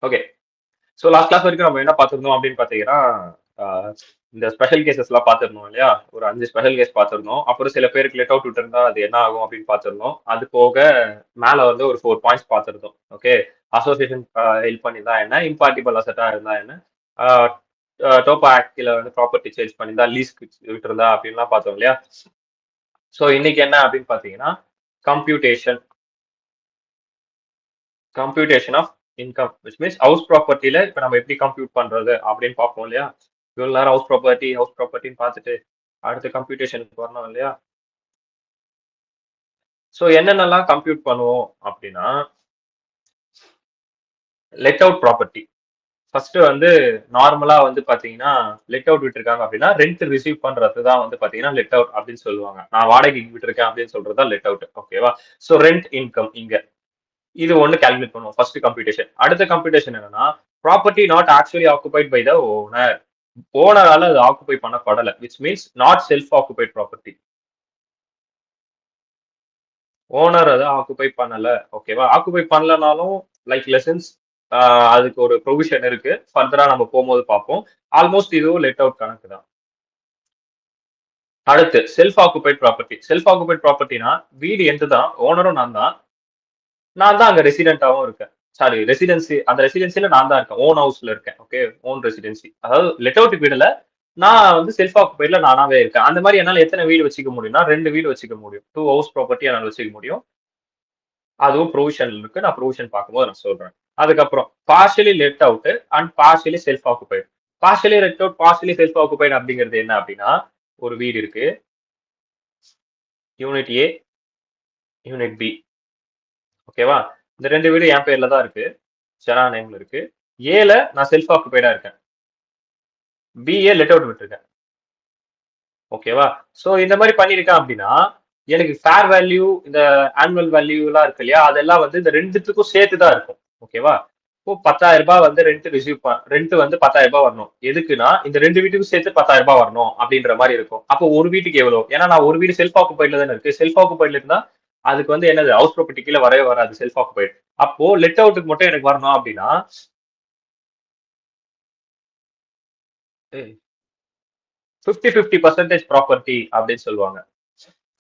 Okay. So last class வரைக்கும் நம்ம என்ன பார்த்திருந்தோம் அப்படின்னு பார்த்தீங்கன்னா, ஆஹ் இந்த ஸ்பெஷல் கேசஸ்லாம் பார்த்திருந்தோம் இல்லையா? ஒரு 5 ஸ்பெஷல் கேஸ் பார்த்திருந்தோம். அப்புறம் சில பேருக்கு லெட் அவுட் விட்டிருந்தா அது என்ன ஆகும் அப்படின்னு பார்த்திருந்தோம். அது போக மேல வந்து ஒரு 4 பாயிண்ட்ஸ் பார்த்திருந்தோம். ஓகே. அசோசியேஷன் ஹெல்ப் பண்ணியிருந்தா என்ன? இம்பார்ட்டிபிள் அசெட்டா இருந்தா என்ன? ஆஹ் டோபா ஆக்ட் கீழ வந்து ப்ராப்பர்ட்டி சேஞ்ச் பண்ணியிருந்தா, லீஸ்க்கு விட்டிருந்தா அப்படின்லாம் பார்த்தோம் இல்லையா? ஸோ இன்னைக்கு என்ன அப்படின்னு பார்த்தீங்கன்னா, computation computation of income which means house ப்ராப்பர்ட்டியில இப்போ நம்ம எப்படி கம்ப்யூட் பண்றது அப்படின்னு பார்ப்போம் இல்லையா? இவ்வளவு நேரம் ஹவுஸ் ப்ராப்பர்ட்டின்னு பார்த்துட்டு அடுத்து கம்ப்யூட்டேஷனுக்கு வரணும் இல்லையா? ஸோ என்னென்னலாம் கம்ப்யூட் பண்ணுவோம் அப்படின்னா, லெட் அவுட் ப்ராப்பர்ட்டி ஃபர்ஸ்ட் வந்து நார்மலா வந்து பாத்தீங்கன்னா லெட் அவுட் விட்டுருக்காங்க அப்படின்னா ரெண்ட் ரிசீவ் பண்றது தான் வந்து பாத்தீங்கன்னா லெட் அவுட் அப்படின்னு சொல்லுவாங்க. நான் வாடகைக்கு விட்டுருக்கேன் அப்படின்னு சொல்றது தான் லெட் அவுட். ஓகேவா? ஸோ ரெண்ட் இன்கம் இங்க இது ஒண்ணு கால்குலேட் பண்ணுவோம் ஃபர்ஸ்ட் கம்ப்யூட்டேஷன். அடுத்த கம்ப்யூட்டேஷன் என்னன்னா property not actually occupied by the owner. ஓனரால அது ஆக்குபை பண்ணப்படல which means not self occupied property. Owner அதை ஆக்குபை பண்ணல. ஓகேவா? ஆக்குபை பண்ணலனாலும் லைக் லெசன்ஸ் அதுக்கு ஒரு ப்ரொவிஷன் இருக்கு. ஃபர்தரா நம்ம போகும்போது பார்ப்போம். ஆல்மோஸ்ட் இதுவும் லெட் அவுட் கணக்கு தான். அடுத்து self occupied property. Self occupied ப்ராப்பர்ட்டினா வீடு எந்து தான், ஓனரும் நான் தான். நான் தான் அங்க ரெசிடென்ட்டாவும் இருக்கேன். சாரி ரெசிடென்சி அந்த ரெசிடென்சில நான் தான் இருக்கேன். ஓன் ஹவுஸ்ல இருக்கேன். ஓகே. Own residency. அதாவது லெட் அவுட் வீடுல நான் வந்து செல்ஃப் ஆக்குபைட்ல நானாவே இருக்கேன். அந்த மாதிரி என்னால எத்தனை வீடு வச்சுக்க முடியும்னா 2 வீடு வச்சுக்க முடியும். 2 ஹவுஸ் ப்ராப்பர்ட்டி என்னால வச்சுக்க முடியும். அதுவும் ப்ரொவிஷன் இருக்கு. நான் ப்ரொவிஷன் பார்க்கும்போது நான் சொல்றேன். அதுக்கப்புறம் partially let out and partially self occupied. Partially let out, partially self occupied அப்படிங்கிறது என்ன அப்படின்னா, ஒரு வீடு இருக்கு. Unit A, unit B. ஓகேவா? இந்த 2 வீடு என் பேர்ல தான் இருக்கு. ஷெனா நேம்ல இருக்கு. ஏல நான் செல்ஃப் ஆக்குபைடா இருக்கேன். பிஏ லெட் அவுட் விட்டுருக்கேன். ஓகேவா? சோ இந்த மாதிரி பண்ணிருக்கேன் அப்படின்னா, எனக்கு ஃபேர் வேல்யூ, இந்த ஆனுவல் வேல்யூ எல்லாம் இருக்கு இல்லையா? அதெல்லாம் வந்து இந்த ரெண்டுத்துக்கும் சேர்த்து தான் இருக்கும். ஓகேவா? இப்போ 10,000 ரூபாய் வந்து ரெண்ட் வந்து 10,000 ரூபாய் வரணும். எதுக்குன்னா இந்த 2 வீட்டுக்கும் சேர்த்து 10,000 ரூபாய் வரணும் அப்படின்ற மாதிரி இருக்கும். அப்போ ஒரு வீட்டுக்கு எவ்வளவு? ஏன்னா நான் ஒரு வீடு செல்ஃப் ஆக்குபைட்ல தானே இருக்கு. செல்ஃப் ஆக்குபைட்ல இருந்தா அதுக்கு வந்து என்னது ஹவுஸ் ப்ராப்பர்ட்டி கீழ வரவே வராது செல்ஃப் ஆக்குபைட். அப்போ லெட் அவுட்டுக்கு மட்டும் எனக்கு வரணும் அப்படின்னா 50-50% ப்ராப்பர்ட்டி அப்படின்னு சொல்லுவாங்க.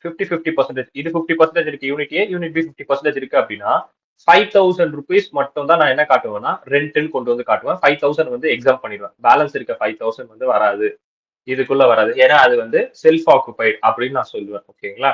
50-50%. இது 50% இருக்கு யூனிட் ஏ, யூனிட் பி 50% இருக்கு அப்படின்னா 5,000 ருபீஸ் மட்டும் தான் நான் என்ன காட்டுவேன்னா ரெண்ட்னு கொண்டு வந்து காட்டுவேன். 5,000 வந்து எக்ஸாம் பண்ணிடுவேன். பேலன்ஸ் இருக்க 5,000 வந்து வராது. இதுக்குள்ள வராது. ஏன்னா அது வந்து செல்ஃப் ஆக்குபைட் அப்படின்னு நான் சொல்லுவேன். ஓகேங்களா?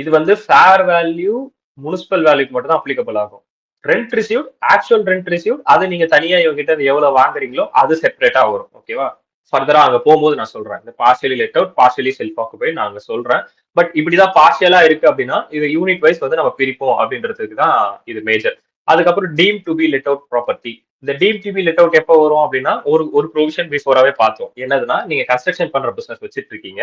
இது வந்து ஃபேர் வேல்யூ முனிசிபல் வேல்யூக்கு மட்டும் தான் அப்ளிகபிள் ஆகும். Rent received, actual rent received அது நீங்க தனியா இவங்க கிட்ட எவ்வளவு வாங்குறீங்களோ அது செப்பரேட்டா வரும். ஓகேவா? ஃபர்தரா அங்க போகும்போது நான் சொல்றேன். இந்த partially let out, partially self occupied நான் அங்க சொல்றேன். பட் இப்படிதான் பார்ஷியலா இருக்கு அப்படின்னா இது யூனிட் வைஸ் வந்து நம்ம பிரிப்போம் அப்படின்றதுக்கு தான் இது மேஜர். அதுக்கப்புறம் deem to be let out property. இந்த deem to be let out எப்போ வரும் அப்படின்னா ஒரு ஒரு ப்ரொவிஷன் பிஃபோராவே பார்த்தோம். என்னதுன்னா நீங்க கன்ஸ்ட்ரக்ஷன் பண்ற பிசினஸ் வச்சிட்டு இருக்கீங்க.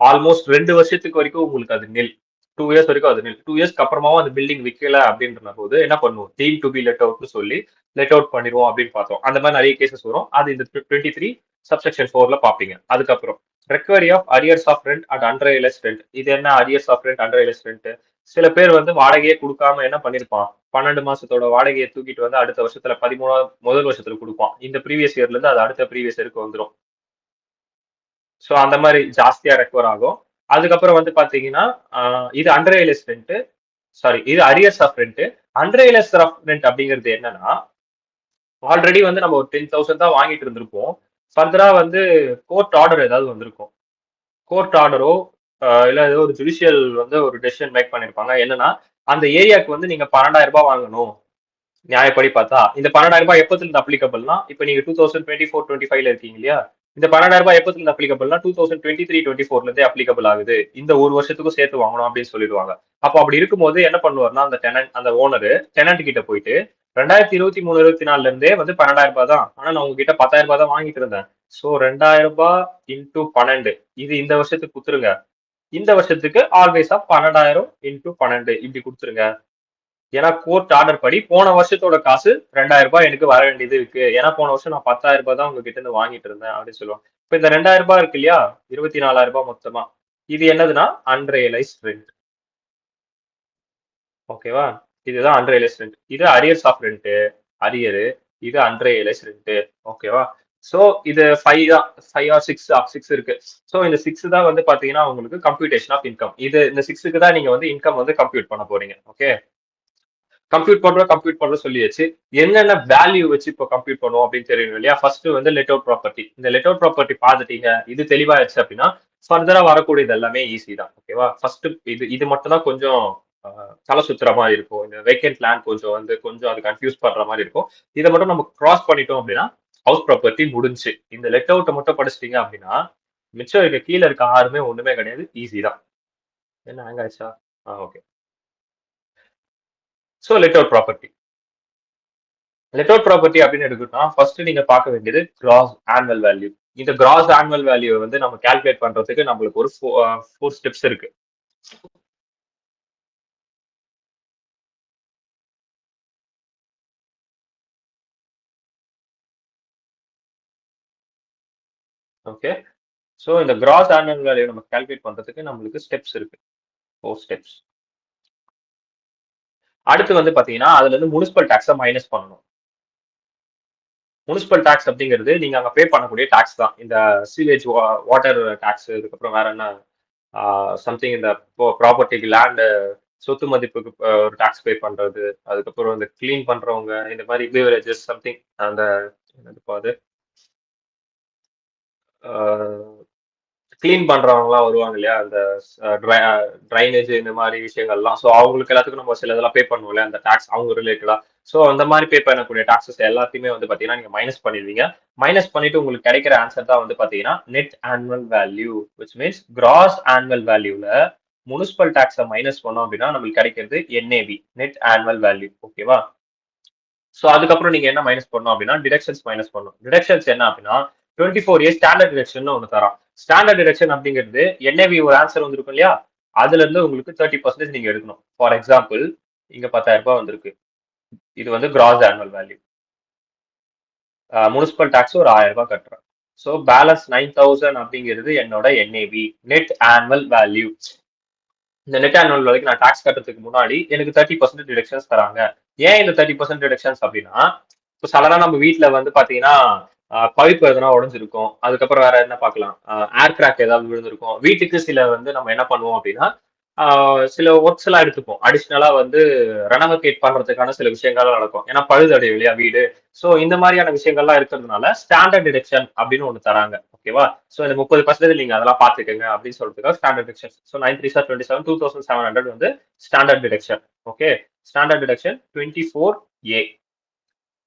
ஆல்மோஸ்ட் 2 வருஷத்துக்கு வரைக்கும் உங்களுக்கு அது நில். 2 இயர்ஸ் வரைக்கும் அது நில். 2 இயர்ஸ்க்கு அப்புறமாவும் அந்த பில்டிங் விற்கல அப்படின்ற போது என்ன பண்ணுவோம்? டீம் டு பி லெட் அவுட்னு சொல்லி லெட் அவுட் பண்ணிடுவோம் அப்படின்னு பார்த்தோம். அந்த மாதிரி நிறைய கேசஸ் வரும். அது இந்த 23 சப்செக்ஷன் 4ல பாப்பீங்க. அதுக்கப்புறம் recovery of arrears of rent and unrealised rent. இது என்ன arrears of rent, unrealised rent? சில பேர் வந்து வாடகையே கொடுக்காம என்ன பண்ணிருப்பான்? 12 மாசத்தோட வாடகையை தூக்கிட்டு வந்து அடுத்த வருஷத்துல 13 முதல் வருஷத்துல கொடுப்பான். இந்த ப்ரீவியஸ் இயர்ல இருந்து அது அடுத்த ப்ரீவியஸ் இயருக்கு வந்துடும். சோ அந்த மாதிரி ஜாஸ்தியா ரெக்கவர் ஆகும். அதுக்கப்புறம் வந்து பாத்தீங்கன்னா இது அன்ரியலைஸ் ரெண்ட். சாரி இது arrears of rent. Unrealised of rent அப்படிங்கிறது என்னன்னா ஆல்ரெடி வந்து நம்ம ஒரு 10,000 தான் வாங்கிட்டு இருந்திருப்போம். ஃபர்தரா வந்து கோர்ட் ஆர்டர் ஏதாவது வந்திருக்கும். கோர்ட் ஆர்டரோ இல்ல ஏதோ ஒரு ஜுடிஷியல் வந்து ஒரு டெசிஷன் மேக் பண்ணிருப்பாங்க. என்னன்னா அந்த ஏரியாக்கு வந்து நீங்க 12,000 ரூபாய் வாங்கணும். நியாயப்படி பார்த்தா இந்த 12,000 ரூபாய் எப்பத்துல இருந்து அப்ளிகபிள்னா இப்ப நீங்க 2024-25ல இருக்கீங்க இல்லையா? இந்த 12,000 ரூபாய் எப்பத்துல இருந்து அப்ளிகபிள்னா 2023-24ல இருந்தே அப்ளிகபிள் ஆகுது. இந்த ஒரு வருஷத்துக்கும் சேர்த்து வாங்கணும் அப்படின்னு சொல்லிடுவாங்க. அப்போ அப்படி இருக்கும்போது என்ன பண்ணுவாருன்னா அந்த டெனன்ட் அந்த ஓனர் டெனன்ட் கிட்ட போயிட்டு 2023-24ல இருந்தே வந்து 12,000 ரூபாய் தான். ஆனா நான் உங்ககிட்ட 10,000 ரூபாய் தான் வாங்கிட்டு இருந்தேன். சோ 2,000 ரூபாய் இன்டூ 12 இது இந்த வருஷத்துக்கு குடுத்துருங்க. இந்த வருஷத்துக்கு ஆல்வேஸா 12,000 இன்டூ 12 இப்படி கொடுத்துருங்க. ஏன்னா கோர்ட் ஆர்டர் படி போன வருஷத்தோட காசு 2,000 ரூபாய் எனக்கு வர வேண்டியது இருக்கு. ஏன்னா போன வருஷம் நான் 10,000 ரூபாய் தான் உங்ககிட்ட இருந்து வாங்கிட்டு இருந்தேன் அப்படின்னு சொல்லுவாங்க. இப்ப இந்த 2,000 ரூபாய் இருக்கு இல்லையா? 24,000 ரூபாய் மொத்தமா. இது என்னதுன்னா அன்ரியலைஸ்ட் ரெண்ட். ஓகேவா? இதுதான் அன்ரியலைஸ்ட் ரெண்ட். இது அரியர்ஸ் ஆஃப் ரெண்ட். அரியரு. இது அன்ரியலைஸ் ரெண்ட். ஓகேவா? சோ இது 5 தான், 5 ஆர் 6 இருக்கு. சோ இந்த 6 தான் வந்து பாத்தீங்கன்னா உங்களுக்கு கம்ப்யூட்டேஷன் ஆஃப் இன்கம். இது இந்த 6க்கு தான் நீங்க வந்து இன்கம் வந்து கம்ப்யூட் பண்ண போறீங்க. ஓகே, கம்ப்யூட் பண்றோம் சொல்லியாச்சு. என்னென்ன வேல்யூ வச்சு இப்போ கம்ப்யூட் பண்ணுவோம் அப்படின்னு தெரியணும் இல்லையா? ஃபர்ஸ்ட் வந்து லெட் அவுட் ப்ராப்பர்ட்டி. இந்த லெட் அவுட் ப்ராப்பர்ட்டி பார்த்துட்டீங்க, இது தெளிவாயிருச்சு அப்படின்னா ஃபர்தரா வரக்கூடியது எல்லாமே ஈஸி தான். ஓகேவா? ஃபர்ஸ்ட் இது இது மட்டும் தான் கொஞ்சம் தலை சுத்துற மாதிரி இருக்கும். இந்த வேக்கன்ட் லேண்ட் கொஞ்சம் அது கன்ஃபியூஸ் பண்ற மாதிரி இருக்கும். இதை மட்டும் நம்ம கிராஸ் பண்ணிட்டோம் அப்படின்னா ஹவுஸ் ப்ராப்பர்ட்டி முடிஞ்சு. இந்த லெட் அவுட்டை மட்டும் படிச்சிட்டீங்க அப்படின்னா மிச்சம் இருக்க கீழே இருக்க ஆறுமே ஒண்ணுமே கிடையாது, ஈஸி தான். என்ன ஹேங் ஆயிடுச்சா? Okay. So let out property. Let out property அப்படின்னு எடுத்துக்கிட்டா ஃபர்ஸ்ட் நீங்க பார்க்க வேண்டியது கிராஸ் ஆனுவல் வேல்யூ. இந்த கிராஸ் ஆனுவல் வேல்யூ வந்து நம்ம கால்குலேட் பண்றதுக்கு நம்மளுக்கு ஒரு 4 ஸ்டெப்ஸ் இருக்கு. ஓகே, சோ இந்த கிராஸ் ஆனுவல் வேல்யூ நம்ம கால்குலேட் பண்றதுக்கு நம்மளுக்கு ஸ்டெப்ஸ் இருக்கு, 4 ஸ்டெப்ஸ். அடுத்து வந்து பாத்தீங்கன்னா அதுல இருந்து முனிசிபல் டாக்ஸை மைனஸ் பண்ணணும். முனிசிபல் டாக்ஸ் அப்படிங்கிறது நீங்க அங்க பே பண்ணக்கூடிய டாக்ஸ் தான். இந்த சீவேஜ் வாட்டர் டாக்ஸ், இதுக்கப்புறம் வேற என்ன சம்திங் இந்த ப்ராப்பர்ட்டிக்கு லேண்ட் சொத்து மதிப்புக்கு ஒரு டாக்ஸ் பே பண்றது, அதுக்கப்புறம் இந்த கிளீன் பண்றவங்க, இந்த மாதிரி பிவரேஜஸ் சம்திங், அந்த என்னது அது கிளீன் பண்றவங்கலாம் வருவாங்க இல்லையா, அந்த ட்ரைனேஜ் இந்த மாதிரி விஷயங்கள்லாம். ஸோ அவங்களுக்கு எல்லாத்துக்கும் நம்ம சில இதெல்லாம் பே பண்ணுவோம் இல்லையா, அந்த டாக்ஸ் அவங்க ரிலேட்டடா. ஸோ அந்த மாதிரி பே பண்ணக்கூடிய டாக்ஸஸ் எல்லாத்தையுமே வந்து பாத்தீங்கன்னா நீங்க மைனஸ் பண்ணிடுவீங்க. மைனஸ் பண்ணிட்டு உங்களுக்கு கிடைக்கிற ஆன்சர் தான் வந்து பாத்தீங்கன்னா net annual value, which means gross annual வேல்யூல முனிசிபல் டாக்ஸை மைனஸ் பண்ணோம் அப்படின்னா நம்மளுக்கு கிடைக்கிறது என்ஏவி, நெட் ஆனுவல் வேல்யூ. ஓகேவா? சோ அதுக்கப்புறம் நீங்க என்ன மைனஸ் பண்ணணும் அப்படின்னா டிடக்ஷன்ஸ் மைனஸ் பண்ணணும். டிடக்ஷன்ஸ் என்ன அப்படின்னா 24A ஸ்டாண்டர்ட் டிடக்ஷன் ஒன்று தரோம். ஸ்டாண்டர்ட் டிடக்ஷன் அப்படிங்கிறது என்ஏவி ஒரு ஆன்சர் வந்திருக்கும் இல்லையா, அதுல இருந்து உங்களுக்கு 30% நீங்க எடுக்கணும். ஃபார் எக்ஸாம்பிள் இங்க 10,000 ரூபாய் வந்திருக்கு, இது வந்து gross annual value. Municipal tax ஒரு 1000 ரூபாய் கட்டுறேன். ஸோ பேலன்ஸ் 9,000 அப்படிங்கிறது என்னோட என்ஏவி, நெட் ஆனுவல் வேல்யூ. இந்த நெட் ஆனுவல் வேலைக்கு நான் டாக்ஸ் கட்டுறதுக்கு முன்னாடி எனக்கு 30% டிடக்ஷன்ஸ் தராங்க. ஏன் இந்த 30% டிடக்ஷன்ஸ் அப்படின்னா, இப்போ சடனா நம்ம வீட்டுல வந்து பாத்தீங்கன்னா பைப் எதனா உடஞ்சிருக்கும், அதுக்கப்புறம் வேற என்ன பார்க்கலாம், ஏர் கிராக் ஏதாவது விழுந்திருக்கும். வீட்டுக்கு சில வந்து நம்ம என்ன பண்ணுவோம் அப்படின்னா சில ஒர்க்ஸ் எல்லாம் எடுத்துப்போம். அடிஷ்னலா வந்து ரெனோவேட் பண்றதுக்கான சில விஷயங்கள் நடக்கும். ஏன்னா பழுதடையும் இல்லையா வீடு. சோ இந்த மாதிரியான விஷயங்கள்லாம் இருக்கிறதுனால ஸ்டாண்டர்ட் டிடக்ஷன் அப்படின்னு ஒண்ணு தராங்க. ஓகேவா? சோ இந்த 30% நீங்க அதெல்லாம் பாத்துக்கோங்க அப்படின்னு சொல்றதுக்காக ஸ்டாண்டர்ட் டிடக்ஷன். சோ 9 3 27 2700 வந்து standard deduction. Okay, standard deduction 24A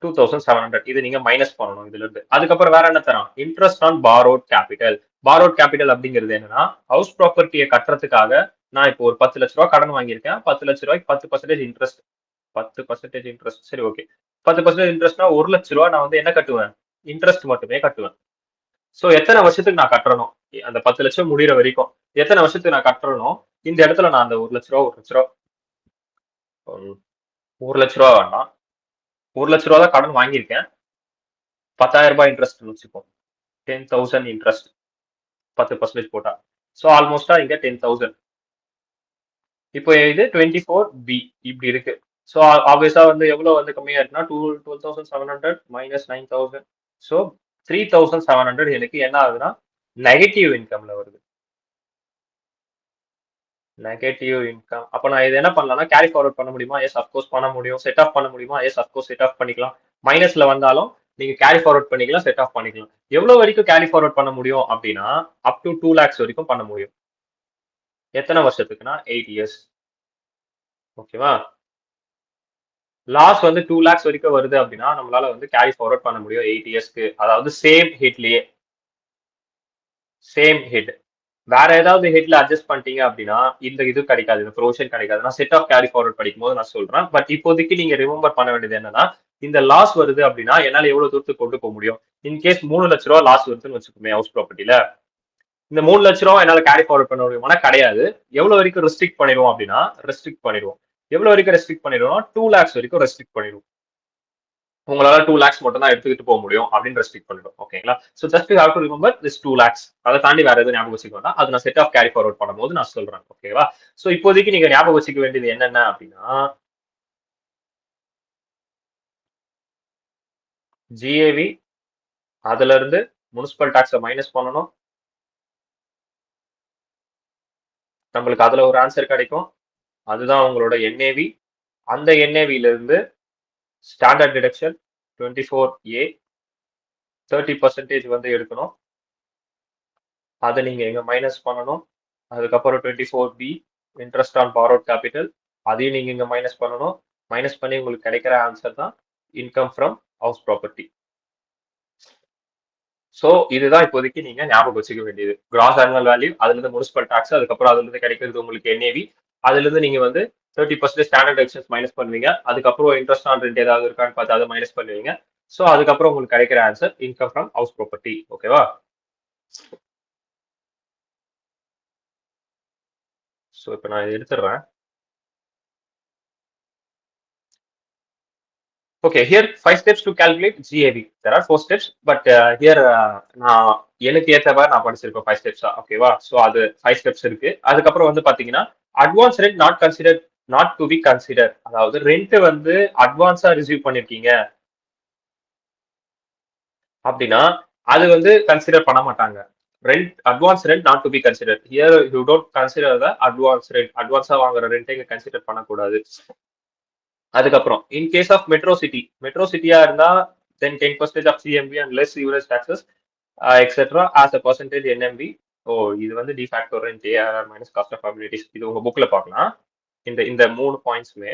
2700 இது நீங்க மைனஸ் பண்ணணும் இதுல இருந்து. அதுக்கப்புறம் வேற என்ன தரோம், interest on borrowed capital. Borrowed capital அப்படிங்கிறது என்னன்னா ஹவுஸ் ப்ராப்பர்ட்டியை கட்டுறதுக்காக நான் இப்போ ஒரு 10 லட்ச ரூபாய் கடன் வாங்கியிருக்கேன். 10 லட்ச ரூபாய்க்கு 10% இன்ட்ரெஸ்ட். 10% இன்ட்ரெஸ்ட், சரி ஓகே. 10% இன்ட்ரெஸ்ட்னா 1 லட்ச ரூபாய் நான் வந்து என்ன கட்டுவேன், இன்ட்ரெஸ்ட் மட்டுமே கட்டுவேன். சோ எத்தனை வருஷத்துக்கு நான் கட்டணும், அந்த 10 லட்சம் முடிகிற வரைக்கும் எத்தனை வருஷத்துக்கு நான் கட்டணும். இந்த இடத்துல நான் அந்த 1 லட்ச ரூபா 1 லட்ச ரூபா வேண்டாம், 1 லட்ச ரூபா தான் கடன் வாங்கியிருக்கேன். 10,000 ரூபாய் இன்ட்ரெஸ்ட் வச்சுப்போம். 10,000 இன்ட்ரெஸ்ட் 10% போட்டா. சோ ஆல்மோஸ்டா இங்க 10,000. இப்போ இது 24B இப்படி இருக்கு. சோ ஆப்வியஸா வந்து எவ்வளவு வந்து கம்மியா இருக்குன்னா 12,700 மைனஸ் 9,000. சோ 3,700 எனக்கு என்ன ஆகுதுன்னா நெகட்டிவ் இன்கம்ல வருது. Negative income. அப்ப நான் இது என்ன பண்ணலாம்னா கேரி ஃபார்வர்ட் பண்ண முடியுமா? எஸ் அஃப்கோர்ஸ் பண்ண முடியும். செட் ஆஃப் பண்ண முடியுமா? எஸ் அஃப்கோர்ஸ் செட் ஆஃப் பண்ணிக்கலாம். மைனஸ்ல வந்தாலும் நீங்க கேரி ஃபார்வர்ட் பண்ணிக்கலாம், செட் ஆஃப் பண்ணிக்கலாம். எவ்வளவு வரைக்கும் கேரி ஃபார்வர்ட் பண்ண முடியும் அப்படின்னா அப் டு 2 lakhs வரைக்கும் பண்ண முடியும். எத்தனை வருஷத்துக்குன்னா 8 years. ஓகேவா? லாஸ் வந்து 2 lakhs வரைக்கும் வருது அப்படின்னா நம்மளால வந்து கேரி ஃபார்வர்ட் பண்ண முடியும் 8 இயர்ஸ்க்கு. அதாவது சேம் ஹிட்லயே, சேம் ஹிட். வேற ஏதாவது ஹிட்ல அட்ஜஸ்ட் பண்ணிட்டீங்க அப்படின்னா இந்த இது கிடைக்காது, இந்த ப்ரொவிஷன் கிடைக்காது. நான் செட் ஆஃப் கேரி ஃபார்வர்ட் படிக்கும் போது நான் சொல்றேன். பட் இப்போதைக்கு நீங்க ரிமெம்பர் பண்ண வேண்டியது என்னன்னா இந்த லாஸ் வருது அப்படின்னா என்னால எவ்வளவு தூரத்துக்கு கொண்டு போக முடியும். இன்கேஸ் 3 லட்ச ரூபாய் லாஸ் வருதுன்னு வச்சுக்கோமே ஹவுஸ் ப்ராப்பர்ட்டில, இந்த 3 லட்ச ரூபாய் என்னால கேரி ஃபார்வர்ட் பண்ண முடியுமா? கிடையாது. எவ்வளவு வரைக்கும் ரெஸ்ட்ரிக்ட் பண்ணிடுவோம் அப்படின்னா ரெஸ்ட்ரிக்ட் பண்ணிடுவோம். எவ்வளவு வரைக்கும் ரெஸ்ட்ரிக்ட் பண்ணிடுவோம், 2 lakhs வரைக்கும் ரெஸ்ட்ரிக்ட் பண்ணிடுவோம். உங்களால 2 lakhs மட்டும் தான் எடுத்துக்கிட்டு போக முடியும் அப்படின்னு ரெஸ்ட்ரிக்ட் பண்ணிடும். ஓகேங்களா? So just you have to remember this 2 lakhs. அதை தாண்டி வேற எதுவும் ஞாபகம் வச்சுக்க வேண்டாம். அது நான் செட் ஆஃப் கேரி ஃபார்வர்ட் பண்ணும்போது நான் சொல்றேன். ஓகேவா? சோ இப்போதைக்கு நீங்க ஞாபகம் வச்சுக்க வேண்டியது என்னென்ன அப்படின்னா ஜிஏவி, அதுல இருந்து முனிசிபல் டாக்ஸை மைனஸ் பண்ணணும். நம்மளுக்கு அதுல ஒரு ஆன்சர் கிடைக்கும். அதுதான் உங்களோட என்ஏவி. அந்த என்ஏவில இருந்து ஸ்டாண்டர்ட் டிடக்ஷன் 24A 30% வந்து எடுக்கணும். அதை நீங்க எங்க மைனஸ் பண்ணணும். அதுக்கப்புறம் 24B interest on borrowed capital, அதையும் நீங்க இங்க மைனஸ் பண்ணணும். மைனஸ் பண்ணி உங்களுக்கு கிடைக்கிற ஆன்சர் தான் income from house property. So இதுதான் இப்போதைக்கு நீங்க ஞாபகம் வச்சுக்க வேண்டியது. கிராஸ் ஆனுவல் வேல்யூ, அதுல இருந்து முனிசிபல் டாக்ஸ், அதுக்கப்புறம் அதுல இருந்து கிடைக்கிறது உங்களுக்கு என்ஏவி, அதுல இருந்து நீங்க வந்து 30% ஸ்டாண்டர்ட் எக்ஸ்பென்ஸ் மைனஸ் பண்ணுவீங்க. அதுக்கப்புறம் இன்ட்ரெஸ்ட் ஆன் ரெண்ட் ஏதாவது இருக்கான்னு பார்த்து அதை மைனஸ் பண்ணுவீங்க. ஸோ அதுக்கப்புறம் உங்களுக்கு கிடைக்கிற answer income from house property. ஓகேவா? ஸோ இப்போ நான் இதை எடுத்துடுறேன். Okay, here 5 steps to calculate GAV. There are 4 steps, but here நான் எனக்கு ஏற்றவா நான் படிச்சிருக்கேன் 5 steps. ஓகேவா? ஸோ அது 5 steps இருக்கு. அதுக்கப்புறம் வந்து பாத்தீங்கன்னா advance rent not consider, not to be consider. அதாவது ரெண்ட் வந்து அட்வான்ஸா ரிசீவ் பண்ணிருக்கீங்க அப்படின்னா அது வந்து கன்சிடர் பண்ண மாட்டாங்க. Rent, advance rent not to be consider. Here you don't consider the advance rent. அட்வான்ஸா வாங்குற ரெண்ட்டை கன்சிடர் பண்ணக்கூடாது. அதுக்கப்புறம் இன் கேஸ் ஆஃப் மெட்ரோ சிட்டியா இருந்தா then 10% of CMP and less usage taxes etcetera as a percentage NMP. Oh, இது வந்து de facto rent ARR minus cost of amenities. இது உங்க புக்ல பார்க்கலாம். இந்த இந்த 3 பாயிண்ட்ஸுமே.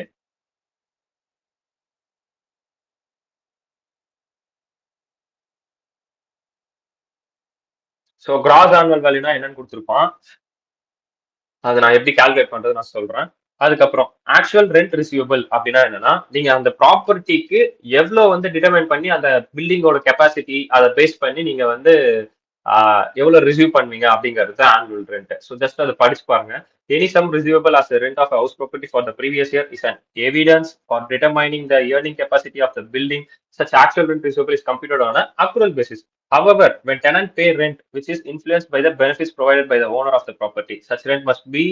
ஸோ கிராஸ் ஆனுவல் வேல்யூனா என்னன்னு கொடுத்துருப்பான். அதை நான் எப்படி கால்குலேட் பண்றது நான் சொல்றேன். அதுக்கப்புறம் ஆக்சுவல் ரெண்ட் ரிசீவபிள் அப்படின்னா என்னன்னா, நீங்க அந்த ப்ராப்பர்ட்டிக்கு எவ்வளவு வந்து டிட்டர்மைன் பண்ணி அந்த பில்டிங்கோட கெப்பாசிட்டி அதை பேஸ் பண்ணி நீங்க வந்து எவ்வளவு ரிசீவ் பண்ணுவீங்க அப்படிங்கிறது ஆனுவல் ரெண்ட். ஸோ ஜஸ்ட் அதை படிச்சு பாருங்க. Any sum receivable as a rent of a house property for the previous year is an evidence for determining the earning capacity of the building. Such actual rent receivable is computed on an accrual basis. However, when tenant pay rent which is influenced by the benefits provided by the owner of the property, such rent must be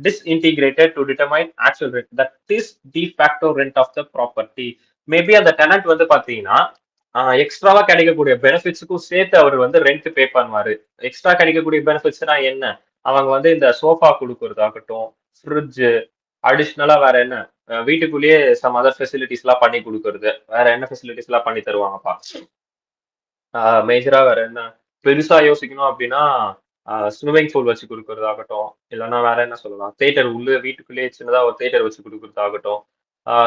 disintegrated to determine actual rent. That is de facto rent of the property. Maybe அந்த tenant வந்து பாத்தீங்கன்னா எக்ஸ்ட்ராவா கிடைக்கக்கூடிய பெனிஃபிட்ஸுக்கும் சேர்த்து அவர் வந்து rent pay பண்ணுவாரு. Extra கிடைக்கக்கூடிய பெனிஃபிட்ஸ்னா என்ன? அவங்க வந்து இந்த சோஃபா கொடுக்கறதாகட்டும், ஃப்ரிட்ஜ், அடிஷ்னலா வேற என்ன, வீட்டுக்குள்ளேயே சம் அதர் ஃபெசிலிட்டிஸ் எல்லாம் பண்ணி கொடுக்கறது. வேற என்ன ஃபெசிலிட்டிஸ் எல்லாம் பண்ணி தருவாங்கப்பா? மேஜரா வேற என்ன பெருசா யோசிக்கணும் அப்படின்னா ஸ்விம்மிங் பூல் வச்சு கொடுக்கறதாகட்டும், இல்லைன்னா வேற என்ன சொல்லலாம், தேட்டர் உள்ள வீட்டுக்குள்ளேயே சின்னதா ஒரு தேட்டர் வச்சு கொடுக்கறதாகட்டும்,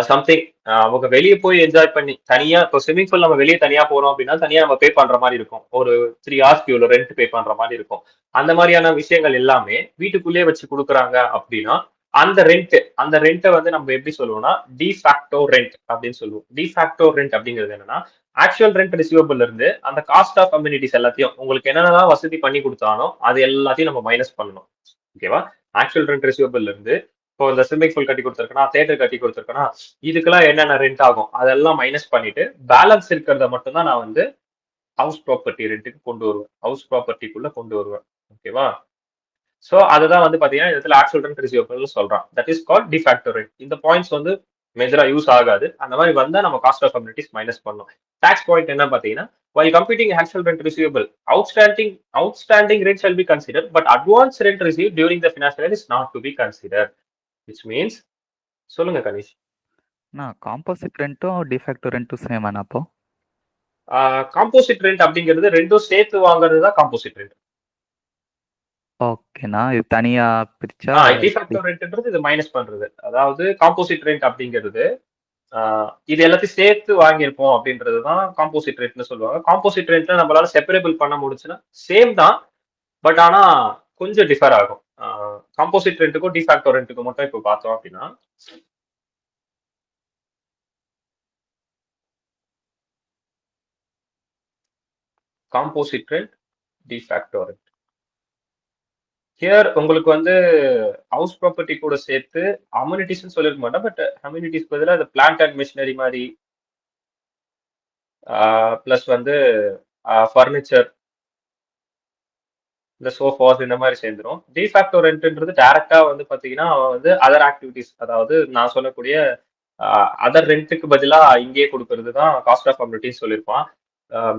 சம்திங். அவங்க வெளியே போய் என்ஜாய் பண்ணி தனியா, இப்போ ஸ்விம்மிங் பூல் நம்ம வெளியே தனியா போறோம் அப்படின்னா தனியா நம்ம பே பண்ற மாதிரி இருக்கும். ஒரு 3 hours இவ்வளவு ரெண்ட் பே பண்ற மாதிரி இருக்கும். அந்த மாதிரியான விஷயங்கள் எல்லாமே வீட்டுக்குள்ளேயே வச்சு கொடுக்குறாங்க அப்படின்னா அந்த ரெண்ட்டை வந்து நம்ம எப்படி சொல்லுவோம்னா டிஃபேக்டோ ரெண்ட் அப்படின்னு சொல்லுவோம். டிஃபேக்டோ ரெண்ட் அப்படிங்கிறது என்னன்னா ஆக்சுவல் ரெண்ட் ரிசீவபிள் இருந்து அந்த காஸ்ட் ஆஃப் அம்யூனிட்டிஸ் எல்லாத்தையும் உங்களுக்கு என்னென்னலாம் வசதி பண்ணி கொடுத்தானோ அது எல்லாத்தையும் நம்ம மைனஸ் பண்ணணும். ஓகேவா? ஆக்சுவல் ரெண்ட் ரிசீவபிள் இருந்து இப்போ இந்த ஸ்விம்மிங் பூல் கட்டி கொடுத்துருக்கனா, தேட்டர் கட்டி கொடுத்துருக்கனா, இதுக்கெல்லாம் என்னென்ன ரெண்ட் ஆகும் அதெல்லாம் மைனஸ் பண்ணிட்டு பேலன்ஸ் இருக்கிறத மட்டும்தான் நான் வந்து ஹவுஸ் ப்ராப்பர்ட்டி ரெண்ட்டுக்கு கொண்டு வருவேன், ஹவுஸ் ப்ராப்பர்ட்டிக்குள்ள கொண்டு வருவேன். ஓகேவா? சோ அதுதான் வந்து பாத்தீங்கன்னா இடத்துல ஆக்சுவல் ரெண்ட் ரிசீவபிள் சொல்றான். That is called de facto rent. இந்த பாயிண்ட்ஸ் வந்து மேஜரா யூஸ் ஆகாது. அந்த மாதிரி வந்தா நம்ம காஸ்ட் ஆஃப் கம்யூனிட்டிஸ் மைனஸ் பண்ணணும். டாக்ஸ் பாயிண்ட் என்ன பாத்தீங்கன்னா, while computing actual rent receivable, outstanding rent shall be considered, but advance rent received during the financial year is not to be considered. Which means, சொல்லுங்க Ganesh. Composite ரெண்ட்டும் de facto ரெண்ட்டும் same ஆனா அப்போ? Composite rent அப்படிங்கிறது ரெண்டும் சேர்த்து வாங்குறது தான் காம்போசிட் ரெண்ட். ஓகேண்ணா, இது தனியா பிரிச்சா டிஃபேக்டோ ரெண்ட்ன்றது இது மைனஸ் பண்றது. அதாவது காம்போசிட் ரெண்ட் அப்படிங்கிறது இது எல்லாத்தையும் சேர்த்து வாங்கியிருப்போம் அப்படின்றதுதான் காம்போசிட் ரெண்ட்னு சொல்லுவாங்க. காம்போசிட் ரெண்ட்ல நம்மளால செப்பரேபிள் பண்ண முடிச்சுன்னா சேம் தான், பட் ஆனா கொஞ்சம் டிஃபர் ஆகும். காம்போசிட் ரெண்ட்டுக்கும் டிஃபேக்டோ ரெண்ட்டுக்கும் மட்டும் இப்போ பார்த்தோம் அப்படின்னா, composite rent, de facto rent. Here உங்களுக்கு வந்து ஹவுஸ் ப்ராப்பர்ட்டி கூட சேர்த்து அம்யூனிட்டிஸ்னு சொல்லிருக்க மாட்டேன், பட் அம்யூனிட்டிஸ் பதிலாக அது பிளான்ட் அண்ட் மிஷினரி மாதிரி, பிளஸ் வந்து ஃபர்னிச்சர், இந்த சோஃபாஸ் இந்த மாதிரி சேர்ந்துரும். டிஃபேக்டோ ரெண்ட்ன்றது டைரக்டா வந்து பாத்தீங்கன்னா வந்து அதர் ஆக்டிவிட்டிஸ், அதாவது நான் சொல்லக்கூடிய அதர் ரெண்ட்டுக்கு பதிலா இங்கேயே கொடுக்கறது தான் காஸ்ட் ஆஃப் கம்யூனிட்டின்னு சொல்லியிருப்பான்.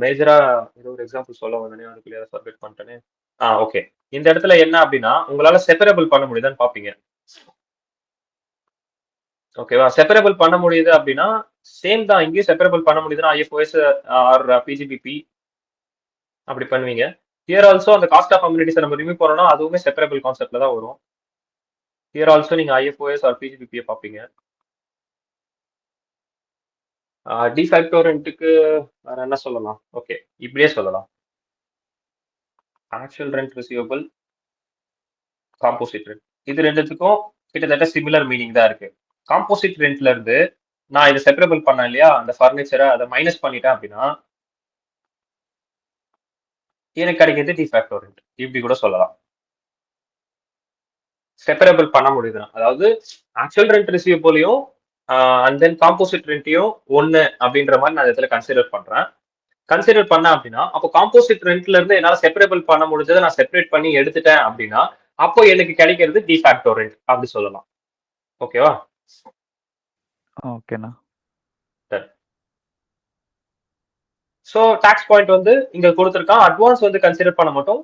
மேஜரா ஏதோ ஒரு எக்ஸாம்பிள் சொல்ல வந்தனே அதுக்குள்ளே சப்மிட் பண்ணிட்டேனே. ஓகே. இந்த இடத்துல என்ன அப்படின்னா உங்களால செப்பரபிள் பண்ண முடியுதான்னு பாப்பீங்க. ஓகேவா? செப்பரபிள் பண்ண முடியுது அப்படின்னா சேம் தான், இங்கேயும் செப்பரபிள் பண்ண முடியுதுன்னா ஐஎஃப்ஓஎஸ் ஆர் பிஜிபிபி அப்படி பண்ணுவீங்க. ஹியர் ஆல்சோ அந்த காஸ்ட் ஆஃப் கம்யூனிட்டிஸ் நம்ம ரிமூவ் பண்ணோம்னா அதுவுமே செப்பரபிள் கான்செப்ட்ல தான் வரும். ஹியர் ஆல்சோ நீங்க ஐஎஃப்ஓஎஸ் ஆர் பிஜிபிபியை பார்ப்பீங்க. டிஃபேக்டோ ரெண்ட்டுக்கு வேற என்ன சொல்லலாம்? ஓகே, இப்படியே சொல்லலாம். Actual rent receivable, composite rent, இது ரெண்டுத்துக்கும் கிட்டத்தட்ட சிமிலர் மீனிங் தான் இருக்கு. காம்போசிட் ரெண்ட்ல இருந்து நான் இதை செப்பரபிள் பண்ணேன் இல்லையா, அந்த ஃபர்னிச்சரை அதை மைனஸ் பண்ணிட்டேன் அப்படின்னா எனக்கு கிடைக்கிறது டிஃபேக்டோ ரெண்ட், இப்படி கூட சொல்லலாம். செப்பரபிள் பண்ண முடியுதுன்னா, அதாவது ஆக்சுவல் ரெண்ட் ரிசீவபிளையும் அண்ட் தென் காம்போசிட் ரெண்ட்டையும் ஒன்னு அப்படின்ற மாதிரி நான் இடத்துல கன்சிடர் பண்றேன். கன்சிடர் பண்ண அப்படின்னா அப்போ காம்போசிட் ரெண்ட்ல இருந்து என்னால செப்பரபிள் பண்ண முடிஞ்சதை நான் செப்பரேட் பண்ணி எடுத்துட்டேன் அப்படின்னா அப்போ எனக்கு கிடைக்கிறது டிஃபேக்டோ ரெண்ட் அப்படி சொல்லலாம். ஓகேவா? ஓகேண்ணா. ஸோ டாக்ஸ் பாயிண்ட் வந்து இங்க கொடுத்துருக்கான். அட்வான்ஸ் வந்து கன்சிடர் பண்ண மாட்டோம்.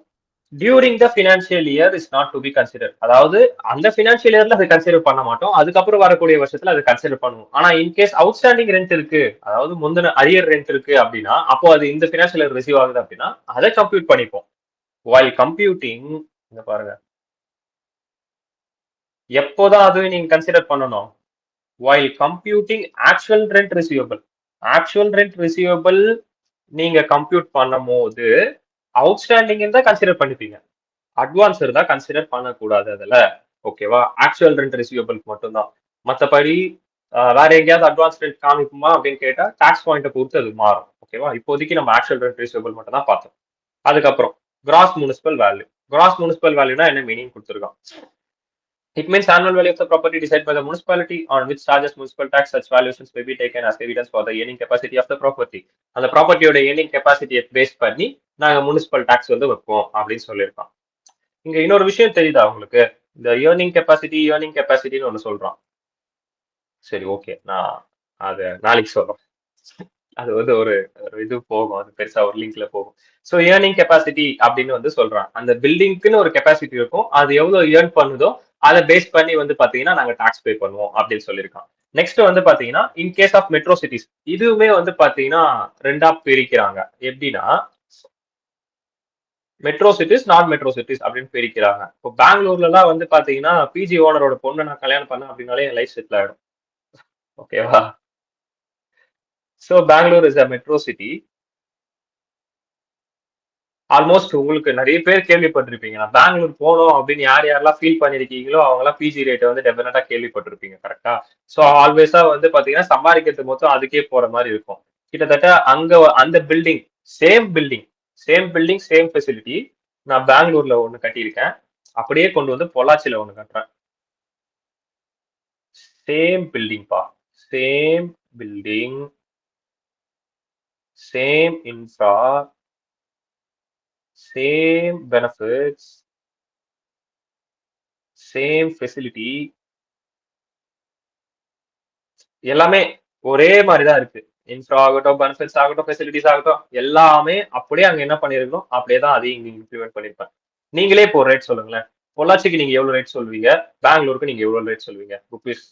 During the financial year is not to be consider. அதாவது அந்த ஃபினான்ஷியல் இயர்ல அதை கன்சிடர் பண்ண மாட்டோம், அதுக்கப்புறம் வரக்கூடிய வருஷத்துல அதை கன்சிடர் பண்ணுவோம். ஆனா இன்கேஸ் அவுட்ஸ்டாண்டிங் ரெண்ட் இருக்கு, அதாவது முந்தின அரியர் ரெண்ட் இருக்கு அப்படின்னா அப்போ அது இந்த ஃபினான்ஷியல் இயர் ரிசீவ் ஆகுது அப்படின்னா அதை கம்ப்யூட் பண்ணிப்போம். while கம்ப்யூட்டிங், இங்க பாருங்க, எப்போதான் அதுவும் நீங்க கன்சிடர் பண்ணணும்? while computing actual rent receivable. Actual rent receivable நீங்க கம்ப்யூட் பண்ணும் போது அவுட்ஸ்டாண்டிங் தான் கன்சிடர் பண்ணிப்பீங்க, அட்வான்ஸ் இருந்தா கன்சிடர் பண்ணக்கூடாது அதுல. ஓகேவா? ஆக்சுவல் ரெண்ட் ரிசீவபிள் மட்டும்தான். மற்றபடி வேற எங்கேயாவது அட்வான்ஸ் ரெண்ட் காமிக்குமா அப்படின்னு கேட்டா டாக்ஸ் பாயிண்ட்டை பொறுத்து அது மாறும். ஓகேவா? இப்போதைக்கு நம்ம ஆக்சுவல் ரெண்ட் ரிசீவபிள் மட்டும் தான் பார்த்தோம். அதுக்கப்புறம் gross municipal value. Gross municipal வேல்யூனா என்ன மீனிங் கொடுத்துருக்கான்? It means annual value of the property decided by the municipality on which charges municipal tax. Such valuations may be taken as evidence for the earning capacity of the property. அந்த ப்ராப்பர்ட்டியோட earning capacity base பண்ணி நாங்க municipal tax வந்து வைப்போம் அப்படின்னு சொல்லியிருக்கோம். இங்க இன்னொரு விஷயம் தெரியுதா உங்களுக்கு? இந்த ஏர்னிங் கெப்பாசிட்டின்னு ஒண்ணு சொல்றான். சரி, ஓகே, நான் அத நாளைக்கு சொல்றேன். அது வந்து ஒரு இது போகும், அது பெருசா ஒரு லிங்க்ல போகும். ஸோ ஏர்னிங் கெப்பாசிட்டி அப்படின்னு வந்து சொல்றான். அந்த பில்டிங்க்குன்னு ஒரு கெப்பாசிட்டி இருக்கும், அது எவ்வளவு ஏர்ன் பண்ணுதோ அதை பேஸ் பண்ணி வந்து பாத்தீங்கன்னா நாங்க டாக்ஸ் பே பண்ணுவோம் அப்படின்னு சொல்லியிருக்கான். நெக்ஸ்ட் வந்து பாத்தீங்கன்னா in case of metro cities, இதுவுமே வந்து பாத்தீங்கன்னா ரெண்டா பிரிக்கிறாங்க. எப்படின்னா metro cities, non metro cities அப்படின்னு பிரிக்கிறாங்க. இப்போ பெங்களூர்ல எல்லாம் வந்து பாத்தீங்கன்னா பிஜி ஓனரோட பொண்ணு நான் கல்யாணம் பண்ணேன் அப்படின்னாலே என் லைஃப் செட்டில் ஆயிடும். ஓகேவா? So Bangalore is a metro city. Almost உங்களுக்கு நிறைய பேர் கேள்விப்பட்டிருப்பீங்க. நான் பெங்களூர் போனோம் அப்படின்னு யாரெல்லாம் ஃபீல் பண்ணிருக்கீங்களோ அவங்க எல்லாம் பிஜி ரேட்டை வந்து டெஃபினட்டா கேள்விப்பட்டிருப்பீங்க. கரெக்டா? ஸோ ஆல்வேஸா வந்து பாத்தீங்கன்னா சம்பாதிக்கிறது மொத்தம் அதுக்கே போற மாதிரி இருக்கும். கிட்டத்தட்ட அங்க அந்த building, same building same facility நான் பெங்களூர்ல ஒண்ணு கட்டியிருக்கேன், அப்படியே கொண்டு வந்து பொள்ளாச்சியில ஒண்ணு கட்டுறேன். சேம் பில்டிங்ப்பா, same building, same infra, same benefits, same facility, எல்லாமே ஒரே மாதிரி தான் இருக்கு. இன்ஃப்ரா ஆகட்டும், பெனிஃபிட்ஸ் ஆகட்டும், ஃபெசிலிட்டிஸ் ஆகட்டும், எல்லாமே அப்படியே அங்க என்ன பண்ணிருக்கணும் அப்படியே தான் அதையும் இங்க இம்ப்ளிமெண்ட் பண்ணிருப்பேன். நீங்களே இப்போ ஒரு ரேட் சொல்லுங்களேன். பொள்ளாச்சிக்கு நீங்க எவ்வளவு ரேட் சொல்வீங்க? பெங்களூருக்கு நீங்க எவ்வளவு ரேட் சொல்வீங்க? ருபீஸ்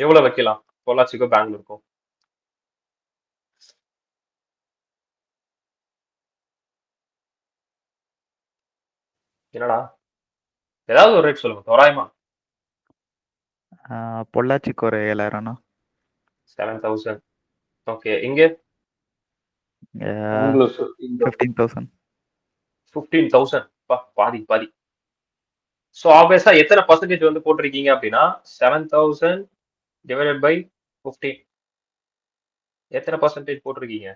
எவ்வளவு வைக்கலாம் பொள்ளாச்சிக்கும் பெங்களூருக்கும்? என்னடா, ஏதாவது ஒரு ரேட் சொல்லுங்க தோராயமா. பொள்ளாச்சிக்கு ஒரு 7,000ண்ணா. 7,000. ஓகே, இங்க 15,000. 15,000. பாதி பாதி. ஸோ ஆப்வியஸா எத்தனை பர்சன்டேஜ் வந்து போட்டிருக்கீங்க அப்படின்னா 7,000 டிவைடட் பை 15, எத்தனை பர்சன்டேஜ் போட்டிருக்கீங்க?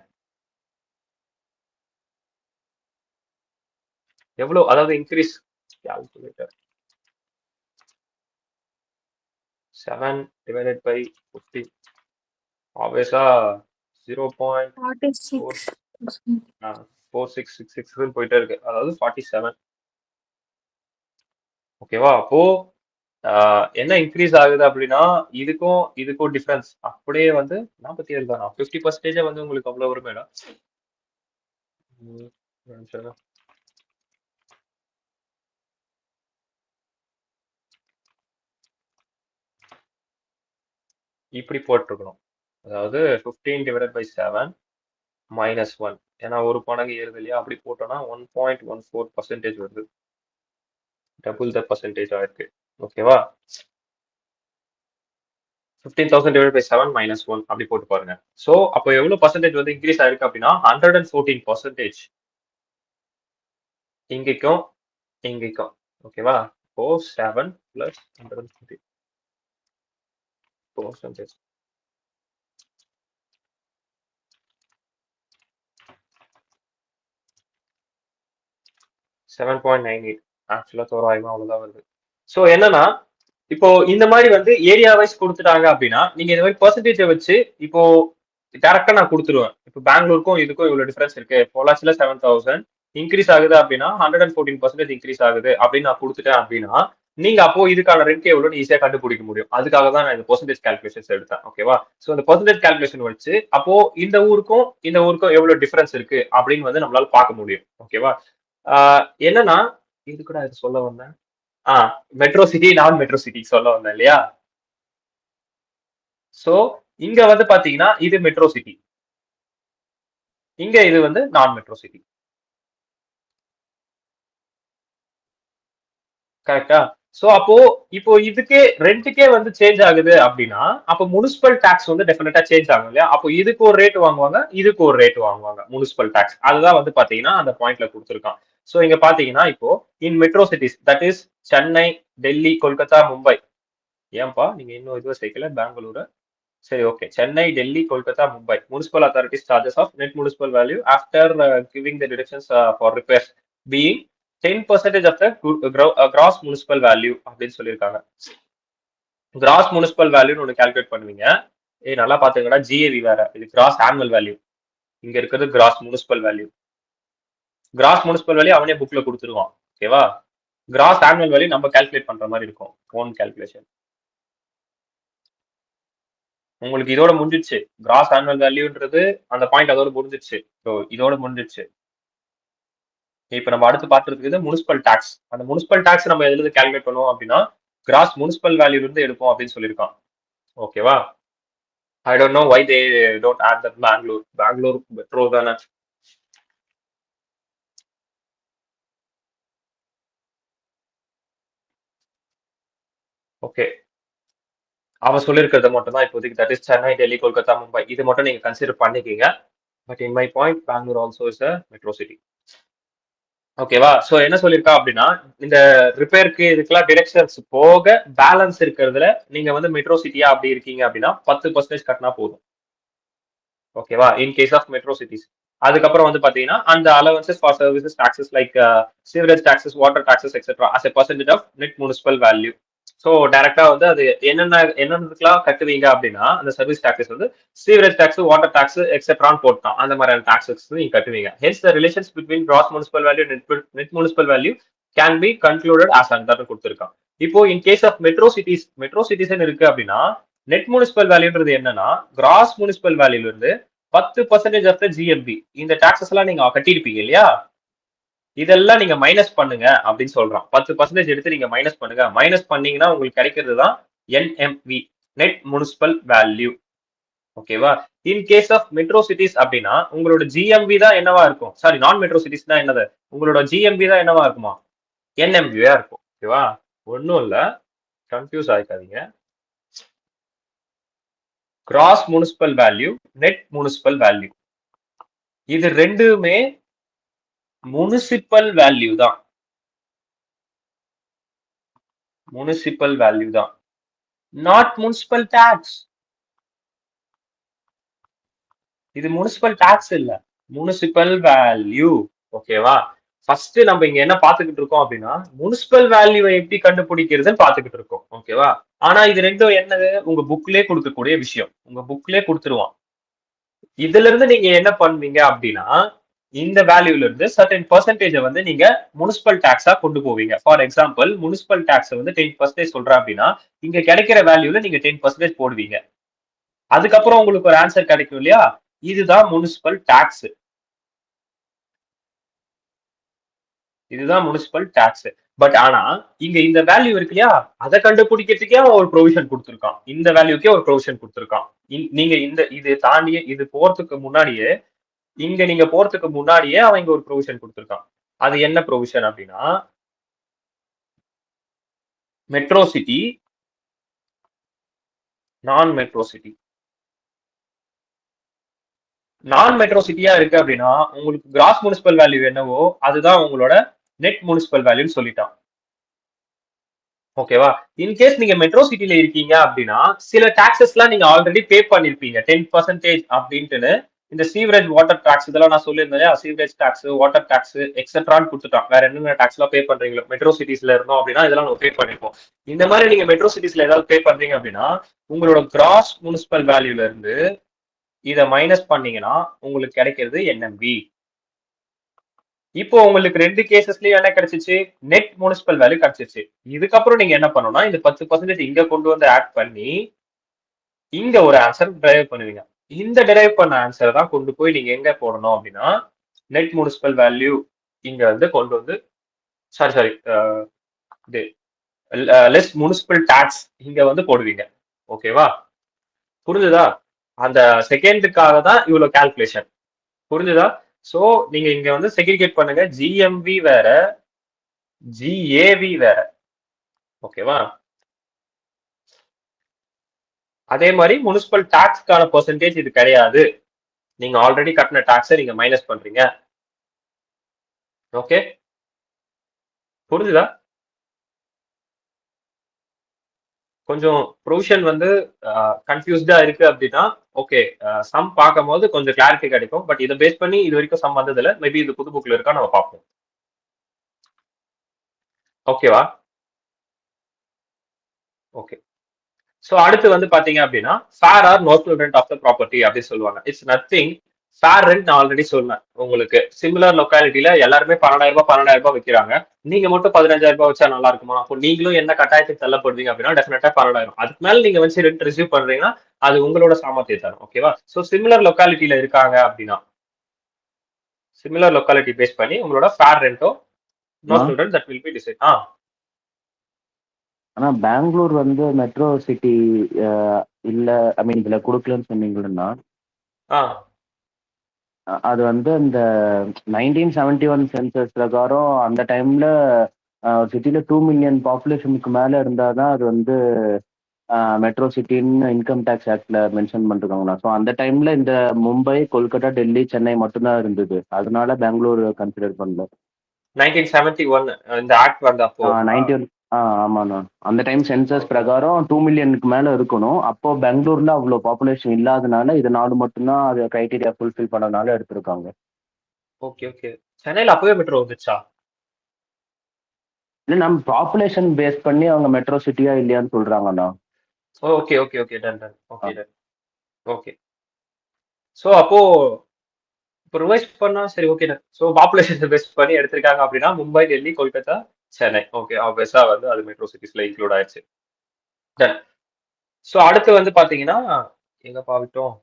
எவ்வளவு, அதாவது இன்க்ரீஸ் கால்குலேட்டர் 7 டிவைடட் பை 15 ஆப்வியஸா 0.4666 போயிட்டே இருக்கு, அதாவது 47. ஓகேவா? அப்போ என்ன இன்க்ரீஸ் ஆகுது அப்படின்னா இதுக்கும் டிஃபரன்ஸ் அப்படியே வந்து 47 தானா 50% வந்து உங்களுக்கு அவ்வளவு வரும் மேடம். இப்படி போட்டிருக்கணும். அதாவது 15/7 -1 ஏன்னா ஒரு மடங்கு ஏறுது இல்லையா, அப்படி போட்டோம்னா 1.14% வருது. டபுள் த பர்சன்டேஜ் ஆயிருக்கு. ஓகேவா? 15,000/7 -1 அப்படி போட்டு பாருங்க. சோ அப்போ எவ்வளவு பர்சன்டேஜ் வந்து இன்க்ரீஸ் ஆயிருக்கு அப்படின்னா 114%. இங்கேக்கும் இங்கேக்கும் ஓகேவா? இப்போ 7 + 114%. 7.98 ஆக்சுவலா தோராயமா அவ்வளவுதான் வருது. சோ என்னன்னா இப்போ இந்த மாதிரி வந்து ஏரியா வைஸ் கொடுத்துட்டாங்க அப்படின்னா நீங்க இந்த மாதிரி பெர்சன்டேஜை வச்சு இப்போ டேரக்டா நான் கொடுத்துருவேன். இப்போ பெங்களூருக்கும் இதுக்கும் இவ்வளவு டிஃபரன்ஸ் இருக்கு. பொள்ளாச்சியில 7,000 இன்க்ரீஸ் ஆகுது அப்படின்னா 114% இன்க்ரீஸ் ஆகுது அப்படின்னு நான் கொடுத்துட்டேன் அப்படின்னா நீங்க அப்போ இதுக்கான ரெண்ட் எவ்வளவு ஈஸியா கண்டுபிடிக்க முடியும். அதுக்காக தான் நான் இந்த பெர்சன்டேஜ் கால்குலேஷன்ஸ் எடுத்தேன். ஓகேவா? சோ இந்த பெர்சன்டேஜ் கால்குலேஷன் வச்சு அப்போ இந்த ஊருக்கும் எவ்வளவு டிஃபரன்ஸ் இருக்கு அப்படின்னு வந்து நம்மளால பார்க்க முடியும். ஓகேவா? என்னன்னா இது கூட சொல்ல வந்தேன். மெட்ரோ சிட்டி நான் மெட்ரோ சிட்டி சொல்ல வந்தேன் இல்லையா? சோ இங்க வந்து பாத்தீங்கன்னா இது மெட்ரோ சிட்டி, இங்க இது வந்து நான் மெட்ரோ சிட்டி. கரெக்டா? சோ அப்போ இப்போ இதுக்கே ரெண்டுக்கே வந்து சேஞ்ச் ஆகுது அப்படின்னா அப்போ முனிசிபல் டாக்ஸ் வந்து டெஃபினட்டா சேஞ்ச் ஆகும் இல்லையா? அப்போ இதுக்கு ஒரு ரேட் வாங்குவாங்க, இதுக்கு ஒரு ரேட் வாங்குவாங்க முனிசிபல் டாக்ஸ். அதுதான் வந்து பாத்தீங்கன்னா அந்த பாயிண்ட்ல கொடுத்துருக்கான். சோ இங்க பாத்தீங்கன்னா இப்போ in metro cities that is Chennai, Delhi, Kolkata, Mumbai. ஏன்பா நீங்க இன்னும் இதுவும் சேர்க்கல பெங்களூரு? சரி, okay. Chennai, Delhi, Kolkata, Mumbai. Municipal authorities charges of net municipal value after giving the deductions for repairs being 10% of the gross municipal value அப்படின்னு சொல்லியிருக்காங்க. கிராஸ் முனிசிபல் வேல்யூன்னு ஒன்று கால்குலேட் பண்ணுவீங்க. நல்லா பாத்துக்கடா, ஜிஏவி வேற, இது கிராஸ் ஆனுவல் வேல்யூ. இங்க இருக்கிறது cross municipal value. Gross municipal value அவனே புக்ல கொடுத்துருவான். ஓகேவா? கிராஸ் ஆனுவல் வேல்யூ நம்ம கால்குலேட் பண்ற மாதிரி இருக்கும். Own calculation. உங்களுக்கு இதோட முடிஞ்சிச்சு. கிராஸ் ஆனுவல் வேல்யூன்றது அந்த பாயிண்ட் அதோட முடிஞ்சிச்சு. ஸோ இதோட முடிஞ்சிச்சு. இப்ப நம்ம அடுத்து பார்த்துருக்கு முனிசிபல் டாக்ஸ். அந்த முனிசிபல் டாக்ஸ் நம்ம எதுல இருந்து கால்குலேட் பண்ணுவோம் அப்படின்னா கிராஸ் முனிசிபல் வேல்யூல இருந்து எடுப்போம் அப்படின்னு சொல்லியிருக்கான். ஓகேவா? I don't know why they don't add that Bangalore metro தானே. ஓகே, அவன் சொல்லியிருக்கிறது மட்டும் தான் இப்போதைக்கு தட் இஸ் சென்னை, டெல்லி, கொல்கத்தா, மும்பை. இது மட்டும் நீங்க கன்சிடர் பண்ணிக்கீங்க. But in my point Bangalore also is a metro city. ஓகேவா? சோ என்ன சொல்லிருக்கா அப்படின்னா இந்த ரிப்பேருக்கு இதுக்கெல்லாம் டிரெக்ஷன்ஸ் போக பேலன்ஸ் இருக்கிறதுல நீங்க வந்து மெட்ரோ சிட்டியா அப்படி இருக்கீங்க அப்படின்னா 10% கட்டினா போதும். ஓகேவா? In case of metro cities. அதுக்கப்புறம் வந்து பாத்தீங்கன்னா அந்த allowances for services taxes like sewerage taxes, water taxes etcetera as a percentage of net municipal value. So டைரக்டா வந்து அது என்னென்னதுக்கெல்லாம் கட்டுவீங்க அப்படின்னா அந்த சர்வீஸ் டாக்ஸஸ் வந்து சீவரேஜ் டாக்ஸ், வாட்டர் டாக்ஸ் எக்ஸெட்ரான்னு போட்டான். அந்த மாதிரியான டாக்ஸஸ் நீங்க கட்டுவீங்க. Hence the relations between gross municipal value net municipal value can be concluded as under கொடுத்திருக்கான். இப்போ இன் கேஸ் ஆஃப் மெட்ரோ சிட்டிஸ் இருக்கு அப்படின்னா நெட் முனிசிபல் வேல்யூன்றது என்னன்னா கிராஸ் முனிசிபல் வேல்யூல இருந்து 10% ஆஃப் த ஜிஎம்பி இந்த டாக்ஸஸ் எல்லாம் நீங்க கட்டியிருப்பீங்க இல்லையா? இதெல்லாம் நீங்க மைனஸ் பண்ணுங்க அப்படின்னு சொல்றான். 10% எடுத்து நீங்க மைனஸ் பண்ணுங்க. மைனஸ் பண்ணீங்கன்னா உங்களுக்கு கிடைக்கிறது தான் என்எம்வி, நெட் முனிசிபல் வேல்யூ. ஓகேவா? In case of metro cities அப்படின்னா உங்களோட ஜிஎம்பி தான் என்னவா இருக்கும்? சாரி, நான் மெட்ரோ சிட்டிஸ் தான் என்னது? உங்களோட ஜிஎம்பி தான் என்னவா இருக்குமா? என்எம்வியா இருக்கும். ஓகேவா? ஒன்றும் இல்ல, கன்ஃபியூஸ் ஆயிக்காதீங்க. Gross municipal value, net municipal value, இது ரெண்டுமே முனிசிபல் வேல்யூ தான். முனிசிபல் வேல்யூ தான், நாட் முனிசிபல் டாக்ஸ். இது முனிசிபல் டாக்ஸ் இல்ல, முனிசிபல் வேல்யூ. ஓகேவா? ஃபர்ஸ்ட் நம்ம இங்க என்ன பாத்துக்கிட்டு இருக்கோம் அப்படின்னா முனிசிபல் வேல்யூவை எப்படி கண்டுபிடிக்கிறதுன்னு பாத்துக்கிட்டு இருக்கோம். ஓகேவா? ஆனா இது ரெண்டும் என்னது உங்க புக்லயே கொடுக்கக்கூடிய விஷயம். உங்க புக்லயே கொடுத்துருவான். இதுல இருந்து நீங்க என்ன பண்ணுவீங்க அப்படின்னா இந்த வேல்யூல இருந்து சர்டன் பெர்சன்டேஜ் வந்து நீங்க முனிசிபல் டாக்ஸா கொண்டு போவீங்க. ஃபார் எக்ஸாம்பிள் முனிசிபல் டாக்ஸ் வந்து 10% சொல்றேன் அப்படின்னா இங்க கிடைக்கிற வேல்யூல நீங்க 10% போடுவீங்க. அதுக்கப்புறம் உங்களுக்கு ஒரு ஆன்சர் கிடைக்கும் இல்லையா, இதுதான் முனிசிபல் டாக்ஸ். இதுதான் முனிசிபல் டாக்ஸ். பட் ஆனா இங்க இந்த வேல்யூ இருக்கு இல்லையா, அதை கண்டுபிடிக்கிறதுக்கே ஒரு ப்ரொவிஷன் கொடுத்துருக்கான். இந்த வேல்யூக்கே ஒரு ப்ரொவிஷன் கொடுத்துருக்கான். நீங்க இது தாண்டியே இது போறதுக்கு முன்னாடியே இங்க நீங்க போறதுக்கு முன்னாடியே அவன் இங்க ஒரு ப்ரொவிஷன் கொடுத்துருக்கான். அது என்ன ப்ரொவிஷன் அப்படின்னா மெட்ரோ சிட்டி, நான் மெட்ரோ சிட்டி. நான் மெட்ரோ சிட்டியா இருக்கு அப்படின்னா உங்களுக்கு கிராஸ் முனிசிபல் வேல்யூ என்னவோ அதுதான் உங்களோட நெட் முனிசிபல் வேல்யூன்னு சொல்லிட்டான். ஓகேவா? இன்கேஸ் நீங்க மெட்ரோ சிட்டில இருக்கீங்க அப்படின்னா சில டாக்ஸஸ்லாம் நீங்க ஆல்ரெடி பே பண்ணிருப்பீங்க 10% அப்படின்ட்டு. இந்த சீவரேஜ் வாட்டர் டாக்ஸ் இதெல்லாம் நான் சொல்லியிருந்தேன். சீவரேஜ் டாக்ஸ், வாட்டர் டாக்ஸ் எக்ஸெட்ரான்னு கொடுத்துட்டான். வேற என்னென்ன டாக்ஸ் எல்லாம் பே பண்றீங்களோ மெட்ரோ சிட்டிஸ்ல இருந்தோம் அப்படின்னா இதெல்லாம் நம்ம பே பண்ணிருப்போம். இந்த மாதிரி நீங்க மெட்ரோ சிட்டிஸ்ல ஏதாவது பே பண்றீங்க அப்படின்னா உங்களோட கிராஸ் முனிசிபல் வேல்யூல இருந்து இதை மைனஸ் பண்ணீங்கன்னா உங்களுக்கு கிடைக்கிறது என்எம்பி. இப்போ உங்களுக்கு 2 கேசஸ்லயும் என்ன கிடைச்சிச்சு, நெட் முனிசிபல் வேல்யூ கிடைச்சிச்சு. இதுக்கப்புறம் நீங்க என்ன பண்ணணும்னா இந்த 10% இங்க கொண்டு வந்து ஆட் பண்ணி இங்க ஒரு ஆன்சர் டிரைவ் பண்ணுவீங்க. இந்த டிரைவ் பண்ண ஆன்சர் தான் கொண்டு போய் நீங்க எங்க போடணும் அப்படின்னா நெட் முனிசிபல் வேல்யூ இங்க வந்து கொண்டு வந்து சாரி லெஸ் முனிசிபல் டாக்ஸ் இங்க வந்து போடுவீங்க. ஓகேவா? புரிஞ்சுதா? அந்த செகண்டுக்காக தான் இவ்வளவு கால்குலேஷன். புரிஞ்சுதா? சோ நீங்க இங்க வந்து செக்ரிகேட் பண்ணுங்க. ஜிஎம்வி வேற, ஜிஏவி வேற. ஓகேவா? அதே மாதிரி முனிசிபல் டாக்ஸ்க்கான பெர்சன்டேஜ் இது கிடையாது. நீங்க ஆல்ரெடி கட்டின டாக்ஸை நீங்க மைனஸ் பண்றீங்க. ஓகே, புரிஞ்சுதா? கொஞ்சம் ப்ரொவிஷன் வந்து கன்ஃபியூஸ்டா இருக்கு அப்படின்னா ஓகே, சம் பார்க்கும் போது கொஞ்சம் கிளாரிட்டி கிடைக்கும். பட் இதை பேஸ் பண்ணி இது வரைக்கும் சம் வந்ததுல மேபி இது புது புக்ல இருக்கா நம்ம பார்ப்போம். ஓகேவா? ஓகே. சோ அடுத்து வந்து பாத்தீங்க அப்படின்னா fair or notional rent of the property அப்படின்னு சொல்லுவாங்க. It's nothing. ஃபேர் ரெண்ட் நான் ஆல்ரெடி சொன்னேன் உங்களுக்கு. சிமிலர் லொக்காலிட்டியில எல்லாருமே 12,000 ரூபாய் வைக்கிறாங்க. நீங்க மட்டும் 15,000 வச்சா நல்லா இருக்குமா? அப்போ நீங்களும் என்ன கட்டாயத்துக்கு தள்ளப்படுவீங்க அப்படின்னா டெஃபினட்டா 12,000. அதுக்கு மேல நீங்க வச்சு ரெண்ட் ரிசீவ் பண்றீங்கன்னா அது உங்களோட சாமர்த்தியம். ஓகேவா? சோ சிமிலர் லொக்காலிட்டியில இருக்காங்க அப்படின்னா சிமிலர் லொக்காலிட்டி பேஸ் பண்ணி உங்களோட ஃபேர் ரெண்டோ notional rent that will be decide. ஆனா பெங்களூர் வந்து மெட்ரோ சிட்டி இல்ல, ஐ மீன் இதுல கொடுக்கலன்னு சொன்னீங்கன்னா அது வந்து இந்த 1971 சென்சஸ் பிரகாரம் அந்த டைம்ல சிட்டில 2 மில்லியன் பாப்புலேஷனுக்கு மேல இருந்தாதான் அது வந்து மெட்ரோ சிட்டின்னு இன்கம் டேக்ஸ் ஆக்ட்ல மென்ஷன் பண்ணிருக்காங்கண்ணா. ஸோ அந்த டைம்ல இந்த மும்பை, கொல்கத்தா, டெல்லி, சென்னை மட்டும்தான் இருந்தது. அதனால பெங்களூர் கன்சிடர் பண்ணல. 1971 இந்த ஆக்ட் வந்தப்போ 91. ஆமாண்ணா. அந்த டைம் சென்சஸ் பிரகாரம் 2 மில்லியனுக்கு மேல இருக்கணும். அப்போ பெங்களூர்ல அவ்வளவு பாப்புலேஷன் இல்லாதனால இது நாடு மட்டும்தான் அது கிரைட்டீரியா ஃபுல்ஃபில் பண்ணனால எடுத்திருக்காங்க. Okay okay. சென்னையில அப்பவே மெட்ரோ வந்துச்சா? இல்ல, நம்ம பாப்புலேஷன் பேஸ் பண்ணி அவங்க மெட்ரோ சிட்டியா இல்லையான்னு சொல்றாங்கண்ணா. Okay okay okay done done. Okay done. Okay. So அப்போ இப்போ ரிவைஸ் பண்ணா சரி okay done. So population base பண்ணி எடுத்திருக்காங்க அப்படின்னா மும்பை, டெல்லி, கொல்கத்தா, சென்னை. ஓகே, ஆப்வியஸா வந்து அது மெட்ரோ சிட்டிஸ்ல இன்க்ளூட் ஆயிடுச்சு. டன். சோ அடுத்து வந்து பாத்தீங்கன்னா எங்கப்பா விட்டோம்?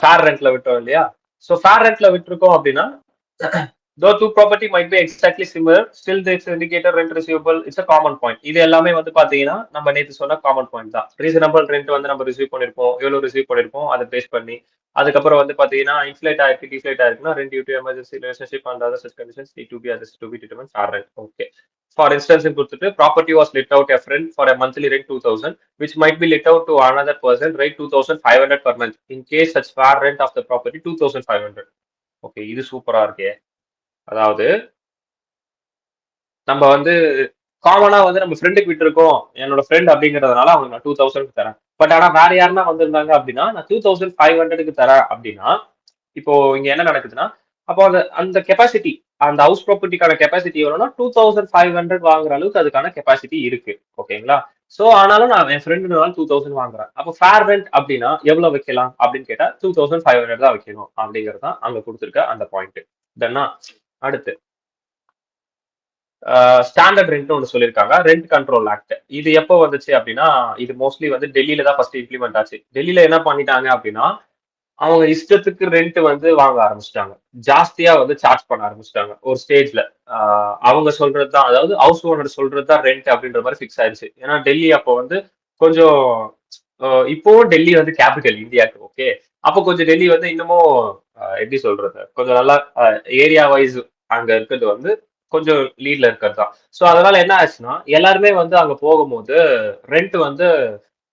ஃபேர் ரெண்ட்ல விட்டோம் இல்லையா? சோ ஃபேர் ரெண்ட்ல விட்டுருக்கோம் அப்படின்னா though two property might be exactly similar, still this indicator rent receivable it's a common point. இது எல்லாமே வந்து பாத்தீங்கன்னா நம்ம நேத்து சொன்ன காமன் பாயிண்ட் தான். ரீசனபிள் ரெண்ட் வந்து நம்ம ரிசீவ் பண்ணிருப்போம், எவ்வளவு ரிசீவ் பண்ணிருப்போம் அதை பேஸ் பண்ணி. அதுக்கப்புறம் வந்து பாத்தீங்கன்னா இன்ஃபிளேட் ஆயிருக்கு, டிஃபிளேட் ஆயிருக்குன்னா rent due to emergency relationship and other such conditions need to be adjusted to be determined fair rent. Okay. For instance கொடுத்துட்டு property was let out a friend for a monthly rent 2000 which might be lit out to another person rate 2500 per month in case such fair rent of the property 2500. Okay, இது சூப்பரா இருக்கே. அதாவது நம்ம வந்து காமனா வந்து நம்ம ஃப்ரெண்டுக்கு விட்டுருக்கோம், என்னோட ஃப்ரெண்ட் அப்படிங்கறதுனால அவனுக்கு நான் 2000 தரேன். பட் ஆனா வேற யாருன்னா வந்திருந்தாங்க அப்படின்னா நான் 2500 தரேன் அப்படின்னா இப்போ இங்க என்ன நடக்குதுன்னா அப்போ அந்த கெப்பாசிட்டி அந்த ஹவுஸ் ப்ராப்பர்ட்டிக்கான கெப்பாசிட்டி எவ்வளவுனா 2500 வாங்குற அளவுக்கு அதுக்கான கெப்பாசிட்டி இருக்கு. ஓகேங்களா? சோ ஆனாலும் நான் என் ஃப்ரெண்டுனால 2000 வாங்குறேன். அப்போ ஃபேர் ரெண்ட் அப்படின்னா எவ்வளவு வைக்கலாம் அப்படின்னு கேட்டா 2500 தான் வைக்கணும் அப்படிங்கிறது தான் அங்க கொடுத்துருக்க அந்த பாயிண்ட். தென்னா அடுத்து ஸ்டாண்டர்ட் ரெண்ட் ஒன்று சொல்லியிருக்காங்க, ரெண்ட் கண்ட்ரோல் ஆக்ட். இது எப்போ வந்துச்சு அப்படின்னா இது மோஸ்ட்லி வந்து டெல்லியில தான் ஃபர்ஸ்ட் இம்ப்ளிமெண்ட் ஆச்சு. டெல்லியில என்ன பண்ணிட்டாங்க அப்படின்னா அவங்க இஷ்டத்துக்கு ரெண்ட் வந்து வாங்க ஆரம்பிச்சிட்டாங்க, ஜாஸ்தியா வந்து சார்ஜ் பண்ண ஆரம்பிச்சிட்டாங்க ஒரு ஸ்டேஜ்ல. அவங்க சொல்றதுதான், அதாவது ஹவுஸ் ஓனர் சொல்றதுதான் ரெண்ட் அப்படின்ற மாதிரி ஃபிக்ஸ் ஆயிடுச்சு. ஏன்னா டெல்லி அப்போ வந்து கொஞ்சம் இப்போவும் டெல்லி வந்து கேபிட்டல் இந்தியாவுக்கு, ஓகே. அப்போ கொஞ்சம் டெல்லி வந்து இன்னமும் எப்படி சொல்றது, கொஞ்சம் நல்லா ஏரியா வைஸ் அங்க இருக்கிறது வந்து கொஞ்சம் லீட்ல இருக்கிறது தான். ஸோ அதனால என்ன ஆச்சுன்னா எல்லாருமே வந்து அங்க போகும்போது ரெண்ட் வந்து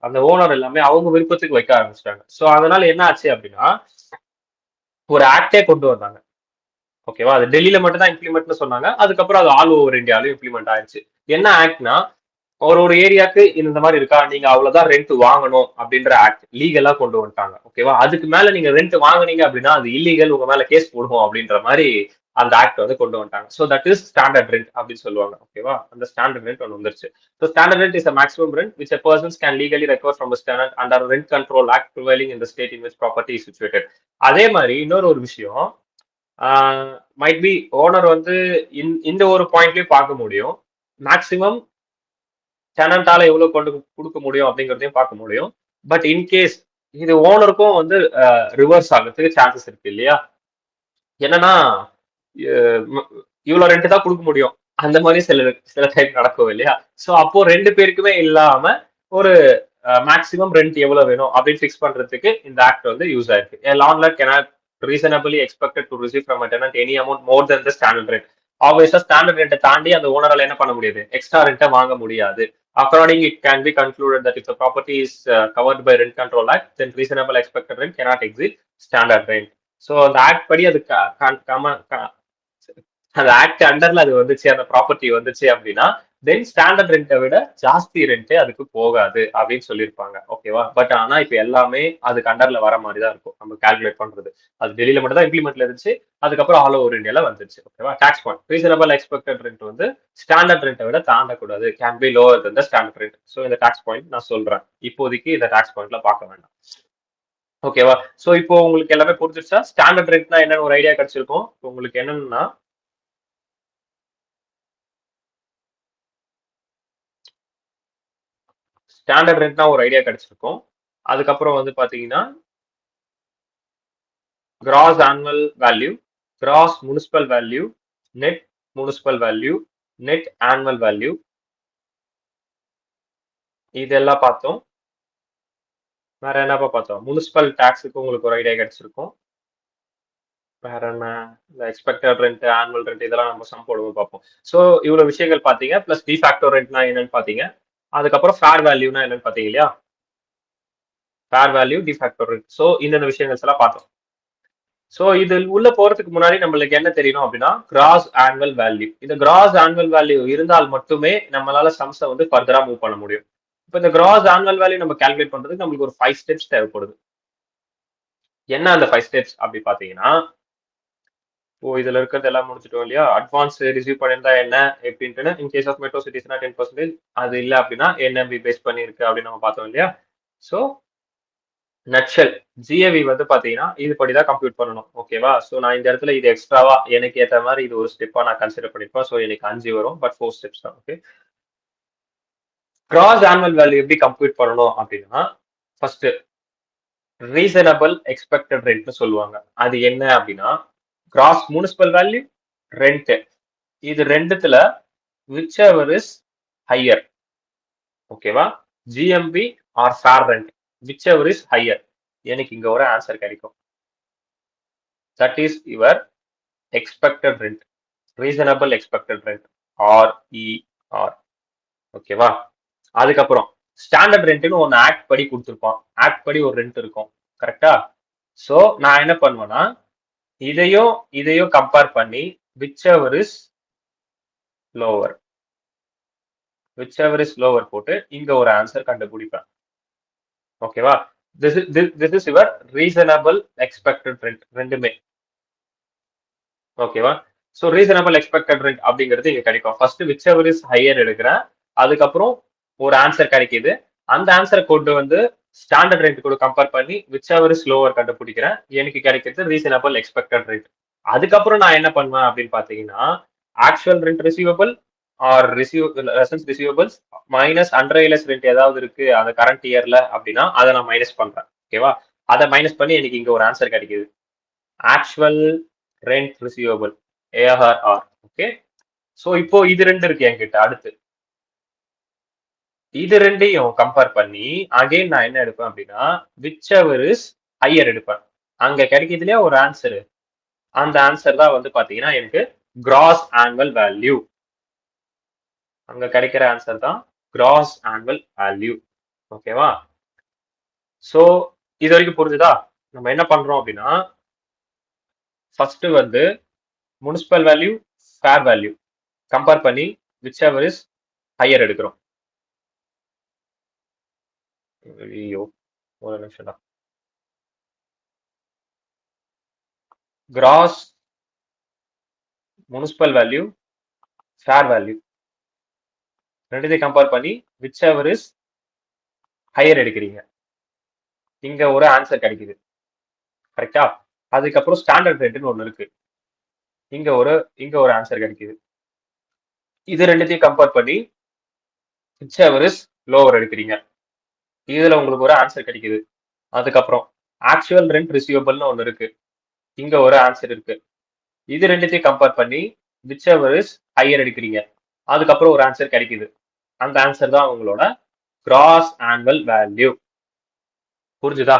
அந்த ஓனர் எல்லாமே அவங்க விருப்பத்துக்கு வைக்க ஆரம்பிச்சிட்டாங்க. ஸோ அதனால என்ன ஆச்சு அப்படின்னா ஒரு ஆக்டே கொண்டு வந்தாங்க, ஓகேவா. அது டெல்லியில மட்டும் தான் இம்ப்ளிமெண்ட்னு சொன்னாங்க, அதுக்கப்புறம் அது ஆல் ஓவர் இந்தியாவிலும் இம்ப்ளிமெண்ட் ஆயிடுச்சு. என்ன ஆக்ட்னா ஒரு ஒரு ஏரியாவுக்கு இந்த மாதிரி இருக்கா, நீங்க அவ்வளவுதான் ரெண்ட் வாங்கணும் அப்படின்ற ஆக்ட் லீகலா கொண்டு வந்துட்டாங்க, ஓகேவா. அதுக்கு மேல நீங்க ரெண்ட் வாங்குனீங்க அப்படின்னா அது இல்லீகல், உங்க மேல கேஸ் போடுவோம் அப்படின்ற மாதிரி அந்த ஆக்ட் வந்து கொண்டு வந்துட்டாங்க. So that is standard rent அப்படின்னு சொல்லுவாங்க, ஓகேவா. அந்த ஸ்டாண்டர்ட் ரெண்ட் ஒன்று வந்துருச்சு. So standard rent is a maximum rent which a persons can legally recover from a tenant under rent control act prevailing in the state in which property is situated. அதே மாதிரி இன்னொரு ஒரு விஷயம், might be owner வந்து இந்த ஒரு பாயிண்ட்லயும் பார்க்க முடியும், மேக்சிமம் டெனண்டால எவ்வளவு கொண்டு கொடுக்க முடியும் அப்படிங்கிறதையும் பார்க்க முடியும். பட் இன்கேஸ் இது ஓனருக்கும் வந்து ரிவர்ஸ் ஆகிறதுக்கு சான்சஸ் இருக்கு இல்லையா. என்னன்னா இவ்வளவு ரெண்ட் தான் கொடுக்க முடியும் அந்த மாதிரி சில டைம் நடக்கும் இல்லையா. ஸோ அப்போ ரெண்டு பேருக்குமே இல்லாம ஒரு மேக்ஸிமம் ரெண்ட் எவ்வளவு வேணும் அப்படின்னு ஃபிக்ஸ் பண்றதுக்கு இந்த ஆக்ட் வந்து யூஸ் ஆயிருக்கு. A landlord cannot reasonably expected to receive from a tenant any amount more than the standard rent. ஆப்வியஸா ஸ்டாண்டர்ட் ரெண்ட்டை தாண்டி அந்த ஓனரால என்ன பண்ண முடியாது, எக்ஸ்ட்ரா ரெண்ட்டை வாங்க முடியாது. According, it can be concluded that if the property is covered by Rent Control Act, then reasonable expected rent cannot exceed standard rent. So அந்த act படி அது அந்த ஆக்ட் அண்டர்ல அது வந்துச்சு, அந்த ப்ராப்பர்ட்டி வந்துச்சு அப்படின்னா தென் ஸ்டாண்டர்ட் ரெண்ட்டை விட ஜாஸ்தி ரெண்ட் அதுக்கு போகாது அப்படின்னு சொல்லியிருப்பாங்க, ஓகேவா. பட் ஆனா இப்ப எல்லாமே அதுக்கு அண்டர்ல வர மாதிரி தான் இருக்கும் நம்ம கால்குலேட் பண்றது. அது டெல்லியில மட்டும் தான் இம்ப்ளிமெண்ட்ல இருந்துச்சு, அதுக்கப்புறம் ஆல் ஓவர் இந்தியால வந்துருச்சு, ஓகேவா. Tax point reasonable expected rent வந்து ஸ்டாண்டர்ட் ரெண்ட்டை விட தாண்டக்கூடாது, can be lower than the standard rent. So இந்த டாக்ஸ் பாயிண்ட் நான் சொல்றேன், இப்போதைக்கு இந்த டாக்ஸ் பாயிண்ட்ல பார்க்க வேண்டாம், ஓகேவா. ஸோ இப்போ உங்களுக்கு எல்லாமே புரிஞ்சிருச்சா, ஸ்டாண்டர்ட் ரெண்ட்னா என்னன்னு ஒரு ஐடியா கிடைச்சிருக்கும். உங்களுக்கு என்னன்னா ஸ்டாண்டர்ட் ரெண்ட்னா ஒரு ஐடியா கிடைச்சிருக்கும். அதுக்கப்புறம் வந்து பாத்தீங்கன்னா cross annual value, gross municipal value, net municipal value, net annual value, இதெல்லாம் பார்த்தோம். வேற என்னப்பா பார்த்தோம், முனிசிபல் டாக்ஸுக்கு உங்களுக்கு ஒரு ஐடியா கிடைச்சிருக்கும். வேற என்ன, இந்த எக்ஸ்பெக்டட் ரெண்ட், ஆனுவல் ரெண்ட், இதெல்லாம் நம்ம சம் போடுவோம் பார்ப்போம். ஸோ இவ்வளவு விஷயங்கள் பாத்தீங்க. பிளஸ் டிஃபேக்டோ ரெண்ட்னா என்னன்னு பாத்தீங்க. அதுக்கப்புறம் ஃபேர் வேல்யூனா என்னன்னு பாத்தீங்க இல்லையா, fair value, de facto rent. So இந்த விஷயங்கள் எல்லாம் பார்த்தோம். ஸோ இது உள்ள போறதுக்கு முன்னாடி நம்மளுக்கு என்ன தெரியணும் அப்படின்னா கிராஸ் ஆனுவல் வேல்யூ. இந்த கிராஸ் ஆனுவல் வேல்யூ இருந்தால் மட்டுமே நம்மளால சம்ஸை வந்து ஃபர்தரா மூவ் பண்ண முடியும். இப்போ இந்த கிராஸ் ஆனுவல் வேல்யூ நம்ம கால்குலேட் பண்றதுக்கு நம்மளுக்கு ஒரு 5 ஸ்டெப்ஸ் தேவைப்படுது. என்ன அந்த 5 ஸ்டெப்ஸ் அப்படி பாத்தீங்கன்னா, ஓ இதுல இருக்கிறது எல்லாம் முடிச்சிட்டோம் இல்லையா. அட்வான்ஸ் ரிசீவ் பண்ணியிருந்தா என்ன எப்படின்ட்டு, இன் கேஸ் ஆஃப் மெட்ரோ சிட்டிஸ்னா 10%, அது இல்லை அப்படின்னா என்எம்பி பேஸ் பண்ணிருக்கு அப்படின்னு நம்ம பார்த்தோம் இல்லையா. ஸோ நட்ஷல் ஜிஏவி வந்து பாத்தீங்கன்னா இது படிதான் கம்ப்யூட் பண்ணணும், ஓகேவா. ஸோ நான் இந்த இடத்துல இது எக்ஸ்ட்ராவா எனக்கு ஏற்ற மாதிரி இது ஒரு ஸ்டெப்பா நான் கன்சிடர் பண்ணிருப்பேன். ஸோ எனக்கு 5 வரும், பட் 4 ஸ்டெப்ஸ் தான், ஓகே. கிராஸ் ஆனுவல் வேல்யூ எப்படி கம்ப்யூட் பண்ணணும் அப்படின்னா, ஃபர்ஸ்ட் ரீசனபிள் எக்ஸ்பெக்டட் ரெண்ட்னு சொல்லுவாங்க. அது என்ன அப்படின்னா கிராஸ் முனிசிபல் வேல்யூ, ரெண்ட், இது ரெண்டுத்துல விச் எவர் இஸ் ஹையர், ஓகேவா. GMV or fair rent, whichever is higher, எனக்கு இங்க ஒரு ஆன்சர் கிடைக்கும். that is your expected rent, reasonable expected rent, RER, ஓகேவா. அதுக்கப்புறம் ஸ்டாண்டர்ட் ரெண்ட்னு ஒன்னு ஆக்ட் படி கொடுத்துருப்போம், ஆக்ட் படி ஒரு ரெண்ட் இருக்கும், கரெக்டா. சோ நான் என்ன பண்ணுவேன்னா இதையும் கம்பேர் பண்ணி whichever is lower போட்டு இங்க ஒரு ஆன்சர் கண்டுபிடிப்பேன், ஓகேவா. this is your reasonable expected rent ரெண்டுமே, ஓகேவா. சோ reasonable expected rent அப்படிங்கிறது இங்க கிடைக்கும். ஃபர்ஸ்ட் whichever is higher எடுக்கிறேன், அதுக்கப்புறம் ஒரு ஆன்சர் கிடைக்குது. அந்த ஆன்சரை கொண்டு வந்து ஸ்டாண்டர்ட் ரெண்ட் கூட கம்பேர் பண்ணி விச் எவர் இஸ் லோவர் கண்டுபிடிக்கிறேன். எனக்கு கிடைக்கிறது ரீசனபிள் எக்ஸ்பெக்டட் ரேட். அதுக்கப்புறம் நான் என்ன பண்ணுவேன் அப்படின்னு பாத்தீங்கன்னா, actual rent receivable or receivables minus unrealise rent ஏதாவது இருக்கு அந்த கரண்ட் இயர்ல அப்படின்னா அதை நான் மைனஸ் பண்றேன். ஓகேவா? அதை மைனஸ் பண்ணி எனக்கு இங்க ஒரு ஆன்சர் கிடைக்குது. Actual rent receivable ARR. Okay, so இப்போ இது ரெண்டு இருக்கு என்கிட்ட. அடுத்து இது ரெண்டையும் கம்பேர் பண்ணி அகைன் நான் என்ன எடுப்பேன் அப்படின்னா விச் எவர் இஸ் ஹையர் எடுப்பேன். அங்க கிடைக்குது இல்லையா ஒரு ஆன்சர், அந்த ஆன்சர் தான் வந்து பாத்தீங்கன்னா எனக்கு கிராஸ் ஆனுவல் வேல்யூ. அங்க கிடைக்கிற ஆன்சர் தான் கிராஸ் ஆனுவல் வேல்யூ. ஓகேவா? சோ இது வரைக்கும் புரிஞ்சுதா? நம்ம என்ன பண்றோம் அப்படின்னா ஃபர்ஸ்ட் வந்து municipal value fair value compare பண்ணி விச் எவர் இஸ் ஹையர் எடுக்கிறோம். ஐயோ ஒரு நிமிஷம் தான். Gross municipal value fair value ரெண்டுத்தையும் கம்பேர் பண்ணி விச் எவர் இஸ் ஹையர் எடுக்கிறீங்க. இங்க ஒரு ஆன்சர் கிடைக்குது. கரெக்டா? அதுக்கப்புறம் ஸ்டாண்டர்ட் ரேட்னு ஒண்ணு இருக்கு. இங்க ஒரு ஆன்சர் கிடைக்குது. இது ரெண்டுத்தையும் கம்பேர் பண்ணி விச் எவர் இஸ் லோவர் எடுக்கிறீங்க. இதுல உங்களுக்கு ஒரு ஆன்சர் கிடைக்குது. அதுக்கப்புறம் ஆக்சுவல் ரெண்ட் ரிசீவபிள்னு ஒண்ணு இருக்கு. இங்க ஒரு ஆன்சர் இருக்கு. இது ரெண்டுத்தையும் கம்பேர் பண்ணி விச் எவர் இஸ் ஹையர் எடுக்கிறீங்க. அதுக்கப்புறம் ஒரு ஆன்சர் கிடைக்குது. அந்த ஆன்சர் தான் உங்களோட கிராஸ் ஆனுவல் வேல்யூ. புரிஞ்சுதா?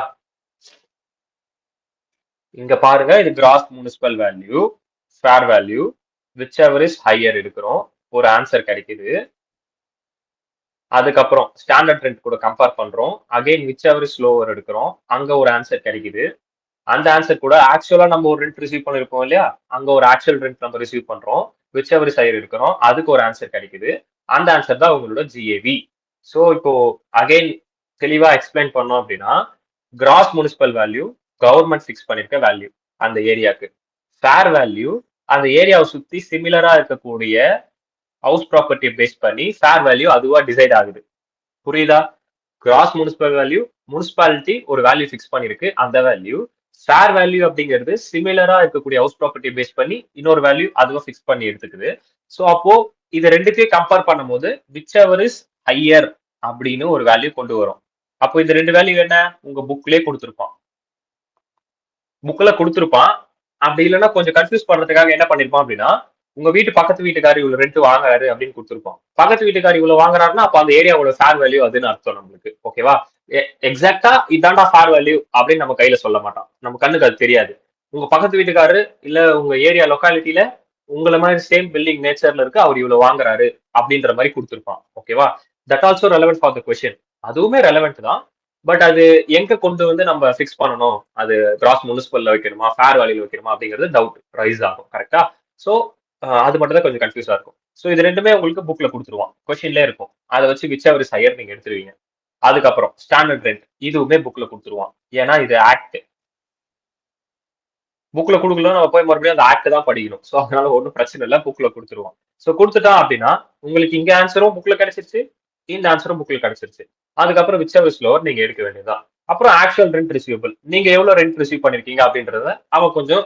இங்க பாருங்க, இது gross municipal value fair value whichever is higher எடுக்கிறோம். ஒரு ஆன்சர் கிடைக்குது. அதுக்கப்புறம் ஸ்டாண்டர்ட் ரெண்ட் கூட கம்பேர் பண்றோம். Again whichever is lower எடுக்கிறோம். அங்க ஒரு ஆன்சர் கிடைக்குது. அந்த ஆன்சர் கூட ஆக்சுவலா நம்ம ஒரு ரெண்ட் ரிசீவ் பண்ணிருப்போம் இல்லையா, அங்க ஒரு ஆக்சுவல் ரெண்ட் நம்ம ரிசீவ் பண்றோம். விச் எவர் இஸ் ஹையர் எடுக்கிறோம். அதுக்கு ஒரு ஆன்சர் கிடைக்குது. அந்த ஆன்சர் தான் உங்களோட ஜிஏவி. ஸோ இப்போ அகைன் தெளிவா எக்ஸ்பிளைன் பண்ணோம் அப்படின்னா gross municipal value government fix பண்ணிருக்க வேல்யூ அந்த ஏரியாவுக்கு. ஃபேர் வேல்யூ அந்த ஏரியாவை சுத்தி சிமிலரா இருக்கக்கூடிய ஹவுஸ் ப்ராப்பர்ட்டியை பேஸ் பண்ணி ஃபேர் வேல்யூ அதுவா டிசைட் ஆகுது. புரியுதா? கிராஸ் முனிசிபல் வேல்யூ முனிசிபாலிட்டி ஒரு வேல்யூ ஃபிக்ஸ் பண்ணிருக்கு, அந்த வேல்யூ. ஃபேர் வேல்யூ அப்படிங்கிறது சிமிலரா இருக்கக்கூடிய ஹவுஸ் ப்ராப்பர்ட்டியை பேஸ் பண்ணி இன்னொரு வேல்யூ அதுவா ஃபிக்ஸ் பண்ணி எடுத்துக்குது. ஸோ அப்போ இது ரெண்டுத்தையும் கம்பேர் பண்ணும்போது விச் எவர் இஸ் ஹையர் அப்படின்னு ஒரு வேல்யூ கொண்டு வரும். அப்போ இந்த ரெண்டு வேல்யூ என்ன உங்க புக்லயே கொடுத்துருப்பான். அப்படி இல்லைன்னா கொஞ்சம் கன்ஃபியூஸ் பண்றதுக்காக என்ன பண்ணிருப்பான் அப்படின்னா உங்க வீட்டு பக்கத்து வீட்டுக்காரி இவ்வளவு ரெண்ட் வாங்குறாரு அப்படின்னு கொடுத்துருப்போம். பக்கத்து வீட்டுக்காரி இவ்வளவு வாங்குறாருன்னா அப்ப அந்த ஏரியாவோட ஃபேர் வேல்யூ அதுன்னு அர்த்தம் நம்மளுக்கு. ஓகேவா? எக்ஸாக்டா இதாண்டா ஃபேர் வேல்யூ அப்படின்னு நம்ம கையில சொல்ல மாட்டோம், நம்ம கண்ணுக்கு அது தெரியாது. உங்க பக்கத்து வீட்டுக்காரு இல்ல உங்க ஏரியா லொக்காலிட்டியில உங்களை மாதிரி சேம் பில்டிங் நேச்சர்ல இருக்கு, அவர் இவ்வளவு வாங்குறாரு அப்படின்ற மாதிரி கொடுத்துருப்பான். ஓகேவா? That also relevant for the question. அதுவுமே ரெலவென்ட் தான். பட் அது எங்க கொண்டு வந்து நம்ம ஃபிக்ஸ் பண்ணணும், அது கிராஸ் முனிசிபல்ல வைக்கணுமா ஃபேர் வேல்யூல வைக்கணுமா அப்படிங்கிறது டவுட் ரைஸ் ஆகும். கரெக்டா? ஸோ அது மட்டும் தான் கொஞ்சம் கன்ஃபியூஸா இருக்கும். ஸோ இது ரெண்டுமே உங்களுக்கு புக்ல கொடுத்துருவான், கொஸ்டின்ல இருக்கும். அதை வச்சு விச் எவர் இஸ் ஹையர் நீங்க எடுத்துருவீங்க. அதுக்கப்புறம் ஸ்டாண்டர்ட் ரெண்ட் இதுவுமே புக்ல கொடுத்துருவான். ஏன்னா இது ஆக்ட். புக்ல கொடுக்கல நம்ம போய் மறுபடியும் அந்த ஆக்ட் தான் படிக்கணும். ஸோ அதனால ஒன்றும் பிரச்சனை இல்லை, புக்ல கொடுத்துருவான். ஸோ கொடுத்துட்டான் அப்படின்னா உங்களுக்கு இங்க ஆன்சரும் புக்ல கிடைச்சிருச்சு, இந்த ஆன்சரும் புக்ல கிடைச்சிருச்சு. அதுக்கப்புறம் விச் எவர் இஸ் லோவர் நீங்க எடுக்க வேண்டியதுதான். அப்புறம் ஆக்சுவல் ரெண்ட் ரிசீவபிள் நீங்க எவ்வளவு ரெண்ட் ரிசீவ் பண்ணிருக்கீங்க அப்படின்றத அவன் கொஞ்சம்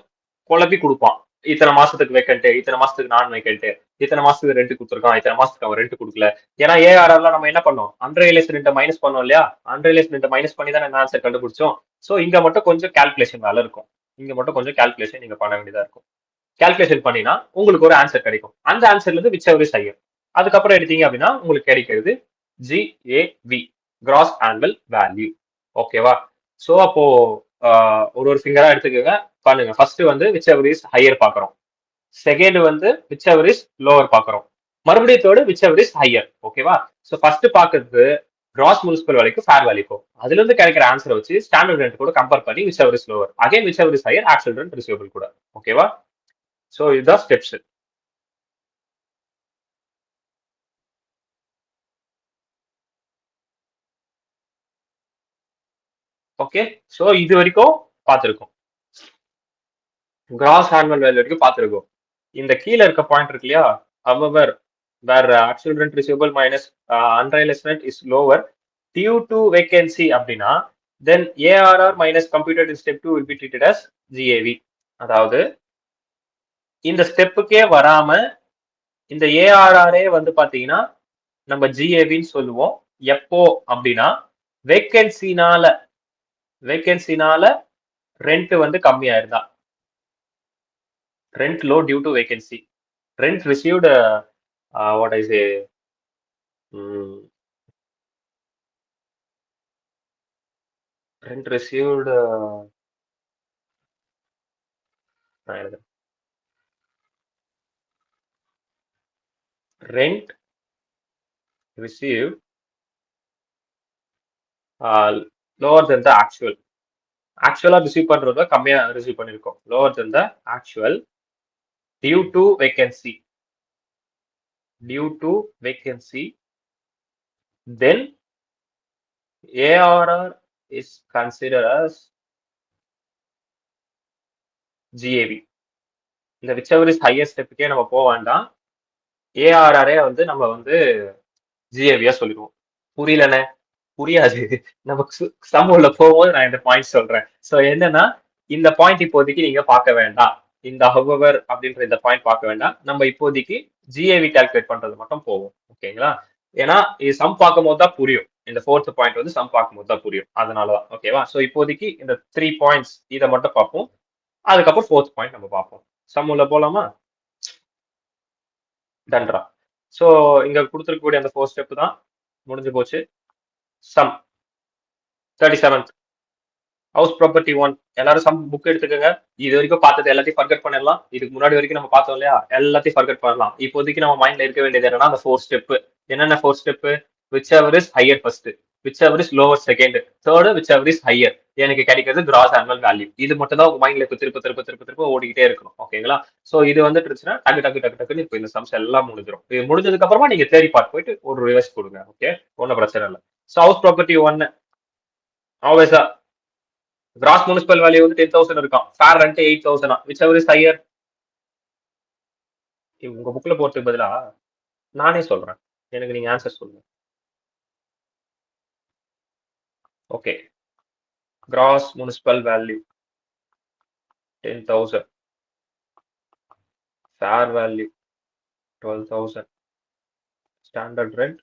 குழப்பி கொடுப்பான். இத்தனை மாசத்துக்கு வேக்கண்ட், இத்தனை மாசத்துக்கு நான் வேக்கண்ட், இத்தனை மாசத்துக்கு ரெண்ட் கொடுத்துருக்கான், இத்தனை மாசத்துக்கு அவன் ரெண்ட் கொடுக்கல. ஏன்னா ஏஆர்ஆர்ல நம்ம என்ன பண்ணோம், அன்ரியலைஸ் ரெண்ட்டை மைனஸ் பண்ணோம் இல்லையா, அன்ரியலைஸ் ரெண்ட்டை மைனஸ் பண்ணி தான் ஆன்சர் கண்டுபிடிச்சோம். ஸோ இங்க மட்டும் கொஞ்சம் கால்குலேஷன் வேலை இருக்கும். இங்க மட்டும் கொஞ்சம் கால்குலேஷன் நீங்க பண்ண வேண்டியதா இருக்கும். கால்குலேஷன் பண்ணினா உங்களுக்கு ஒரு ஆன்சர் கிடைக்கும். அந்த ஆன்சர்ல இருந்து விச் எவர் இஸ் ஹையர் அதுக்கப்புறம் எடுத்தீங்க அப்படின்னா உங்களுக்கு கிடைக்கிறது ஜிஏவி, கிராஸ் ஆனுவல் வேல்யூ. ஓகேவா? சோ அப்போ ஒரு ஃபிங்கரா எடுத்துக்கோங்க, பண்ணுங்க. ஃபர்ஸ்ட் வந்து விச் எவர் இஸ் ஹையர் பாக்குறோம், செகண்ட் வந்து விச் எவர் இஸ் லோவர் பாக்குறோம், மறுபடியும் third which ever is higher. ஓகேவா? சோ ஃபர்ஸ்ட் பாக்குறது கிராஸ் முனிசிபல் வேல்யூக்கு ஃபேர் வேல்யூக்கும், அதுல இருந்து கிடைக்கிற ஆன்சர் வச்சு ஸ்டாண்டர்ட் ரெண்ட் கூட கம்பேர் பண்ணி whichever is lower, again whichever is higher actual rent receivable கூட. ஓகேவா? சோ இதுதான் ஸ்டெப்ஸ். ஓகே, சோ இது வரைக்கும் பார்த்திருக்கோம். கிராஸ் ஆனுவல் வேல்யூ வரைக்கும் பார்த்திருக்கோம். இந்த கீழே இருக்க பாயிண்ட் இருக்கு இல்லையா, however where actual rent receivable minus unrealized rent is lower due to vacancy அப்படின்னா then ARR minus computed in step 2 will be treated as GAV. அதாவது இந்த ஸ்டெப்புக்கே வராம இந்த ஏஆர்ஆரே வந்து பாத்தீங்கன்னா நம்ம ஜிஏவின்னு சொல்லுவோம். எப்போ அப்படின்னா வேகன்சினால ரெண்ட் வந்து கம்மியாயிருந்தா, rent low due to vacancy, rent received what I say rent received rent received lower than the actual receive பண்றத கம்மியா ரிசீவ் பண்ணிருக்கோம். lower than the actual due to vacancy then ARR is considered as GAV. இந்த whichever is highest ஸ்டெப்புக்கே நம்ம போக வேண்டாம், ஏஆர்ஆரே வந்து நம்ம வந்து ஜிஏவியா சொல்லிடுவோம். புரியலண்ணே? புரியாது. நமக்கு சமூகல போகும்போது நான் இந்த பாயிண்ட் சொல்றேன். ஸோ என்னன்னா இந்த பாயிண்ட் இப்போதைக்கு நீங்க பார்க்க வேண்டாம். இந்த ஹவவர் அப்படின்ற இந்த பாயிண்ட் பார்க்க வேண்டாம். நம்ம இப்போதைக்கு ஜிஏவி கால்குலேட் பண்றது மட்டும் போவோம். ஓகேங்களா? ஏன்னா இது சம் பார்க்கும்போது தான் புரியும். இந்த ஃபோர்த் பாயிண்ட் வந்து சம் பார்க்கும்போது தான் புரியும். அதனாலதான். ஓகேவா? ஸோ இப்போதைக்கு இந்த 3 பாயிண்ட்ஸ் இதை மட்டும் பார்ப்போம். அதுக்கப்புறம் ஃபோர்த் பாயிண்ட் நம்ம பார்ப்போம். சம்முல போலாமா? டன்ரா. ஸோ இங்க கொடுத்துருக்கக்கூடிய அந்த 4 ஸ்டெப் தான் முடிஞ்சு போச்சு. Sum 37th house property 1. எல்லாரும் சம் புக் எடுத்துக்கோங்க. இது வரைக்கும் பார்த்தது எல்லாத்தையும் ஃபர்கெட் பண்ணிடலாம். இதுக்கு முன்னாடி வரைக்கும் நம்ம பார்த்தோம் இல்லையா, எல்லாத்தையும் ஃபர்கெட் பண்ணலாம். இப்போதைக்கு நம்ம மைண்ட்ல இருக்க வேண்டியது என்னன்னா அந்த 4 ஸ்டெப். என்னென்ன 4 step? whichever is higher first, whichever is lower second, third whichever is higher. எனக்கு கிடைக்கிறது கிராஸ் ஆனுவல் வேல்யூ. இது மட்டும் தான் உங்க மைண்ட்ல இப்போ திருப்ப ஓடிக்கிட்டே இருக்கணும். ஓகேங்களா? ஸோ இது வந்துட்டு இருந்துச்சுன்னா டக்குன்னு இப்போ இந்த சம்ஸ் எல்லாம் முடிஞ்சிடும். இது முடிஞ்சதுக்கு அப்புறமா நீங்க தேடி பார்ட் போயிட்டு ஒரு ரிவர்ஸ் கொடுங்க. ஓகே, ஒன்றும் பிரச்சனை இல்லை. ஸோ ஹவுஸ் ப்ராப்பர்ட்டி 1 ஆல்வேஸா கிராஸ் முனிசிபல் வேல்யூ வந்து 10,000 இருக்கான். Fair rent 8,000. whichever is higher? உங்க புக்ல போறதுக்கு பதிலா நானே சொல்றேன், எனக்கு நீங்க ஆன்சர் சொல்லுங்க. Okay, gross municipal value 10,000, fair value 12,000, standard rent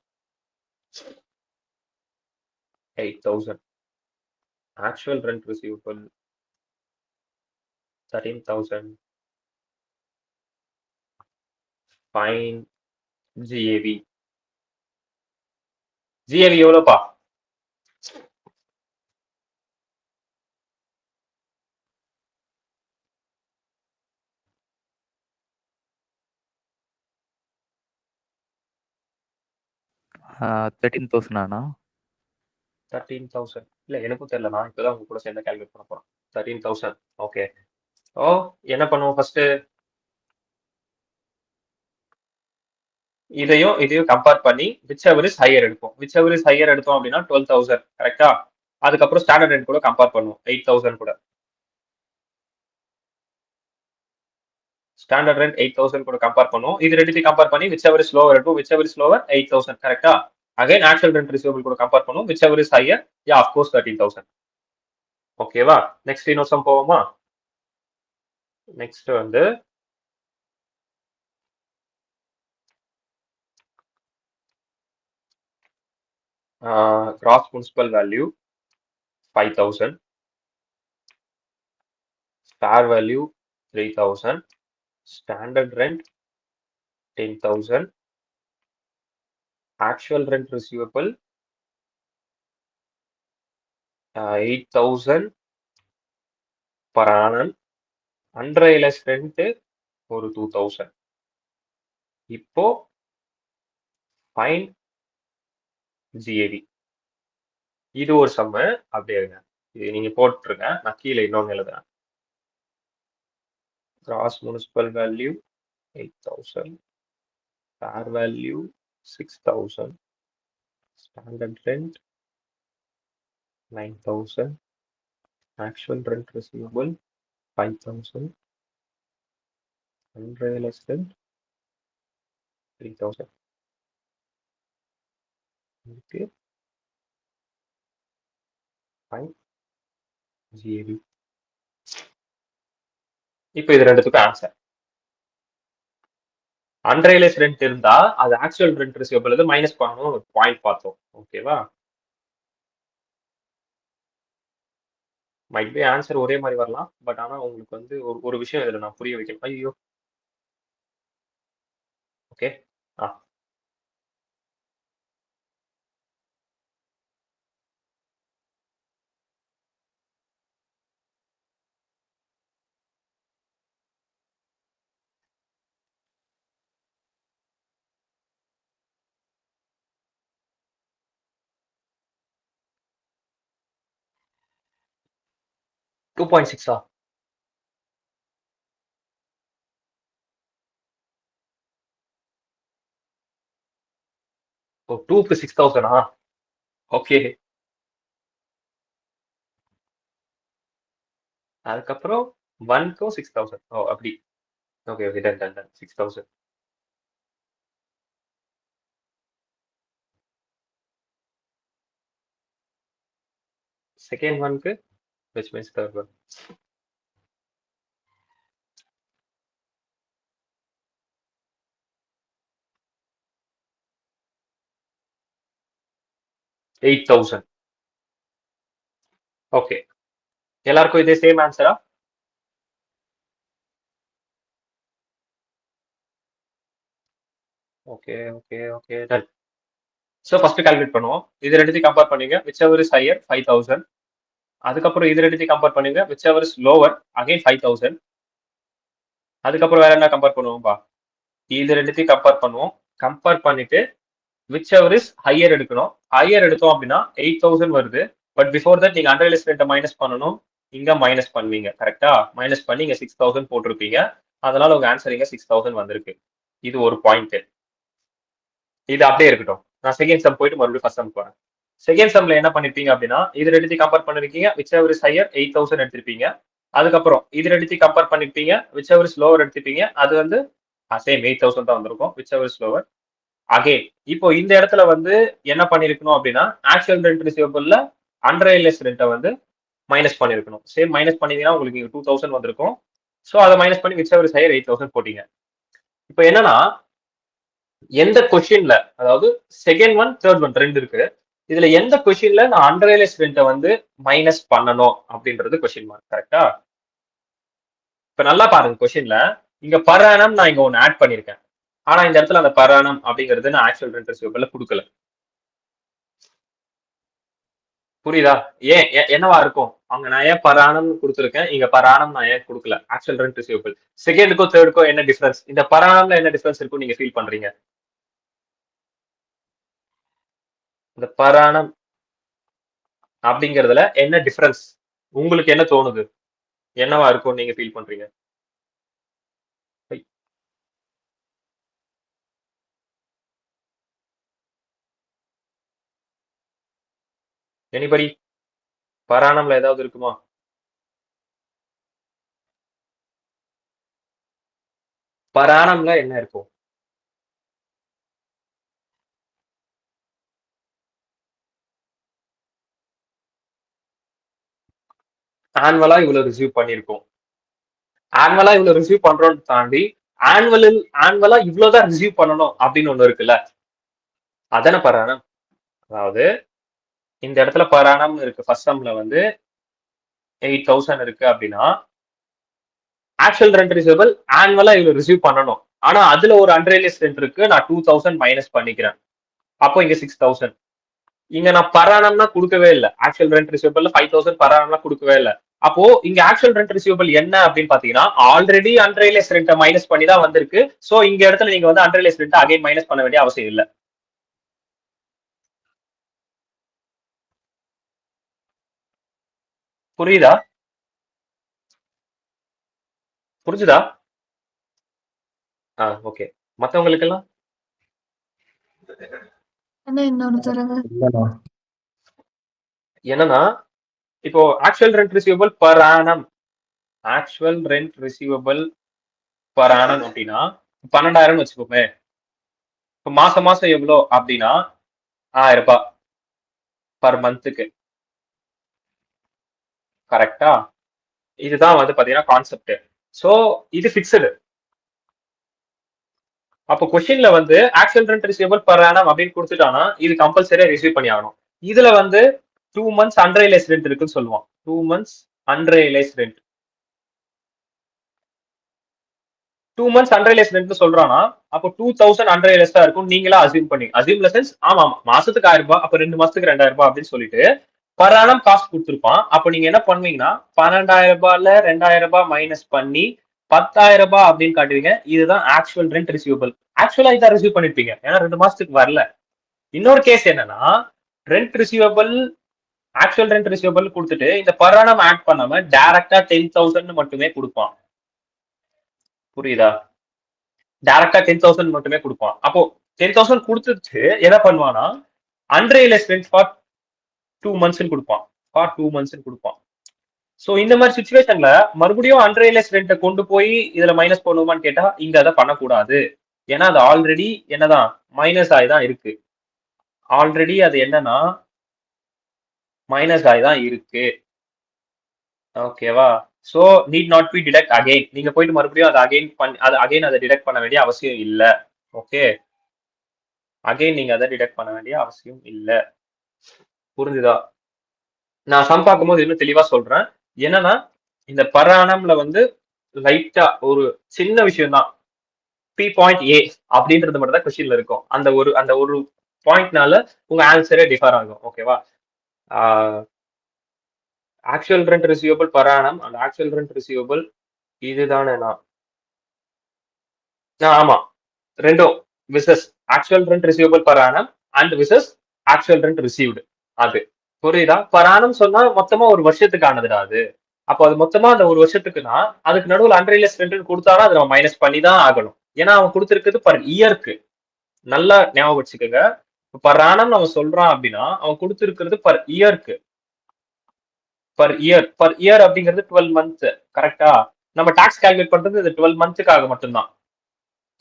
8,000, actual rent receivable 13,000, fine GAV. GAV எவ்வளோப்பா? Uh, 13,000 13,000 இல்ல, எனக்கும் தெரியல. நான் இப்பதான் உங்க கூட சேர்ந்து கால்குலேட் பண்ண போறேன். 13,000. ஓகே. ஓ, என்ன பண்ணுவோம் ஃபர்ஸ்ட்? இதையும் கம்பேர் பண்ணி whichever is higher எடுப்போம். whichever is higher எடுத்தோம் அப்படின்னா 12,000. கரெக்டா? அதுக்கப்புறம் ஸ்டாண்டர்ட் ரெண்ட் கூட கம்பேர் பண்ணுவோம். 8,000 கூட. ஸ்டாண்டர்ட் ரெண்ட் 8,000 கூட கம்பேர் பண்ணுவோம். இது ரெண்டுத்தையும் கம்பேர் பண்ணி whichever is lower எடுப்போம். whichever is lower 8,000. கரெக்டா? அகைன் ஆக்சுவல் ரெண்ட் ரிசீவபிள் கூட கம்பேர் பண்ணுவோம். whichever is higher, yeah of course 13,000. ஓகேவா? நெக்ஸ்ட் இன்னொரு சம் போவோமா? நெக்ஸ்ட் வந்து gross municipal value 5,000, fair value 3,000, standard rent 10,000, actual rent receivable 8,000 per annum, unrealized rent ஒரு 2,000. இப்போ fine GAV. இது ஒரு சம்மு. அப்படியே இருங்க, இது நீங்க போட்டுருங்க, நான் கீழே இன்னொன்னு எழுதுறேன். Gross municipal value 8,000, fair value 6,000, standard rent 9,000, actual rent receivable 5,000, unrealized rent 3,000. இருக்கு 5 இப்போ இது ரெண்டுத்துக்கும் ஆன்சர். அன்ரியலைஸ் ரெண்ட் இருந்தா அது ஆக்சுவல் ரெண்ட் ரிசீவபிள் மைனஸ் பண்ணணும் ஒரு பாயிண்ட் பார்த்தோம். ஓகேவா? மைட் பி ஆன்சர் ஒரே மாதிரி வரலாம். பட் ஆனா உங்களுக்கு வந்து ஒரு விஷயம் இதுல நான் புரிய வைக்கணும். ஐயோ. ஓகே. 2.6 ஓ 2க்கு 6,000 ஓகே. அதுக்கப்புறம் 1க்கும் 6,000. ஓ அப்படி. Okay okay done 6,000. செகண்ட் ஒன்க்கு which means third one. $8,000. Okay. எல்லாருக்கும் இதே சேம் ஆன்சரா? Okay okay okay done. So first calculate பண்ணுவோம். இது ரெண்டுத்தையும் கம்பேர் பண்ணுங்க. Whichever is higher 5,000. அதுக்கப்புறம் இது ரெண்டுத்தையும் கம்பேர் பண்ணுங்க. Whichever is lower again 5,000. அதுக்கப்புறம் வேற என்ன கம்பேர் பண்ணுவோம்பா? இது ரெண்டுத்தையும் கம்பேர் பண்ணுவோம். கம்பேர் பண்ணிட்டு விச் எவர் இஸ் ஹையர் எடுக்கணும். ஹையர் எடுத்தோம் அப்படின்னா 8,000 வருது. பட் பிஃபோர் தட் நீங்க அன்ரியலைஸ் ரெண்ட்டை மைனஸ் பண்ணணும். இங்க மைனஸ் பண்ணுவீங்க. கரெக்டா? மைனஸ் பண்ணி இங்க 6,000 போட்டிருப்பீங்க. அதனால உங்க ஆன்சர் இங்க 6,000 வந்திருக்கு. இது ஒரு பாயிண்ட். இது அப்படியே இருக்கட்டும். நான் செகண்ட் சம் போயிட்டு மறுபடியும் ஃபர்ஸ்ட் சம் போறேன். செகண்ட் சம்ல என்ன பண்ணிருப்பீங்க அப்படின்னா இது ரெண்டுத்தையும் கம்பேர் பண்ணிருக்கீங்க. விச் எவர் இஸ் ஹையர் 8,000 எடுத்திருப்பீங்க. அதுக்கப்புறம் இது ரெண்டுத்தையும் கம்பேர் பண்ணிருப்பீங்க. விச் எவர் இஸ் லோவர் எடுத்திருப்பீங்க. அது வந்து சேம் 8,000 தான் வந்திருக்கும். Whichever is lower again. இப்போ இந்த இடத்துல வந்து என்ன பண்ணிருக்கணும் அப்படின்னா ஆக்சுவல் ரெண்ட் ரிசீவபிள்ல அன்ரியலைஸ் ரெண்ட்டை வந்து மைனஸ் பண்ணிருக்கணும். சேம் மைனஸ் பண்ணீங்கன்னா உங்களுக்கு 2,000 வந்திருக்கும். ஸோ அதை மைனஸ் பண்ணி விச் எவர் இஸ் ஹையர் 8,000 போட்டீங்க. இப்போ என்னன்னா எந்த கொஸ்டின்ல அதாவது செகண்ட் ஒன் தேர்ட் ஒன் ரெண்டு இருக்கு. இதுல எந்த கொஸ்டின்ல நான் அன்ரியலைஸ் ரெண்ட்டை வந்து மைனஸ் பண்ணணும் அப்படின்றது கொஸ்டின் மார்க். கரெக்டா? இப்ப நல்லா பாருங்க கொஸ்டின்ல இங்க பர் ஆனம் நான் இங்க ஒன்னு ஆட் பண்ணிருக்கேன். ஆனா இந்த இடத்துல அந்த பர் ஆனம் அப்படிங்கிறது நான் ஆக்சுவல் ரெண்ட் ரிசீவபிள்ல கொடுக்கல. புரியுதா? ஏன் என்னவா இருக்கும்? அங்க நான் ஏன் பர் ஆனம் கொடுத்துருக்கேன், இங்க பர் ஆனம் நான் ஏன் கொடுக்கல? ஆக்சுவல் ரெண்ட் ரிசீவபிள் செகண்டுக்கோ தேர்டுக்கோ என்ன டிஃபரன்ஸ்? இந்த பர் ஆனம்ல என்ன டிஃபரன்ஸ் இருக்கும் நீங்க ஃபீல் பண்றீங்க? இந்த பர் ஆனம் அப்படிங்கறதுல என்ன டிஃபரன்ஸ் உங்களுக்கு என்ன தோணுது? என்னவா இருக்கும் நீங்க ஃபீல் பண்றீங்க? எனிபடி பர் ஆனம்ல ஏதாவது இருக்குமா? பர் ஆனம்ல என்ன இருக்கும்? ஆனுவலா இவ்வளவு ரிசீவ் பண்ணிருக்கோம். ஆனுவலா இவ்வளவு ரிசீவ் பண்றோம்னு தாண்டி ஆனுவலா இவ்வளவுதான் ரிசீவ் பண்ணணும் அப்படின்னு ஒண்ணு இருக்குல்ல, அதான பர் ஆனம். அதாவது இந்த இடத்துல பர் ஆனம் இருக்கு. ஃபர்ஸ்ட் சம்ல வந்து 8,000 இருக்கு அப்படின்னா ஆக்சுவல் ரெண்ட் ரிசீவபிள் ஆனுவலா இவ்வளவு ரிசீவ் பண்ணணும். ஆனா அதுல ஒரு அன்ரியலைஸ் ரெண்ட் இருக்கு. நான் 2,000 மைனஸ் பண்ணிக்கிறேன். அப்போ இங்க 6,000. இங்க நான் பர் ஆனம்னா கொடுக்கவே இல்லை. ஆக்சுவல் ரெண்ட் ரிசீவபிள் 5,000 பர் ஆனம்னா கொடுக்கவே இல்லை. அப்போ இங்க ஆக்சுவல் ரெண்ட் ரிசீவபிள் என்ன அப்படின்னு பாத்தீங்கன்னா ஆல்ரெடி அன்ரியலைஸ் ரெண்ட்டை மைனஸ் பண்ணி தான் வந்திருக்கு. சோ இங்க இடத்துல நீங்க வந்து அன்ரியலைஸ் ரெண்ட் அகைன் மைனஸ் பண்ண வேண்டிய அவசியம் இல்லை. புரியுதா? புரிஞ்சுதா? ஓகே. மத்தவங்களுக்கு எல்லாம் என்னன்னா இப்போ actual rent receivable per annum அப்படின்னா 12,000 வச்சுக்கோமே. இப்போ மாசம் மாசம் எவ்வளோ அப்படின்னா ரூபாய் பர் மந்த்துக்கு. கரெக்டா? இதுதான் வந்து பாத்தீங்கன்னா கான்செப்ட். சோ இது பிக்ஸ்டு. அப்போ கொஸ்டின்ல வந்து actual rent receivable per annum அப்படின்னு கொடுத்துட்டானா இது கம்பல்சரியா ரிசீவ் பண்ணி ஆகணும். இதுல வந்து 2 months அன்ரியலைஸ் ரெண்ட் இருக்குன்னு சொல்லுவான். 2 months unrealised rent. 2 months unrealised rent சொல்றானா அப்போ 2000 அன்ரியலைஸ்டா இருக்கும். நீங்களா அசியூம் பண்ணி அசியூம்ல சென்ஸ் ஆமா மாசத்துக்கு 1000 ரூபாய், அப்ப 2 மாசத்துக்கு 2000 ரூபாய் அப்படின்னு சொல்லிட்டு பர் ஆனம் காஸ்ட் கொடுத்துருப்பான். அப்ப நீங்க என்ன பண்ணுவீங்கன்னா 12000 ரூபாயில 2000 ரூபாய் மைனஸ் பண்ணி 10,000 ரூபாய் அப்படின்னு காட்டுவீங்க. இதுதான் ஆக்சுவல் ரெண்ட் ரிசீவபிள். ஆக்சுவலா இதான் ரிசீவ் பண்ணிருப்பீங்க, ஏன்னா 2 மாசத்துக்கு வரல. இன்னொரு கேஸ் என்னன்னா rent receivable actual rent receivable கொடுத்துட்டு இந்த பர் ஆனம் ஆட் பண்ணாம டைரக்டா 10,000 மட்டுமே கொடுப்பான். புரியுதா? டைரக்டா 10,000 மட்டுமே கொடுப்பான். அப்போ 10,000 கொடுத்துட்டு என்ன பண்ணுவானா அன்ரியலைஸ் ரெண்ட் ஃபார் 2 months கொடுப்பான். ஃபார் 2 months கொடுப்பான். சோ இந்த மாதிரி சுச்சுவேஷன்ல மறுபடியும் அன்ரியலைஸ் ரெண்ட்டை கொண்டு போய் இதுல மைனஸ் பண்ணுவோமான்னு கேட்டா இங்க அதை பண்ணக்கூடாது. ஏன்னா அது ஆல்ரெடி என்னதான் மைனஸ் ஆகி தான் இருக்கு. ஆல்ரெடி அது என்னன்னா மைனஸ் ஆகி தான் இருக்கு. ஓகேவா? So need not be detect again. நீங்க போயிட்டு மறுபடியும் அதை அகைன் அதை டிடெக்ட் பண்ண வேண்டிய அவசியம் இல்ல. ஓகே, அகைன் நீங்க அதை டிடெக்ட் பண்ண வேண்டிய அவசியம் இல்ல. புரிஞ்சுதா? நான் சம் பார்க்கும்போது இன்னும் தெளிவா சொல்றேன். என்னன்னா இந்த பர் ஆனம்ல வந்து லைட்டா ஒரு சின்ன விஷயம் தான். பி பாயிண்ட் ஏ அப்படின்றது மட்டும் தான் கொஸ்டின்ல இருக்கும். அந்த ஒரு பாயிண்ட்னால உங்க ஆன்சரே டிஃபர் ஆகும். ஓகேவா? Actual rent receivable per annum and actual rent receivable இதுதானே ஆமா ரெண்டும் versus actual rent receivable per annum and versus actual rent received. அது புரியுதா? பர் ஆனம் சொன்னா மொத்தமா ஒரு வருஷத்துக்கானதுடா அது. அப்போ அது மொத்தமா அந்த ஒரு வருஷத்துக்குன்னா அதுக்கு நடுவில் அன்ரியலைஸ் ரெண்ட் கொடுத்தாலும் அதை நம்ம மைனஸ் பண்ணி தான் ஆகணும். ஏன்னா அவன் கொடுத்துருக்குது பர் இயருக்கு. நல்லா ஞாபகம் வச்சுக்கோங்க. பர் ஆனம் நம்ம சொல்றான் அப்படின்னா அவன் கொடுத்துருக்கிறது பர் இயருக்கு. பர் இயர் அப்படிங்கிறது 12 months. கரெக்டா? நம்ம டாக்ஸ் கால்குலேட் பண்றது இது 12 monthsக்காக மட்டும்தான்.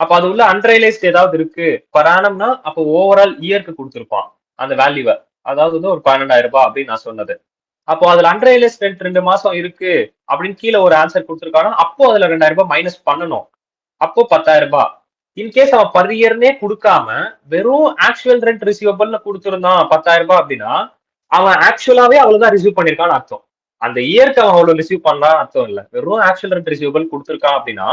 அப்ப அது உள்ள அன்ரியலைஸ்ட் ஏதாவது இருக்கு பர் ஆனம்னா அப்போ ஓவரால் இயருக்கு கொடுத்துருப்பான் அந்த வேல்யூவை. அதாவது வந்து ஒரு 12,000 ரூபாய் அப்படின்னு நான் சொன்னது. அப்போ அதுல அன்ரியலைஸ்ட் ரெண்ட் 2 மாசம் இருக்கு அப்படின்னு கீழே ஒரு ஆன்சர் கொடுத்துருக்கானா அப்போ அதுல 2,000 ரூபாய் மைனஸ் பண்ணணும். அப்போ 10,000 ரூபாய். இன்கேஸ் அவன் பர் இயர்னே கொடுக்காம வெறும் ஆக்சுவல் ரெண்ட் ரிசீவபிள்னு கொடுத்துருந்தான் 10,000 ரூபாய் அப்படின்னா அவன் ஆக்சுவலாவே அவ்வளவுதான் ரிசீவ் பண்ணிருக்கான்னு அர்த்தம். அந்த இயருக்கு அவன் அவ்வளவு ரிசீவ் பண்ணலான்னு அர்த்தம் இல்ல. வெறும் ஆக்சுவல் ரெண்ட் ரிசீவபிள் கொடுத்துருக்கான் அப்படின்னா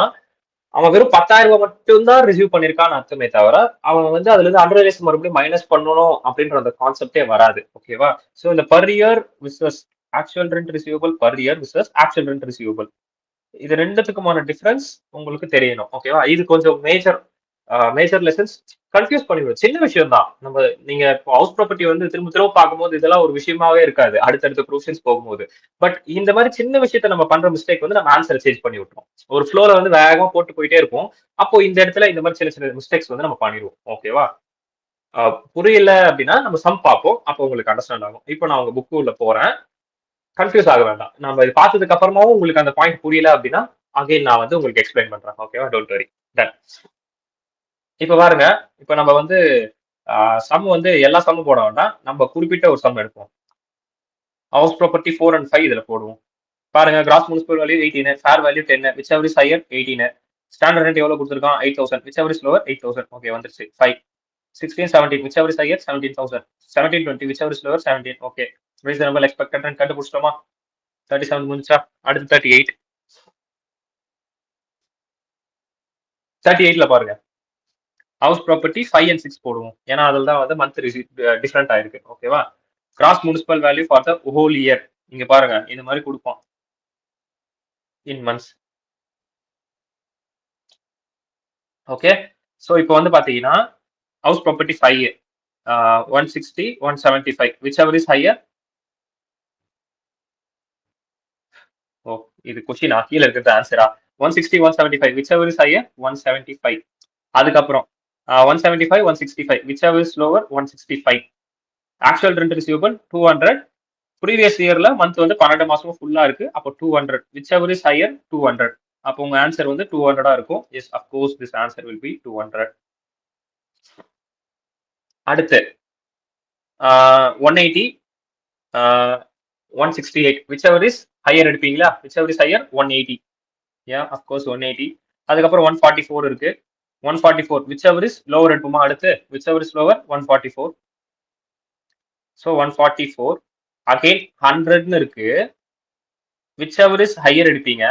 அவன் வெறும் 10,000 ரூபாய் மட்டும் தான் ரிசீவ் பண்ணிருக்கான்னு அர்த்தமே தவிர அவன் வந்து அதுல இருந்து அன்ரியலைஸ் மறுபடியும் மைனஸ் பண்ணணும் அப்படின்ற அந்த கான்செப்டே வராது. ஓகேவா? சோ இந்த per year versus actual rent receivable per year versus actual rent receivable இது ரெண்டுத்துக்குமான டிஃபரன்ஸ் உங்களுக்கு தெரியணும். ஓகேவா? இது கொஞ்சம் மேஜர் லெசன்ஸ் கன்ஃபியூஸ் பண்ணிவிடும். சின்ன விஷயம் தான். நீங்க ஹவுஸ் ப்ராப்பர்ட்டி வந்து திரும்ப திரும்ப பார்க்கும்போது இதெல்லாம் ஒரு விஷயமாவே இருக்காது அடுத்தடுத்த ப்ரொவிஷன்ஸ் போகும்போது. பட் இந்த மாதிரி சின்ன விஷயத்த நம்ம பண்ற மிஸ்டேக் வந்து நம்ம ஆன்சரை சேஞ்ச் பண்ணி விட்டுரும். ஒரு ஃப்ளோல வந்து வேகமா போட்டு போயிட்டே இருக்கும். அப்போ இந்த இடத்துல இந்த மாதிரி சின்ன சின்ன மிஸ்டேக்ஸ் வந்து நம்ம பண்ணிடுவோம். ஓகேவா? புரியல அப்படின்னா நம்ம சம் பார்ப்போம். அப்போ உங்களுக்கு அண்டர்ஸ்டாண்ட் ஆகும். இப்போ நான் உங்க புக்கு உள்ள போறேன். கன்ஃபியூஸ் ஆக வேண்டாம். நம்ம இது பார்த்ததுக்கு அப்புறமாவும் உங்களுக்கு அந்த பாயிண்ட் புரியல அப்படின்னா அகைன் நான் வந்து உங்களுக்கு எக்ஸ்பிளைன் பண்றேன். ஓகேவா? Don't worry. டன். இப்ப பாருங்க, இப்ப நம்ம வந்து சம் வந்து எல்லா சம்மும் போட வேண்டாம். நம்ம குறிப்பிட்ட ஒரு சம் எடுப்போம். ஹவுஸ் ப்ராப்பர்ட்டி 4 and 5 இதுல போடுவோம். பாருங்க, gross municipal value 18, fair value 10, whichever is higher 18, standard rent எவ்வளவு கொடுத்துருக்கான் 8,000, whichever is lower 8,000. Okay வந்துருச்சு. 5, 16, 17, which ever is higher 17,000, 17, 20, which ever is lower 17. Okay, reasonable expected rent கண்டுபிடிச்சிட்டோமா? 37 முடிஞ்சா அடுத்து 38. 38ல பாருங்க, ஹவுஸ் ப்ராப்பர்ட்டி 5 and 6 போடுவோம். ஏன்னா அதில் தான் வந்து மந்த் டிஃப்ரெண்ட் ஆயிருக்கு. ஓகேவா? Cross municipal value for the whole year இங்க பாருங்க இந்த மாதிரி கொடுப்போம் இன் மந்த்ஸ். ஓகே, ஸோ இப்போ வந்து பாத்தீங்கன்னா house property 5 160, 175, which ever is higher. ஓ, இது கொஸ்டினா? கீழே இருக்கிறது ஆன்சரா? 160, 175, which ever is higher 175. அதுக்கப்புறம் 175, 165, which ever is lower 165. Actual rent receivable 200. Previous இயர்ல மந்த் வந்து 12 மாசமும் ஃபுல்லா இருக்கு. அப்போ 200, which ever is higher 200. அப்போ உங்க ஆன்சர் வந்து 200 இருக்கும். Yes, of course this answer will be 200. அடுத்து 180, 168, whichever is higher எடுப்பீங்களா? whichever is higher 180. yeah, of course 180. அதுக்கப்புறம் 144 இருக்கு. 144 whichever is lower எடுப்போமா அடுத்து? whichever is lower 144. so 144 again 100 ன்னு இருக்கு. whichever is higher எடுப்பீங்க.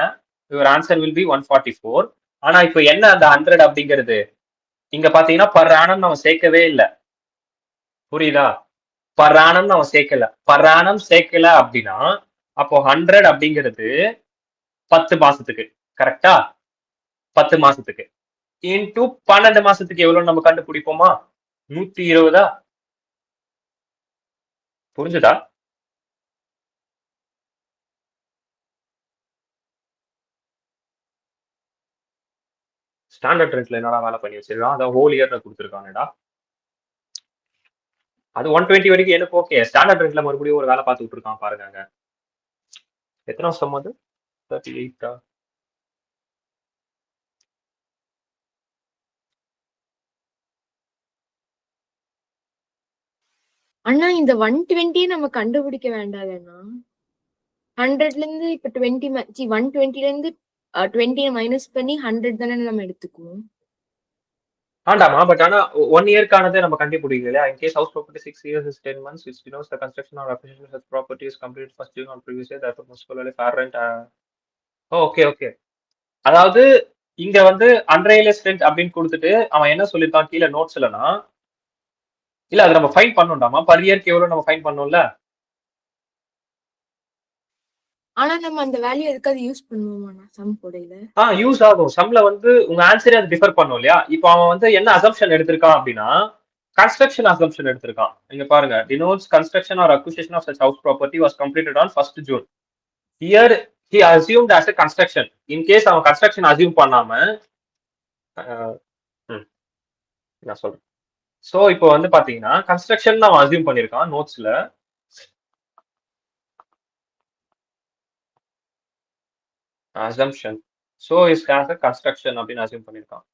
your answer will be 144. ஆனா இப்போ என்ன அந்த 100 அப்படிங்கிறது இங்க பாத்தீங்கன்னா per annum நம்ம சேர்க்கவே இல்லை. புரியுதா? per annum நம்ம சேர்க்கல. per annum சேர்க்கல அப்படின்னா அப்போ 100 அப்படிங்கிறது 10 மாசத்துக்கு, கரெக்டா? 10 மாசத்துக்கு இன்டூ 12 மாசத்துக்கு எவ்வளவு நம்ம கண்டுபிடிப்போமா? 120. புரிஞ்சுதா? ஸ்டாண்டர்ட் ரெண்ட்ல என்னடா வேலை பண்ணி வச்சிருக்கான்? அதான் ஹோல் இயர்ல கொடுத்துருக்கானடா. அது 120 வரைக்கும் எனக்கு ஓகே. ஸ்டாண்டர்ட் ரெண்ட்ல மறுபடியும் ஒரு வேலை பார்த்துட்டு இருக்கான் பாருங்க. எத்தனை வருஷம் அது? 38. அண்ணா இந்த 120 நம்ம கண்டுபிடிக்க வேண்டாம்னா 100ல இருந்து இப்ப 120ல இருந்து 20 மைனஸ் பண்ணி 100 தானே நம்ம எடுத்துக்குவோம். ஆண்டாமா, பட் ஆனா 1 இயர்க்கானதை நம்ம கண்டுபிடிக்கல இல்லையா? in case house property 6 years is 10 months, which denotes the construction or acquisition of such property is completed first June on previous year, therefore most probably fair rent. Okay. அதாவது இங்க வந்து அன்ரியலைஸ்ட் ரெண்ட் அப்படின்னு கொடுத்துட்டு அவன் என்ன சொல்லிருக்கான் கீழே நோட்ஸ்லனா, இல்ல அது நம்ம ஃபைன் பண்ணணும்டாமா. பர் இயர்க்கு எவ்வளவு நம்ம ஃபைன் பண்ணோம்ல. ஆனா நம்ம அந்த வேல்யூ எதுக்காவது யூஸ் பண்ணுவோமா சம் போடையில? யூஸ் ஆகும். சம்ல வந்து உங்க ஆன்சரே அது டிஃபர் பண்ணும் இல்லையா? இப்போ அவன் வந்து என்ன அசம்ப்ஷன் எடுத்திருக்கான் அப்படின்னா கன்ஸ்ட்ரக்ஷன் அசம்ப்ஷன் எடுத்திருக்கான். நீங்க பாருங்க, denotes construction or acquisition of such house property was completed on 1st June. Here he assumed as a construction. In case அவன் கன்ஸ்ட்ரக்ஷன் அசியூம் பண்ணாம நான் சொல்றேன். சோ இப்போ வந்து பாத்தீங்கன்னா கன்ஸ்ட்ரக்ஷன் அவன் அசியூம் பண்ணிருக்கான் நோட்ஸ்ல. assumption so is as a construction அப்படின்னு அசியூம் பண்ணிருக்கான்.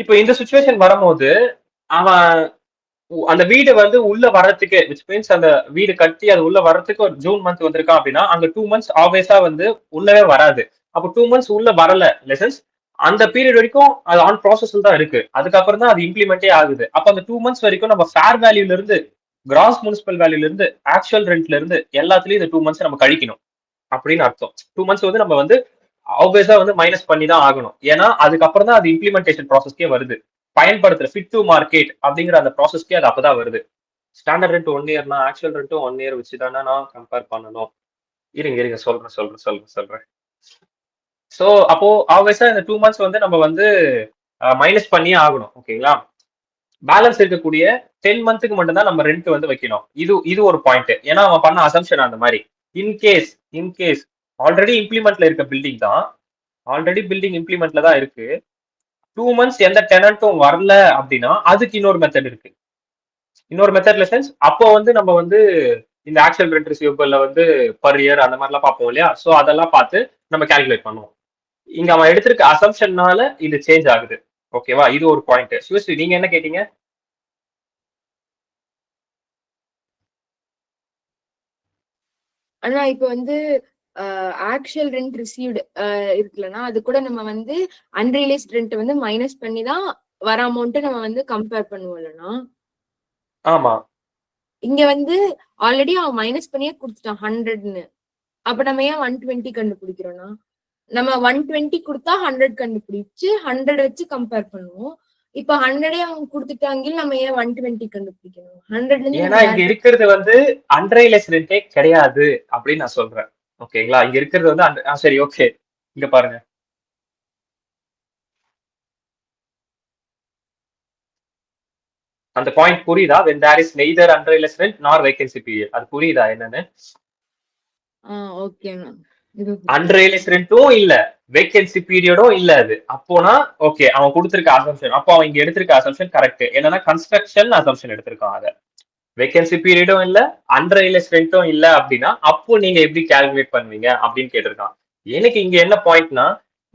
இப்போ இந்த சிச்சுவேஷன் வரும்போது அவன் அந்த வீடு வந்து உள்ள வர்றதுக்கு, which means அந்த வீடு கட்டி அது உள்ள வர்றதுக்கு ஒரு ஜூன் மந்த் வந்திருக்கான் அப்படின்னா அங்க 2 months ஆப்வியஸா வந்து உள்ளவே வராது. அப்போ 2 months உள்ள வரல லெசன்ஸ் அந்த பீரியட் வரைக்கும் அது ஆன் ப்ராசஸ்ல தான் இருக்கு. அதுக்கப்புறம் தான் அது இம்ப்ளிமெண்டே ஆகுது. அப்ப அந்த 2 months வரைக்கும் நம்ம ஃபேர் வேல்யூல இருந்து, கிராஸ் முனிசிபல் வேல்யூல இருந்து, ஆக்சுவல் ரெண்ட்ல இருந்து எல்லாத்துலயும் இந்த 2 months நம்ம கழிக்கணும் அப்படின்னு அர்த்தம். 2 months வந்து நம்ம வந்து ஆப்வியஸா வந்து மைனஸ் பண்ணி தான் ஆகணும். ஏன்னா அதுக்கப்புறம் தான் அது இம்ப்ளிமெண்டேஷன் ப்ராசஸ்க்கே வருது. பயன்படுத்துற ஃபிட் டு மார்க்கெட் அப்படிங்கிற அந்த ப்ராசஸ்க்கே அது அப்பதான் வருது. ஸ்டாண்டர்ட் ரெண்ட் 1 இயர்னா ஆக்சுவல் ரெண்ட்டும் 1 இயர் வச்சு தானே நான் கம்பேர் பண்ணணும். இருங்க சொல்றேன். சோ அப்போ ஆப்வியஸா இந்த 2 months வந்து நம்ம வந்து மைனஸ் பண்ணியே ஆகணும். ஓகேங்களா? பேலன்ஸ் இருக்கக்கூடிய 10 monthsக்கு மட்டும் தான் நம்ம ரெண்ட் வந்து வைக்கணும். இது ஒரு பாயிண்ட். ஏன்னா அவன் பண்ண அசம்ப்ஷன் அந்த மாதிரி. இன்கேஸ் ஆல்ரெடி இம்ப்ளிமெண்ட்ல இருக்க பில்டிங் தான், ஆல்ரெடி பில்டிங் இம்ப்ளிமெண்ட்ல தான் இருக்கு. 2 months எந்த டெனன்ட்டும் வரல அப்படின்னா அதுக்கு இன்னொரு மெத்தட் இருக்கு. இன்னொரு மெத்தட்ல சென்ஸ் அப்போ வந்து நம்ம வந்து இந்த ஆக்சுவல் ரெண்ட் ரிசீவபிள்ல வந்து பர் இயர் அந்த மாதிரிலாம் பார்ப்போம் இல்லையா? ஸோ அதெல்லாம் பார்த்து நம்ம கால்குலேட் பண்ணுவோம். இங்க அவன் எடுத்திருக்க அசம்ப்ஷன்னால இது சேஞ்ச் ஆகுது. ஓகேவா? இது ஒரு பாயிண்ட். சிவஸ்ரீ நீங்க என்ன கேட்டீங்க? ஆனா இப்ப வந்து ஆக்சுவல் ரெண்ட் ரிசீவ்டு இருக்குல்லனா அது கூட நம்ம வந்து அன்ரியலைஸ்ட் ரெண்ட் வந்து மைனஸ் பண்ணி தான் வர அமௌண்ட் நம்ம வந்து கம்பேர் பண்ணுவோம்லனா. ஆமா, இங்க வந்து ஆல்ரெடி அவன் மைனஸ் பண்ணியே கொடுத்துட்டான் 100ன்னு. அப்ப நம்ம ஏன் 120 கண்டுபிடிக்கிறோம்னா நம்ம 120 கொடுத்தா 100 கண்டுபிடிச்சு 100 வச்சு கம்பேர் பண்ணுவோம். இப்ப 100 அவங்க கொடுத்துட்டாங்க, நம்ம ஏன் 120 கண்டுபிடிக்கணும்? 100ல ஏன்னா இங்க இருக்கிறது வந்து அன்ரியலைஸ் ரெண்டே கிடையாது அப்படின்னு நான் சொல்றேன். ஓகேங்களா? இங்க இருக்கிறது வந்து சரி ஓகே இங்க பாருங்க. அந்த பாயிண்ட் புரியுதா? when there is neither unrealized rent nor vacancy period. அது புரியுதா என்னன்னு? ஓகே அன்ரியலைஸ் ரெண்டும் இல்ல, வேகன்சி பீரியடும் இல்ல. அது அப்போனா ஓகே அவன் கொடுத்திருக்க அசம்ப்ஷன், அப்போ அவன் இங்க எடுத்திருக்க அசம்ப்ஷன் கரெக்ட். என்னன்னா கன்ஸ்ட்ரக்ஷன் அசம்ப்ஷன் எடுத்திருக்கான். அதை வேகன்சி பீரியடும் இல்ல, அன்ரியலைஸ் ரெண்டும் இல்ல அப்படின்னா அப்போ நீங்க எப்படி கால்குலேட் பண்ணுவீங்க அப்படின்னு கேட்டிருக்கான். எனக்கு இங்க என்ன பாயிண்ட்னா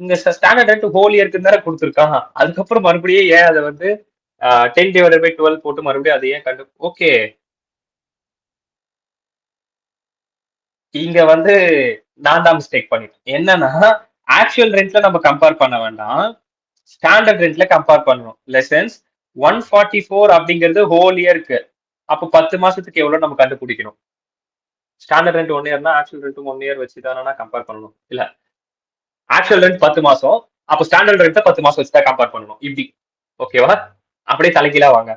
இங்க ஸ்டாண்டர்ட் ரெண்ட் ஹோல் இயருக்கு தானே கொடுத்துருக்கான். அதுக்கப்புறம் மறுபடியும் ஏன் அதை வந்து 10/12 போட்டு மறுபடியும் அது ஏன் கண்டு ஓகே. இங்க வந்து நான் தான் மிஸ்டேக் பண்ணிட்டேன். என்னன்னா ஆக்சுவல் ரெண்ட்ல நம்ம கம்பேர் பண்ண வேண்டாம், ஸ்டாண்டர்ட் ரெண்ட்ல கம்பேர் பண்ணணும். லெசன்ஸ் 144 அப்படிங்கிறது ஹோல் இயருக்கு. அப்போ 10 மாசத்துக்கு எவ்வளவு நம்ம கண்டுபிடிக்கணும். ஸ்டாண்டர்ட் ரெண்ட் 1 இயர்னா ஆக்சுவல் ரெண்ட் 1 இயர் வச்சு தானே கம்பேர் பண்ணணும். இல்ல, ஆக்சுவல் ரெண்ட் 10 மாசம், அப்போ ஸ்டாண்டர்ட் ரெண்ட் 10 மாசம் வச்சு தான் கம்பேர் பண்ணணும். இப்படி ஓகேவா? அப்படியே தலைகீழா வாங்க.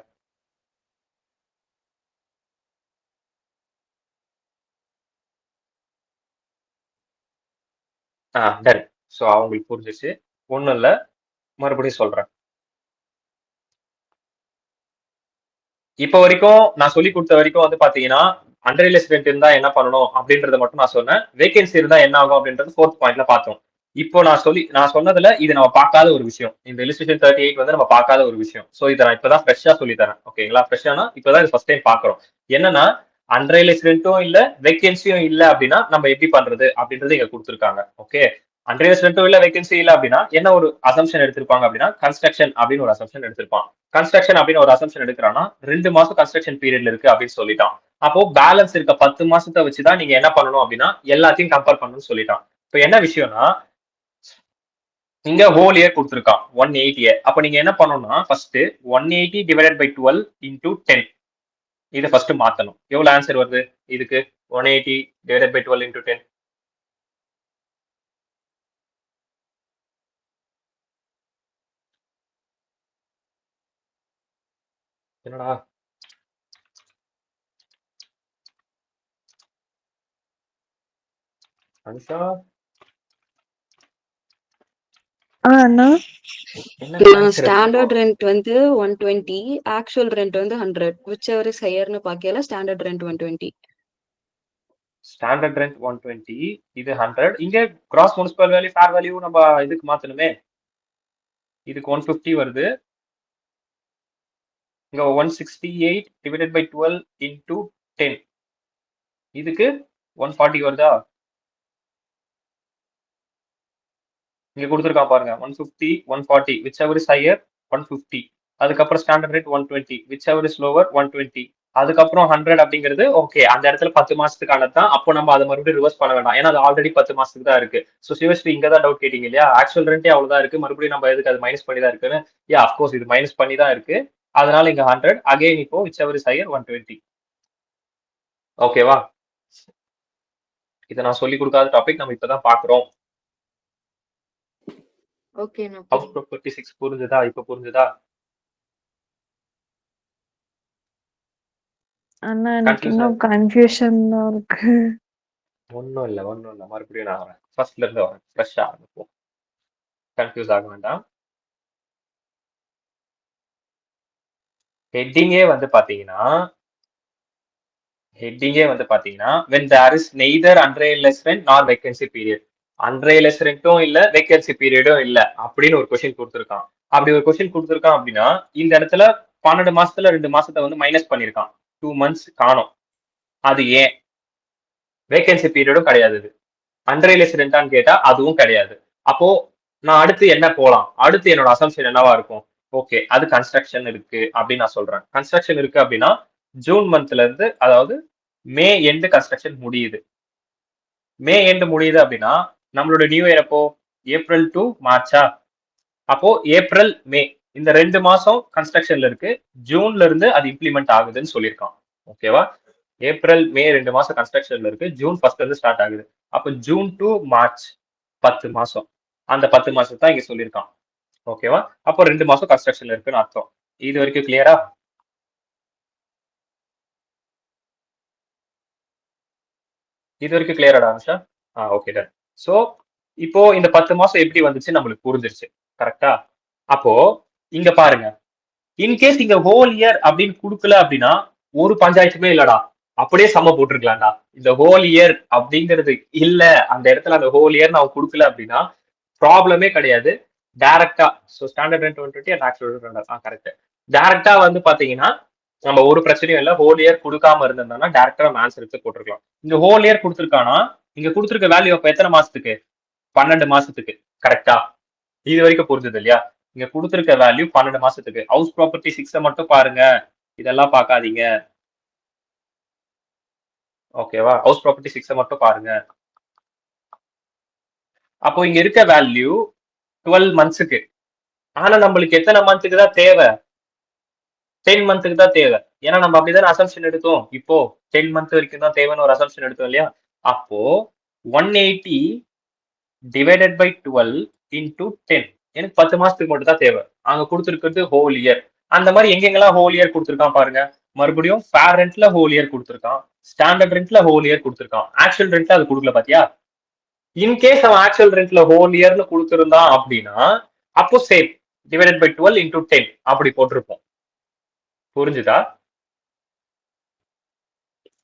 டன். ஸோ அவங்களுக்கு புரிஞ்சிச்சு. ஒன்றும் இல்லை, மறுபடியும் சொல்றேன். இப்போ வரைக்கும் நான் சொல்லி கொடுத்த வரைக்கும் வந்து பாத்தீங்கன்னா அண்டர்ரியலைஸ் ரெண்ட் இருந்தா என்ன பண்ணணும் அப்படின்றத மட்டும் நான் சொன்னேன். வேகன்சி இருந்தா என்ன ஆகும் அப்படின்றது 4th பாயிண்ட்ல பார்த்தோம். இப்போ நான் சொன்னதுல இது நம்ம பார்க்காத ஒரு விஷயம். இந்த இல்லுஸ்ட்ரேஷன் 38 வந்து நம்ம பார்க்காத ஒரு விஷயம். ஸோ இதை நான் இப்பதான் ஃப்ரெஷ்ஷா சொல்லி தரேன். ஓகேங்களா? ஃப்ரெஷ்ஷானா இப்பதான் இது ஃபர்ஸ்ட் டைம் பாக்குறோம். என்னன்னா அண்டர்ரியலைஸ் ரெண்ட்டும் இல்ல, வேகன்சியும் இல்ல அப்படின்னா நம்ம எப்படி பண்றது அப்படின்றது இங்க கொடுத்துருக்காங்க. ஓகே, அண்டர்ரியலைஸ் ரெண்ட்டும் இல்ல, வேகன்சி இல்ல அப்படின்னா என்ன ஒரு அசம்ஷன் எடுத்திருப்பாங்க அப்படின்னா கன்ஸ்ட்ரக்ஷன் அப்படின்னு ஒரு அசம்ஷன் எடுத்திருப்பான். கன்ஸ்ட்ரக்ஷன் அப்படின்னு ஒரு அசம்ஷன் எடுக்கிறான்னா 2 மாசம் கன்ஸ்ட்ரக்ஷன் பீரியட்ல இருக்கு அப்படின்னு சொல்லிட்டான். அப்போ பேலன்ஸ் இருக்க 10 மாசத்தை வச்சுதான் நீங்க என்ன பண்ணணும் அப்படின்னா எல்லாத்தையும் கம்பேர் பண்ணணும்னு சொல்லிட்டான். இப்போ என்ன விஷயம்னா இங்க ஹோல் இயர் கொடுத்துருக்கான் 180. அப்ப நீங்க என்ன பண்ணணும்னா ஃபர்ஸ்ட் 180 டிவைடட் பை 12 இன்டூ 10 இதை ஃபர்ஸ்ட் மாத்தணும். எவ்வளவு ஆன்சர் வருது இதுக்கு? 180 டிவைடட் பை 12 இன்டூ 10 என்னடா? அனுஷா அண்ணா என்ன ஸ்டாண்டர்ட் ரெண்ட் வந்து 120, ஆக்சுவல் ரெண்ட் வந்து 100, whichever is higherனு பாக்கையில ஸ்டாண்டர்ட் ரெண்ட் 120. ஸ்டாண்டர்ட் ரெண்ட் 120, இது 100. இங்க gross municipal value fair value நம்ம இதுக்கு மாத்தணுமே. இதுக்கு 150 வருது. இங்க 168 டிவைடட் பை 12 இன்டூ 10 இதுக்கு 140 வருதா? இங்க கொடுத்துருக்கான் பாருங்க 150 140 whichever is higher 150. அதுக்கப்புறம் standard rate 120 whichever is lower 120. அதுக்கப்புறம் 100 அப்படிங்கிறது ஓகே அந்த இடத்துல 10 மாசத்துக்கானது தான். அப்போ நம்ம அதை மறுபடியும் ரிவர்ஸ் பண்ண வேண்டாம், ஏன்னா அது ஆல்ரெடி 10 மாசத்துக்கு தான் இருக்கு. ஸோ சிவஸ்ரீ இங்க தான் டவுட் கேட்டீங்க இல்லையா? ஆக்சுவல் ரெண்டே அவ்வளவுதான் இருக்கு, மறுபடியும் நம்ம எதுக்கு அது மைனஸ் பண்ணி தான் இருக்குன்னு. யா அஃப்கோர்ஸ் இது மைனஸ் பண்ணி தான் இருக்கு. அதனால இங்க 100 அகைன் இப்போ whichever is higher 120. ஓகேவா? இதை நான் சொல்லி கொடுக்காத டாபிக் நம்ம இப்பதான் பாக்குறோம். ஓகே ஹவுஸ் ப்ராப்பர்ட்டி 6 புரிஞ்சுதா? இப்ப புரிஞ்சுதா? அண்ணா எனக்கு இன்னும் கன்ஃபியூஷன் தான் இருக்கு. ஒன்றும் இல்லை மறுபடியும் நான் வரேன், ஃபர்ஸ்ட்ல இருந்து வரேன், ஃப்ரெஷ்ஷாக ஆரம்பிப்போம். கன்ஃபியூஸ் ஆக வேண்டாம். ஹெட்டிங்கே வந்து பாத்தீங்கன்னா when there is neither unrealized rent nor vacancy period, unrealised ரெண்ட்டும் இல்ல வேகன்சி பீரியடும் இல்ல அப்படின்னு ஒரு கொஸ்டின் கொடுத்துருக்கான். அப்படி ஒரு கொஸ்டின் கொடுத்துருக்கான் அப்படின்னா இந்த இடத்துல 12 மாசத்துல 2 மாசத்தை வந்து மைனஸ் பண்ணிருக்கான், 2 months காணும். அது ஏன்? வேகன்சி பீரியடும் கிடையாது, இது அன்ரியலைஸ் ரெண்டான்னு கேட்டா அதுவும் கிடையாது. அப்போ நான் அடுத்து என்ன போலாம்? அடுத்து என்னோட அசம்ஷன் என்னவா இருக்கும்? ஓகே, அது கன்ஸ்ட்ரக்ஷன் இருக்கு அப்படின்னு நான் சொல்றேன். கன்ஸ்ட்ரக்ஷன் இருக்கு அப்படின்னா ஜூன் மந்த்ல இருந்து, அதாவது மே எண்டு கன்ஸ்ட்ரக்ஷன் முடியுது. மே எண்டு முடியுது அப்படின்னா நம்மளோட நியூ இயர் எப்போ? ஏப்ரல் டு மார்ச்சா? அப்போ ஏப்ரல் மே இந்த 2 மாசம் கன்ஸ்ட்ரக்ஷன்ல இருக்கு, ஜூன்ல இருந்து அது இம்ப்ளிமெண்ட் ஆகுதுன்னு சொல்லியிருக்கான். ஓகேவா? ஏப்ரல் மே 2 மாசம் கன்ஸ்ட்ரக்ஷன்ல இருக்கு, ஜூன் 1st இருந்து ஸ்டார்ட் ஆகுது. அப்போ ஜூன் டு மார்ச் 10 மாசம், அந்த 10 மாசம் தான் இங்க சொல்லியிருக்கான். ஓகேவா? அப்போ 2 மாசம் கன்ஸ்ட்ரக்ஷன்ல இருக்குன்னு அர்த்தம். இது வரைக்கும் கிளியரா? இது வரைக்கும் கிளியராடா அனுஷா? Okay done. ஸோ இப்போ இந்த 10 மாசம் எப்படி வந்துச்சு நம்மளுக்கு புரிஞ்சிருச்சு, கரெக்டா? அப்போ இங்க பாருங்க, இன்கேஸ் இங்க ஹோல் இயர் அப்படின்னு கொடுக்கல அப்படின்னா ஒரு பஞ்சாயத்துமே இல்லடா, அப்படியே சம போட்டிருக்கலாம்டா. இந்த ஹோல் இயர் அப்படிங்கிறது இல்ல, அந்த இடத்துல அந்த ஹோல் இயர் நான் கொடுக்கல அப்படின்னா ப்ராப்ளமே கிடையாது. டைரக்டா so standard rent 120 and actual rent correct. டைரக்டா வந்து பாத்தீங்கன்னா நம்ம ஒரு பிரச்சனையும் இல்லை, ஹோல் இயர் கொடுக்காம இருந்திருந்தோம்னா டைரக்டா நம்ம ஆன்சர் எடுத்து போட்டிருக்கலாம். இங்க ஹோல் இயர் கொடுத்துருக்கானா இங்க கொடுத்துருக்க வேல்யூ அப்ப எத்தனை மாசத்துக்கு? 12 மாசத்துக்கு, கரெக்டா? இது வரைக்கும் புரிஞ்சது இல்லையா? இங்க கொடுத்திருக்க வேல்யூ 12 மாசத்துக்கு. ஹவுஸ் ப்ராப்பர்ட்டி 6 மட்டும் பாருங்க, இதெல்லாம் பார்க்காதீங்க. ஓகேவா? ஹவுஸ் ப்ராப்பர்ட்டி 6 மட்டும் பாருங்க. அப்போ இங்க இருக்க வேல்யூ 12 மந்த்ஸுக்கு. ஆனா நம்மளுக்கு எத்தனை மந்த்துக்கு தான் தேவை? 10 மந்த்துக்கு தான் தேவை. ஏன்னா நம்ம அப்படிதான் அசம்ஷன் எடுத்தோம். இப்போ 10 மந்த் வரைக்கும் தான் தேவைன்னு ஒரு அசம்ஷன் எடுத்தோம் இல்லையா? அப்போ 180 டிவைடட் பை 12 இன்டூ 10. எனக்கு 10 மாசத்துக்கு மட்டும் தான் தேவை. அங்க கொடுத்துருக்கிறது ஹோல் இயர். அந்த மாதிரி எங்கெங்கெல்லாம் ஹோல் இயர் கொடுத்துருக்கான் பாருங்க. மறுபடியும் ஃபேர் ரெண்ட்ல ஹோல் இயர் கொடுத்துருக்கான், ஸ்டாண்டர்ட் ரெண்ட்ல ஹோல் இயர் கொடுத்துருக்கான், ஆக்சுவல் ரெண்ட்ல அது கொடுக்கல பாத்தியா? இன்கேஸ் அவன் ஆக்சுவல் ரெண்ட்ல ஹோல் இயர்னு கொடுத்துருந்தான் அப்படின்னா அப்போ சேம் டிவைடட் பை 12 இன்டூ 10 அப்படி போட்டிருப்போம். புரிஞ்சுதா?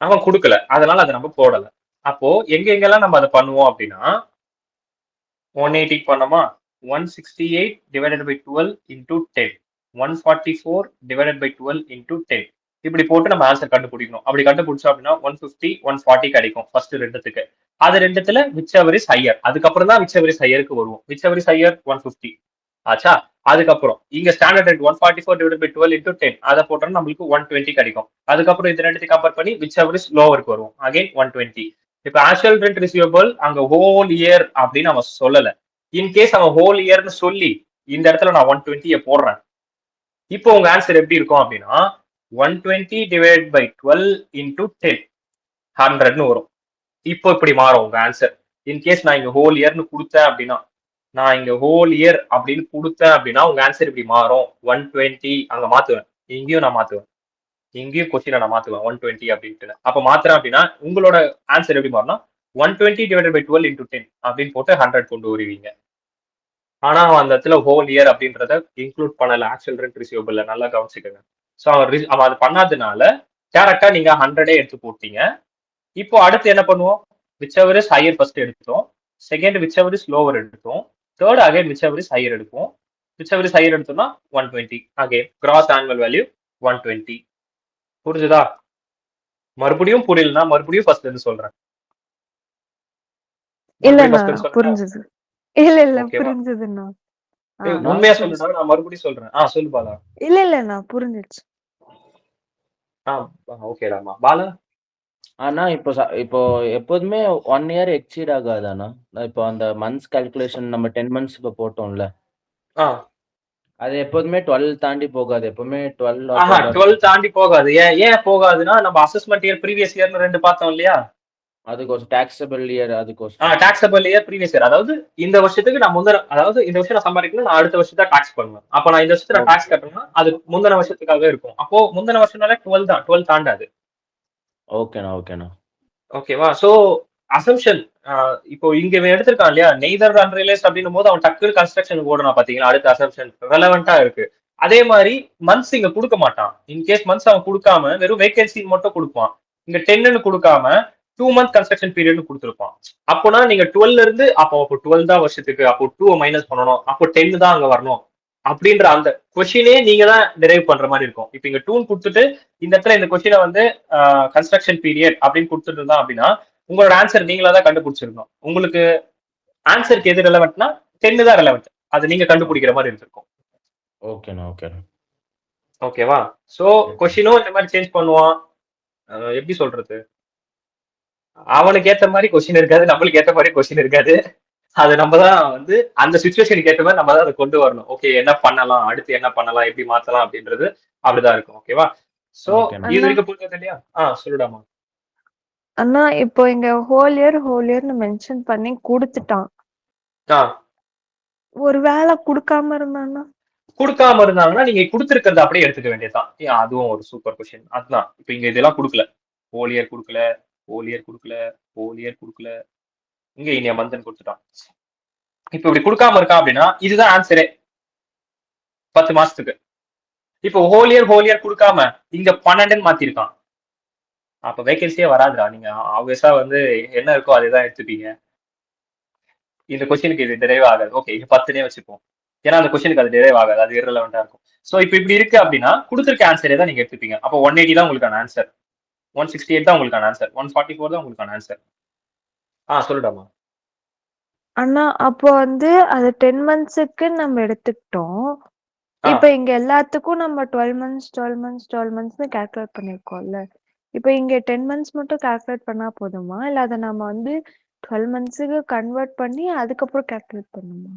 அவன் கொடுக்கல, அதனால அதை நம்ம போடல. அப்போ எங்கெங்கெல்லாம் நம்ம அதை பண்ணுவோம் அப்படின்னா 180 பண்ணோமா, 168 divided by 12 into 10, 144 divided by 12 into 10. இப்படி போட்டு நம்ம ஆன்சர் கண்டுபிடிக்கணும். அப்படி கண்டுபிடிச்சோம் அப்படின்னா 150 140 கிடைக்கும் ஃபர்ஸ்ட் ரெண்டுத்துக்கு. அது ரெண்டுத்துல whichever is higher. அதுக்கப்புறம் தான் whichever is higherக்கு வருவோம். whichever is higher 150 ஆச்சா. அதுக்கப்புறம் இங்க standard rent 144 divided by 12 into 10 அதை போட்டோம்னா நம்மளுக்கு 120 கிடைக்கும். அதுக்கப்புறம் இது ரெண்டுத்தையும் கம்பேர் பண்ணி whichever is lowerக்கு வருவோம், அகைன் 120. இப்ப ஆக்சுவல் ரெண்ட் ரிசீவபிள் அங்க ஹோல் இயர் அப்படின்னு அவன் சொல்லல. இன்கேஸ் அவன் ஹோல் இயர்னு சொல்லி இந்த இடத்துல நான் 120 போடுறேன். இப்போ உங்க ஆன்சர் எப்படி இருக்கும் அப்படின்னா 120 டிவைட் பை 12 இன்டூ 10 100ன்னு வரும். இப்போ இப்படி மாறும் உங்க ஆன்சர். இன்கேஸ் நான் இங்க ஹோல் இயர்னு கொடுத்தேன் அப்படின்னா, நான் இங்க ஹோல் இயர் அப்படின்னு கொடுத்தேன் அப்படின்னா உங்க ஆன்சர் இப்படி மாறும். 120 அங்க மாத்துவேன், இங்கேயும் நான் மாத்துவேன், இங்கேயும் கொஸ்டினை நான் மாத்துவேன் 120 அப்படின்ட்டு. அப்ப மாத்துறேன் அப்படின்னா உங்களோட ஆன்சர் எப்படி மாறும்னா 120 டிவைடட் பை 12 இன்டூ 10 அப்படின்னு போட்டு 100 கொண்டு வருவீங்க. ஆனா அந்த இடத்துல ஹோல் இயர் அப்படின்றத இன்க்ளூட் பண்ணல ஆக்சுவல் ரெண்ட் ரிசீவபிள்ல. நல்லா கவனிச்சுக்கோங்க. ஸோ அவன் அது பண்ணாதனால டேரக்டா நீங்க 100 எடுத்து போட்டீங்க. இப்போ அடுத்து என்ன பண்ணுவோம்? whichever is higher ஃபர்ஸ்ட் எடுத்தோம், செகண்ட் whichever is lower எடுத்தோம், third again whichever is higher எடுப்போம். whichever is higher எடுத்தோம்னா 120 அகைன் கிராஸ் ஆனுவல் வேல்யூ 120. புரிஞ்சுதா? மறுபடியும் புரியலன்னா மறுபடியும் ஃபர்ஸ்ட்ல இருந்து சொல்றேன். இல்லண்ணா புரிஞ்சது. இல்ல புரிஞ்சதுண்ணா. உண்மையா சொல்லுடா, நான் மறுபடியும் சொல்றேன். சொல்லு பாலா. இல்லண்ணா புரிஞ்சிடுச்சு. ஓகேடாமா பாலா. ஆனா இப்போ எப்போதுமே 1 இயர் எக்ஸீட் ஆகாதானா? இப்போ அந்த மந்த்ஸ் கால்குலேஷன் நம்ம 10 மந்த்ஸ் இப்போ போட்டோம்ல, அது எப்போதுமே 12 தாண்டி போகாது. எப்பவுமே 12 தாண்டி போகாது. ஏன் போகாதுன்னா நம்ம அசஸ்மெண்ட் இயர் ப்ரீவியஸ் இயர்னு ரெண்டு பார்த்தோம் இல்லையா? அதுக்கோசம் டாக்ஸபிள் இயர், அதுக்கோசம் டாக்ஸபிள் இயர் ப்ரீவியஸ் இயர். அதாவது இந்த வருஷத்துக்கு நான் அதாவது இந்த வருஷம் நான் சம்பாதிக்கணும், நான் அடுத்த வருஷத்தை டாக்ஸ் பண்ணுவேன். அப்ப நான் இந்த வருஷத்துல டாக்ஸ் கட்டணும்னா அது முந்தின வருஷத்துக்காக இருக்கும். அப்போ முந்தின வருஷம்னால 12 தான், 12 தாண்டாது. ஓகேண்ணா. ஓகேவா? சோ அசம்ஷன் இப்போ இங்க எடுத்திருக்கான் இல்லையா, நெய்தர் அன்ரியலைஸ்ட் அப்படின்னும் போது அவன் டக்கு கன்ஸ்ட்ரக்ஷன் ஓடணும். பாத்தீங்களா? அடுத்த அசம்ஷன் ரெலவெண்டா இருக்கு. அதே மாதிரி மந்த்ஸ் இங்க கொடுக்க மாட்டான். இன்கேஸ் மந்த்ஸ் அவன் கொடுக்காம வெறும் வேகன்சி மட்டும் கொடுப்பான். இங்க 10ன்னு கொடுக்காம 2 month கன்ஸ்ட்ரக்ஷன் பீரியட்னு கொடுத்துருப்பான். அப்போனா நீங்க 12 இருந்து அப்போ 12 தான் வருஷத்துக்கு, அப்போ 2 மைனஸ் பண்ணணும், அப்போ 10 தான் அங்க வரணும் அப்படின்ற அந்த கொஸ்டினே நீங்க தான் டிரைவ் பண்ற மாதிரி இருக்கும். இப்போ இங்க 2 கொடுத்துட்டு இந்த இடத்துல இந்த கொஸ்டினை வந்து கன்ஸ்ட்ரக்ஷன் பீரியட் அப்படின்னு கொடுத்துட்டு இருந்தா அப்படின்னா உங்களோட ஆன்சர் நீங்களா தான் கண்டுபிடிச்சிருக்கணும். உங்களுக்கு ஆன்சருக்கு எது ரெலவெண்ட்னா 10 தான் ரெலவெண்ட். அது நீங்க கண்டுபிடிக்கிற மாதிரி இருந்திருக்கும். ஓகேவா? சோ கொஸ்டினும் இந்த மாதிரி சேஞ்ச் பண்ணுவான். எப்படி சொல்றது, அவனுக்கு ஏத்த மாதிரி கொஸ்டின் இருக்காது, நம்மளுக்கு ஏத்த மாதிரி கொஸ்டின் இருக்காது. அது நம்ம தான் வந்து அந்த சிச்சுவேஷனுக்கு ஏற்ற மாதிரி நம்ம தான் அதை கொண்டு வரணும். ஓகே, என்ன பண்ணலாம், அடுத்து என்ன பண்ணலாம், எப்படி மாத்தலாம் அப்படின்றது அப்படிதான் இருக்கும். ஓகேவா? சோ இது வரைக்கும் புரிஞ்சது இல்லையா? சொல்லுடாமா. அண்ணா இப்போ இங்க ஹோல் இயர்னு மென்ஷன் பண்ணி கொடுத்துட்டான். ஒரு வேலை கொடுக்காம இருந்தாங்கன்னா நீங்க கொடுத்துருக்கிறத அப்படியே எடுத்துக்க வேண்டியதுதான். அதுவும் ஒரு சூப்பர் கொஸ்டின். அதுதான் இப்ப இங்க இதெல்லாம் கொடுக்கல, ஹோல் இயர் கொடுக்கல, இங்க இனியா மந்தன் கொடுத்துட்டான். இப்ப இப்படி கொடுக்காம இருக்கான் அப்படின்னா இதுதான் ஆன்சரே 10 மாசத்துக்கு. இப்போ ஹோல் இயர் கொடுக்காம இங்க 12 மாத்திருக்கான். அப்ப வேகன்சியே வராதுடா. நீங்க ஆப்வியஸா வந்து என்ன இருக்கோ அதேதான் எடுத்துப்பீங்க. இந்த கொஸ்டினுக்கு இது டிரைவ் ஆகாது. ஓகே, இது 10னே வச்சுப்போம். ஏன்னா அந்த கொஸ்டினுக்கு அது டிரைவ் ஆகாது, அது இரலவெண்டா இருக்கும். சோ இப்ப இப்படி இருக்கு அப்படின்னா கொடுத்துருக்க ஆன்சரே தான் நீங்க எடுத்துப்பீங்க. அப்போ 180 தான் உங்களுக்கான ஆன்சர், 168 தான் உங்களுக்கான ஆன்சர், 144 தான் உங்களுக்கான ஆன்சர். சொல்லுடாமா. அண்ணா அப்போ வந்து அது 10 மந்த்ஸுக்கு நம்ம எடுத்துக்கிட்டோம். ஆ இப்ப இங்க எல்லாத்துக்கும் நம்ம 12 மந்த்ஸ் 12 மந்த்ஸ் 12 மந்த்ஸ்னு கால்குலேட் பண்ணிருக்கோம்ல. இப்ப இங்க 10 மந்த்ஸ் மட்டும் கால்குலேட் பண்ணா போதுமா? இல்ல அத நம்ம வந்து 12 மந்த்ஸுக்கு கன்வெர்ட் பண்ணி அதுக்கப்புறம் கால்குலேட் பண்ணணுமா?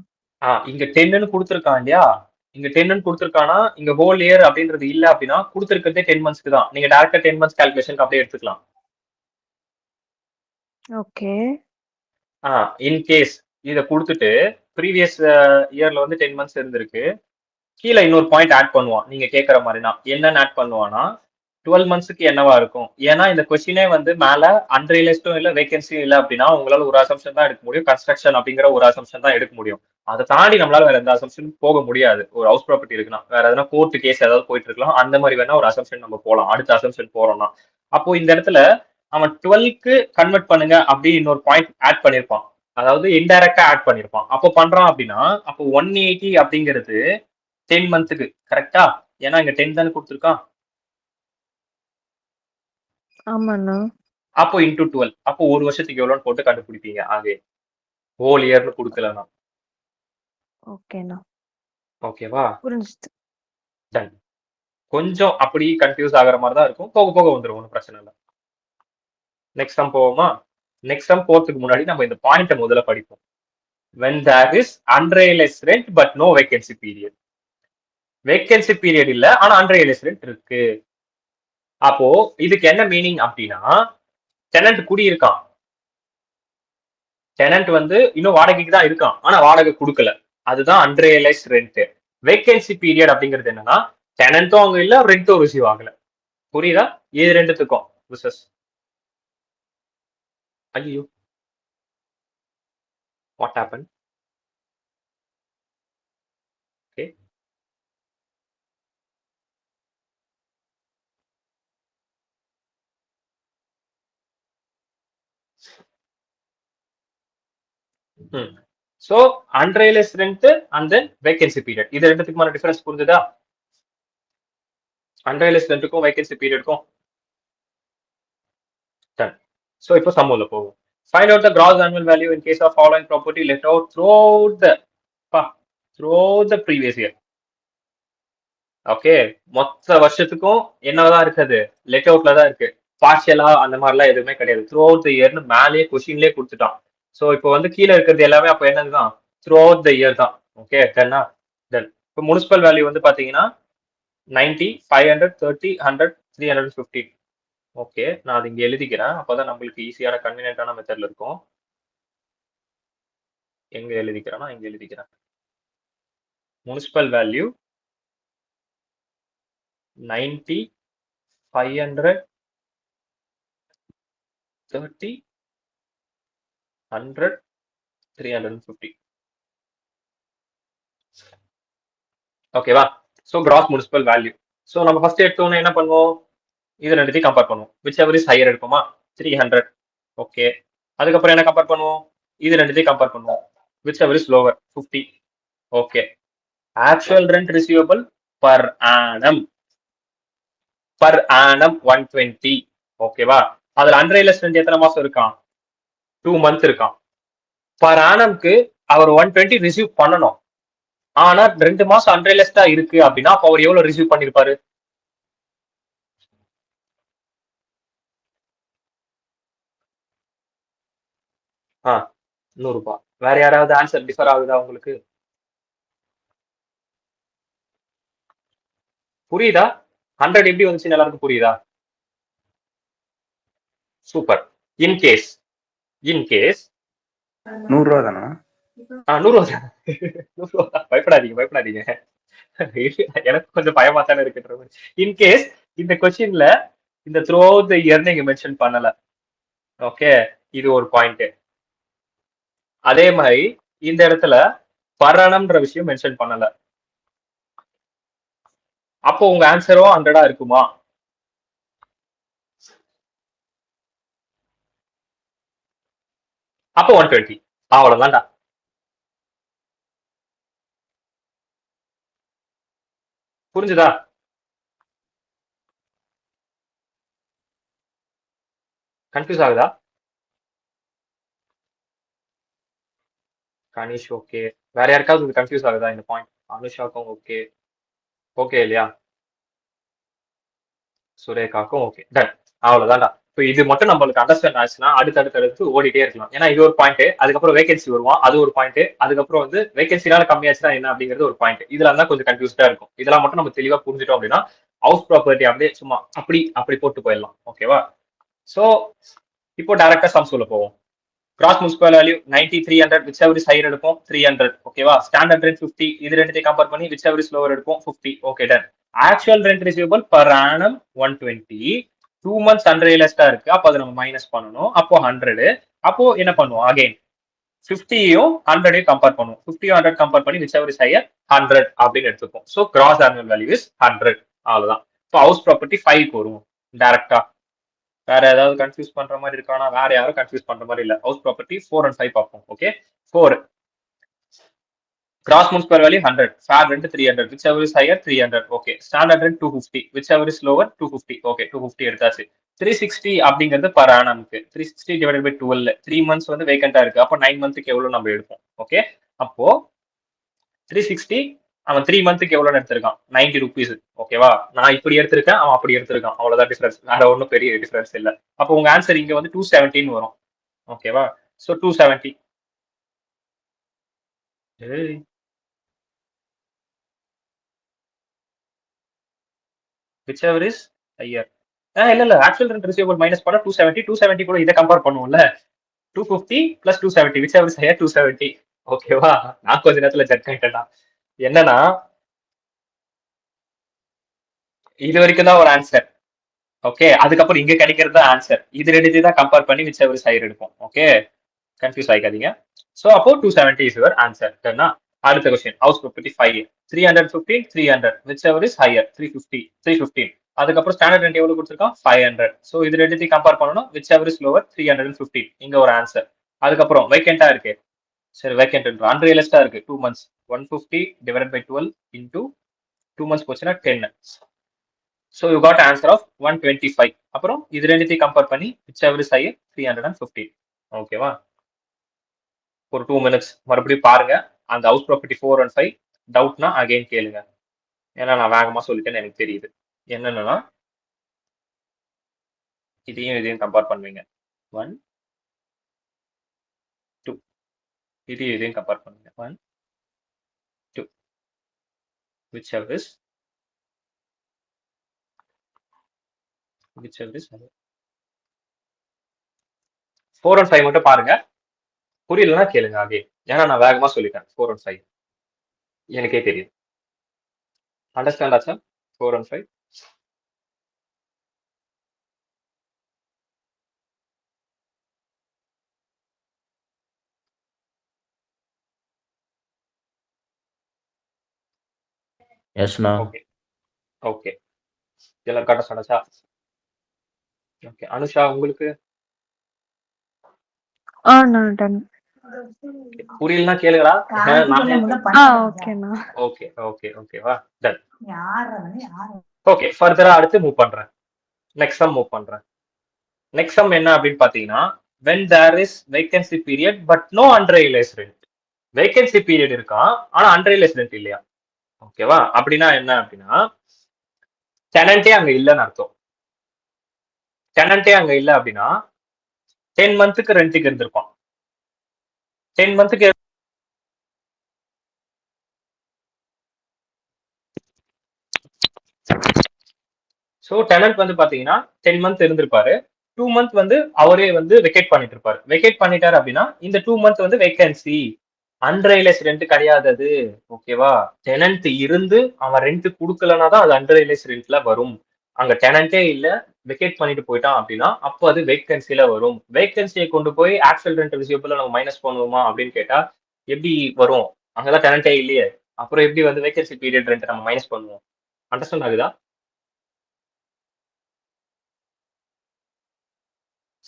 இங்க 10ன்னு கொடுத்துருக்கான் இல்லையா? இங்க 10ன்னு கொடுத்துருக்கானா இங்க ஹோல் இயர் அப்படின்றது இல்ல அப்படின்னா கொடுத்துருக்கிறதே 10 மந்த்ஸ்க்கு தான். நீங்க டேரக்டா 10 மந்த்ஸ் கால்குலேஷன் அப்படியே எடுத்துக்கலாம். ஓகே. இன் கேஸ் இத கொடுத்துட்டு ப்ரீவியஸ் இயர்ல வந்து 10 மந்த்ஸ் இருந்திருக்கு. கீழே இன்னொரு பாயிண்ட் ஆட் பண்ணுவான். நீங்க கேட்கற மாதிரினா என்னன்னு ஆட் பண்ணுவானா 12 மந்த்ஸ்க்கு என்னவா இருக்கும்? ஏன்னா இந்த கொஸ்டினே வந்து மேல அன்ரியலைஸ்டும் இல்ல வேகன்சியும் இல்ல அப்படின்னா உங்களால ஒரு அசம்ஷன் தான் எடுக்க முடியும். கன்ஸ்ட்ரக்ஷன் அப்படிங்கிற ஒரு அசம்ஷன் தான் எடுக்க முடியும். அதை தாண்டி நம்மளால வேற எந்த அசம்ஷன் போக முடியாது. ஒரு ஹவுஸ் ப்ராப்பர்ட்டி இருக்குன்னா வேற எதனா கோர்ட் கேஸ் ஏதாவது போயிட்டு இருக்கலாம். அந்த மாதிரி வேணா ஒரு அசம்ஷன் நம்ம போகலாம். அடுத்த அசம்ஷன் போறோம்னா அப்போ இந்த இடத்துல அவன் 12க்கு கன்வெர்ட் பண்ணுங்க அப்படின்னு இன்னொரு பாயிண்ட் ஆட் பண்ணிருப்பான். அதாவது இன்டைரக்டா ஆட் பண்ணிருப்பான். அப்போ பண்றான் அப்படின்னா அப்போ 180 அப்படிங்கிறது 10 மந்த்துக்கு கரெக்டா? ஏன்னா இங்க 10 தானே கொடுத்துருக்கான். ஆமாண்ணா. அப்போ இன்டூ 12 அப்போ ஒரு வருஷத்துக்கு எவ்வளோன்னு போட்டு கண்டுபிடிப்பீங்க. ஆகே ஹோல் இயர்னு கொடுக்கலனா. ஓகேண்ணா. ஓகேவா? புரிஞ்சுது. டன். கொஞ்சம் அப்படி கன்ஃபியூஸ் ஆகிற மாதிரி தான் இருக்கும். போக போக வந்துடும், ஒன்றும் பிரச்சனை இல்லை. நெக்ஸ்ட் சம் போவோமா? நெக்ஸ்ட் சம் போறதுக்கு முன்னாடி நம்ம இந்த பாயிண்ட்டை முதல்ல படிப்போம். when there is unrealized rent but no vacancy period. Vacancy period இல்ல ஆனா அன்ரியலைஸ்ட் ரெண்ட் இருக்கு. அப்போ இதுக்கு என்ன மீனிங் அப்படின்னா டெனன்ட் குடி இருக்கான். டெனன்ட் வந்து இன்னும் வாடகைக்கு தான் இருக்கான் ஆனா வாடகை கொடுக்கல. அதுதான் அன்ரியலைஸ்ட் ரெண்ட். வேகன்சி பீரியட் அப்படிங்கிறது என்னன்னா டெனன்ட்டும் அங்க இல்ல ரெண்டும் ரிசீவ் ஆகல. புரியுதா? இது ரெண்டுத்துக்கும் பிசினஸ். ஐயோ what happen? Okay so unrealised rent and then vacancy period இது ரெண்டுத்துக்குமான டிஃபரன்ஸ் புரிஞ்சுதா? அன்ரியலைஸ்ட் ரெண்ட்டுக்கும் வேகன்சி பீரியடுக்கும். டன். சோ இப்போ சம் உள்ள போவோம். Find out the gross annual value in case of following property let out throughout the previous year. Okay மொத்த வருஷத்துக்கும் என்னதான் இருக்குது? லெட் அவுட்ல தான் இருக்கு. பார்ஷியலா அந்த மாதிரிலாம் எதுவுமே கிடையாது. த்ரூ அவுட் த இயர்னு மேலேயே கொஸ்டின்லேயே கொடுத்துட்டான். ஸோ இப்போ வந்து கீழே இருக்கிறது எல்லாமே அப்போ என்னதுதான்? த்ரூ அவுட் த இயர் தான். ஓகே டன்னா தென் இப்போ முனிசிபல் வேல்யூ வந்து பாத்தீங்கன்னா 90, 500, 30, 100, 350. ஓகே நான் அது இங்க எழுதிக்கிறேன். அப்பதான் நம்மளுக்கு ஈஸியான கன்வீனியன்டான மெத்தட்ல இருக்கும். எங்க எழுதிக்கிறேன்னா இங்க எழுதிக்கிறேன். Municipal value 90, 500, 30, 100, 350. ஓகேவா? So gross municipal value. So நம்ம ஃபர்ஸ்ட் எடுத்தோன்னே என்ன பண்ணுவோம்? இது ரெண்டுத்தையும் கம்பேர் பண்ணுவோம். விச் எவர் இஸ் ஹையர் எடுப்போமா? 300. ஓகே அதுக்கப்புறம் என்ன கம்பேர் பண்ணுவோம்? இது ரெண்டுத்தையும் கம்பேர் பண்ணுவோம். Whichever is lower 50. Okay actual rent receivable per annum 120. ஓகேவா? அதுல அன்ரியலைஸ்ட் ரெண்ட் எத்தனை மாசம் இருக்கான்? 2 மந்த் இருக்கான். பர் ஆனம்க்கு அவர் 120 ரிசீவ் பண்ணணும். ஆனா 2 மாசம் அன்ரியலைஸ்டா இருக்கு அப்படின்னா அப்ப அவர் எவ்வளவு ரிசீவ் பண்ணிருப்பாரு? ஆ 100 ரூபாய். வேற யாராவது ஆன்சர் டிஃபர் ஆகுதா உங்களுக்கு? புரியுதா? 100 எப்படி வந்துச்சு எல்லாருக்கும் புரியுதா? சூப்பர். இன் கேஸ் 100 ரூபா தானா? 100 ரூபா பயப்படாதீங்க பயப்படாதீங்க. எனக்கு கொஞ்சம் பயமா தானே இருக்கு. இன்கேஸ் இந்த கொஸ்டின்ல இந்த த்ரூ அவுட் த இயர் நீங்க மென்ஷன் பண்ணல. ஓகே இது ஒரு பாயிண்ட். அதே மாதிரி இந்த இடத்துல பரணம்ன்ற விஷயம் மென்ஷன் பண்ணல. அப்போ உங்க ஆன்சரும் 100 இருக்குமா? அப்போ 120. அவ்வளவுதான்டா. புரிஞ்சுதா? கன்ஃபியூஸ் ஆகுதா? கனிஷ் ஓகே. வேற யாருக்காவது கன்ஃபியூஸ் ஆகுதா இந்த பாயிண்ட்? அனுஷாக்கும் ஓகே. ஓகே இல்லையா? சுரேகாக்கும் ஓகே. டன். அவ்வளவுதான்டா. இப்போ இது மட்டும் நம்மளுக்கு அண்டர்ஸ்டாண்ட் ஆச்சுன்னா அடுத்து ஓடிட்டே இருக்கலாம். ஏன்னா இது ஒரு பாயிண்ட், அதுக்கப்புறம் வேகன்சி வருவான், அது ஒரு பாயிண்ட், அதுக்கப்புறம் வந்து வேகன்சினால கம்மியாச்சுன்னா என்ன அப்படிங்கிறது ஒரு பாயிண்ட். இதெல்லாம் தான் கொஞ்சம் கன்ஃபியூஸ்டா இருக்கும். இதெல்லாம் மட்டும் நம்ம தெளிவா புரிஞ்சுட்டோம் அப்படின்னா ஹவுஸ் ப்ராப்பர்ட்டி அப்படியே சும்மா அப்படி போட்டு போயிடலாம். ஓகேவா? சோ இப்போ டைரக்டா சம் சொல்ல போவோம். Cross municipal value 90 300 whichever is higher எடுப்போம் 300. ஓகேவா? ஸ்டாண்டர்ட் ரெண்ட் 50, இது ரெண்டுத்தையும் கம்பேர் பண்ணி whichever is lower எடுப்போம் 50. Okay done. Actual rent receivable per annum 120, 2 months அன்ரியலைஸ்டா இருக்கு, அப்போ அதை நம்ம மைனஸ் பண்ணணும். அப்போ 100. அப்போ என்ன பண்ணுவோம்? அகைன் 50யும் 100யும் கம்பேர் பண்ணுவோம். 50யும் 100 கம்பேர் பண்ணி whichever is higher 100 அப்படின்னு எடுத்துப்போம். So gross annual value is 100. அவ்வளவுதான். இப்போ ஹவுஸ் ப்ராப்பர்ட்டி 5க்கு வருவோம் டைரக்டா. வேற ஏதாவது கன்ஃபியூஸ் பண்ற மாதிரி இருக்கானா? வேற யாரும் கன்ஃபியூஸ் பண்ற மாதிரி இல்ல. ஹவுஸ் ப்ராப்பர்ட்டி 4 and 5 பார்ப்போம். Okay 4 gross municipal value 100, fair rent 300, whichever is higher 300. Okay standard rent 250, whichever is lower 250. Okay 250 எடுத்தாச்சு. 360 அப்படிங்கிறது பர் ஆனம்க்கு 360 டிவைடட் பை 12. 3 months வந்து வேகண்டா இருக்கு, அப்போ 9 monthக்கு எவ்வளவு நம்ம எடுப்போம்? ஓகே அப்போ 360 அவன் 3 monthக்கு எவ்வளவு எடுத்திருக்கான்? 90 rupees. ஓகேவா? நான் இப்படி எடுத்திருக்கேன், அவன் அப்படி எடுத்திருக்கான். அவ்வளவுதான் டிஃபரன்ஸ், வேற ஒன்றும் பெரிய டிஃபரன்ஸ் இல்லை. அப்போ உங்க ஆன்சர் இங்க வந்து 270 வரும். ஓகேவா? ஸோ 270. whichever is higher. இல்ல ஆக்சுவல் ரெண்ட் ரிசீவபிள் மைனஸ் பண்ணா 270. 270 கூட இதை கம்பேர் பண்ணுவோம்ல. 250 plus 270 whichever is higher 270. ஓகேவா? நான் கொஞ்ச நேரத்துல ஜட்ஜ் ஆயிட்டேன். என்னன்னா இது வரைக்கும் தான் ஒரு ஆன்சர். ஓகே அதுக்கப்புறம் இங்க கிடைக்கிறது தான் ஆன்சர். இது ரெண்டு தான் கம்பேர் பண்ணி whichever is higher எடுப்போம். ஓகே கன்ஃபியூஸ் ஆயிக்காதீங்க. சோ அப்போ 270 is your answer. அடுத்த question house property 5, 315 300 whichever is higher 315. அதுக்கப்புறம் ஸ்டாண்டர்ட் ரெண்ட் எவ்வளவு கொடுத்துருக்கான்? 500. சோ இது ரெண்டுத்தையும் கம்பேர் பண்ணணும். whichever is lower 315. இங்க ஒரு ஆன்சர். அதுக்கப்புறம் வேக்கண்டா இருக்கு. சரி வேக்கண்ட் அன்ரியலைஸ்டா இருக்கு 2 months. 150 divided by 12 into 2 months போச்சுன்னா 10. So you got answer of 125. அப்புறம் இது ரெண்டுத்தையும் கம்பேர் பண்ணி whichever is higher 315. ஓகேவா? ஒரு 2 minutes மறுபடியும் பாருங்க. அந்த ஹவுஸ் ப்ராப்பர்ட்டி 4 and 5 டவுட்னா அகைன் கேளுங்க. ஏன்னா நான் வேகமா சொல்லிட்டேன்னு எனக்கு தெரியுது. என்னன்னா இதையும் கம்பேர் பண்ணுவீங்க. 1 2 இதையும் கம்பேர் பண்ணுங்க. 1 2 whichever is higher. 4 and 5 மட்டும் பாருங்க. புரியலன்னா கேளுங்க அகைன். ஏன்னா நான் வேகமா சொல்லிட்டேன். 4 and 5 எனக்கே தெரியுது. அண்டர்ஸ்டாண்ட் ஆச்சா? 4 and 5 எஸ்ண்ணா. ஓகே ஓகே எல்லாம் கரெக்டா ஆச்சா? ஓகே அனுஷா உங்களுக்கு நான் டன். புரியலன்னா கேளுங்கடா. ஓகேண்ணா. ஓகே ஓகே ஓகேவா டன். ஓகே ஃபர்தரா அடுத்து மூவ் பண்றேன். நெக்ஸ்ட் சம் மூவ் பண்றேன். நெக்ஸ்ட் சம் என்ன அப்படின்னு பாத்தீங்கன்னா when there is vacancy period but no unrealized rent. Vacancy period இருக்கான் ஆனா அன்ரியலைஸ்ட் ரெண்ட் இல்லையா? ஓகேவா? அப்படின்னா என்ன அப்படின்னா டெனண்டே அங்க இல்லைன்னு அர்த்தம். டெனண்டே அங்க இல்ல அப்படின்னா 10 monthக்கு ரெண்ட்டுக்கு இருந்திருப்பான். 10 monthக்கு சோ டெனன்ட் வந்து பாத்தீங்கன்னா 10 month இருந்திருப்பாரு. 2 month வந்து அவரே வந்து வெக்கேட் பண்ணிட்டு இருப்பாரு. வெக்கேட் பண்ணிட்டாரு அப்படின்னா இந்த 2 month வந்து வேகன்சி, அன்ரியலைஸ் ரெண்ட் கிடையாது அது. ஓகேவா? டெனன்ட் இருந்து அவன் ரெண்ட் கொடுக்கலன்னா தான் அது அன்ரியலைஸ் ரெண்ட்ல வரும். அங்க டெனன்ட்டே இல்ல, வெக்கேட் பண்ணிட்டு போயிட்டான் அப்படின்னா அப்போ அது வேகன்சில வரும். வேகன்சியை கொண்டு போய் ஆக்சுவல் ரெண்ட் ரிசீவபிள் நம்ம மைனஸ் பண்ணுவோமா அப்படின்னு கேட்டா எப்படி வரும்? அங்கதான் டெனன்ட்டே இல்லையே, அப்புறம் எப்படி வந்து வேகன்சி பீரியட் ரெண்ட் நம்ம மைனஸ் பண்ணுவோம்? அண்டர்ஸ்டாண்ட் ஆகுதா?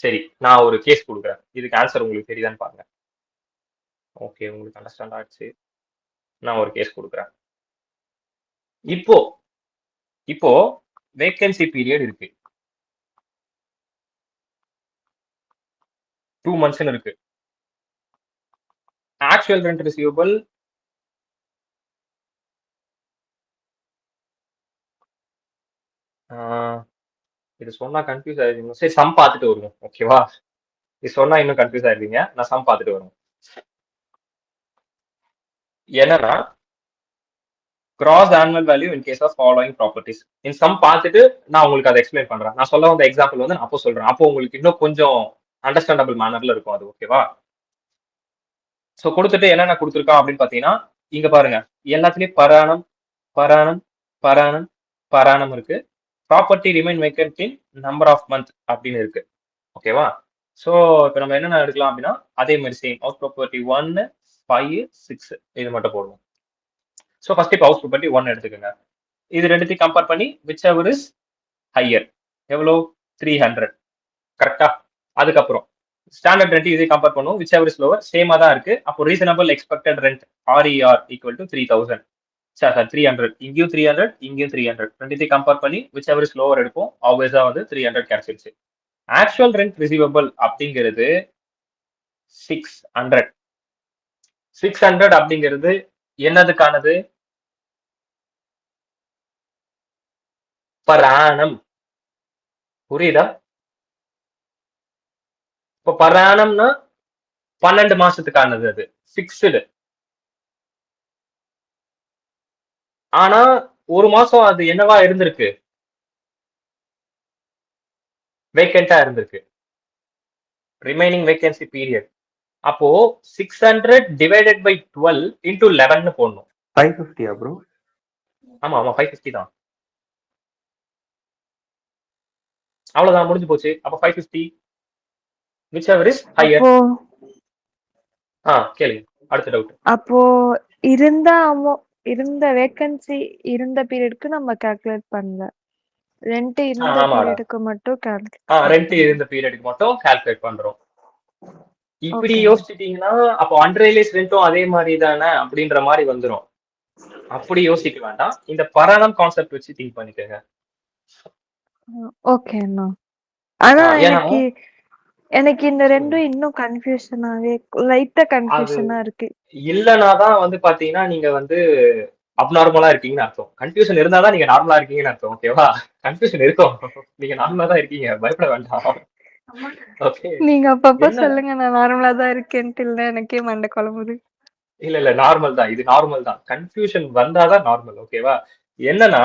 சரி நான் ஒரு கேஸ் கொடுக்குறேன். இதுக்கு ஆன்சர் உங்களுக்கு தெரியுதான்னு பாருங்க. ஓகே உங்களுக்கு அண்டர்ஸ்டாண்ட் ஆச்சு. நான் ஒரு கேஸ் கொடுக்குறேன். இப்போ வேகன்சி பீரியட் இருக்கு 2 months இருக்கு. ஆக்சுவல் ஆக்சுவல் ரெண்ட் ரிசீவபிள் இது சொன்னா கன்ஃபியூஸ் ஆயிருவீங்க. சரி சம் பார்த்துட்டு வருவோம். ஓகேவா? இது சொன்னா இன்னும் கன்ஃபியூஸ் ஆயிருவீங்க. நான் சம் பார்த்துட்டு வருவோம். என்னன்னா gross annual value in case of following properties. In sum பார்த்துட்டு நான் உங்களுக்கு அதை எக்ஸ்பிளைன் பண்றேன். நான் சொல்ல வந்த எக்ஸாம்பிள் வந்து நான் அப்போ சொல்றேன். அப்போ உங்களுக்கு இன்னும் கொஞ்சம் அண்டர்ஸ்டாண்டபிள் மேனர்ல இருக்கும் அது. ஓகேவா? ஸோ கொடுத்துட்டு என்னென்ன கொடுத்துருக்கான் அப்படின்னு பாத்தீங்கன்னா இங்க பாருங்க, எல்லாத்துலயும் பராணம் பராணம் பராணம் பராணம் இருக்கு. Property remain vacant in number of month அப்படின்னு இருக்கு. ஓகேவா? ஸோ இப்போ நம்ம என்னென்ன எடுக்கலாம் அப்படின்னா அதே மாதிரி சேம் ஹவுஸ் ப்ராப்பர்ட்டி 1, 5, 6 இது மட்டும் போடுவோம். ஸோ ஃபர்ஸ்ட் இப்போ ஹவுஸ் ப்ராப்பர்ட்டி 1 எடுத்துக்கோங்க. இது ரெண்டுத்தையும் கம்பேர் பண்ணி விச் எவர் இஸ் ஹையர் எவ்வளோ 300 கரெக்டா. அதுக்கப்புறம் ஸ்டாண்டர்ட் ரெண்ட் இதை கம்பேர் பண்ணுவோம். விச் எவர் இஸ் லோவர் சேமா தான் இருக்கு. அப்போ reasonable expected rent RER equal to 3000 sir 300. இங்கேயும் 300 இங்கேயும் 300 ரெண்டுத்தையும் கம்பேர் பண்ணி விச் எவர் இஸ் லோவர் எடுப்போம். ஆல்வேஸா வந்து 300 கிடைச்சிருச்சு. ஆக்சுவல் ரெண்ட் ரிசீவபிள் அப்படிங்கிறது 600. 600 அப்படிங்கிறது என்னதுக்கானது? Per annum. புரியுதா? இப்போ பர் ஆனம்னா 12 மாசத்துக்கானது. அது பிக்ஸ்டு. ஆனா ஒரு மாசம் அது என்னவா இருந்திருக்கு? வேக்கண்டா இருந்திருக்கு. Remaining vacancy period. அப்போ 600 டிவைடட் பை 12 இன்டூ 11 போடணும். 550 ப்ரோ? ஆமா ஆமா 550 தான். அவ்வளவுதான், முடிஞ்சு போச்சு. அப்போ 550 which ever is higher. அப்போ கேளுங்க அடுத்த டவுட். அப்போ இருந்த வேகன்சி இருந்த பீரியட்க்கு நம்ம கால்குலேட் பண்ணல. ரெண்ட் இருந்த பீரியடுக்கு மட்டும் ரெண்ட் இருந்த பீரியடுக்கு மட்டும் கால்குலேட் பண்றோம். இப்படி யோசிச்சிட்டீங்கன்னா அப்போ அன்ரியலைஸ் ரெண்டும் அதே மாதிரி தானே அப்படின்ற மாதிரி வந்துரும். அப்படி யோசிக்க வேண்டாம். இந்த பராணம் கான்செப்ட் வச்சு திங்க் பண்ணிக்கோங்க. ஓகேண்ணா. ஆனா எனக்கு இந்த ரெண்டும் இன்னும் கன்ஃபியூஷனாவே லைட்டா கன்ஃபியூஷனா இருக்கு. இல்லனாதான் வந்து பாத்தீங்கன்னா நீங்க வந்து அப்நார்மலா இருக்கீங்கன்னு அர்த்தம். கன்ஃபியூஷன் இருந்தாதான் நீங்க நார்மலா இருக்கீங்கன்னு அர்த்தம். ஓகேவா? கன்ஃபியூஷன் இருக்கும், நீங்க நார்மலா தான் இருக்கீங்க, பயப்பட வேண்டாம். ஓகே, நீங்க அப்பப்ப சொல்லுங்க நான் நார்மலா தான் இருக்கேன்ட்டு. இல்ல எனக்கே மண்டை குழம்புது. இல்ல நார்மல் தான், இது நார்மல் தான். கன்ஃபியூஷன் வந்தாதான் நார்மல். ஓகேவா? என்னன்னா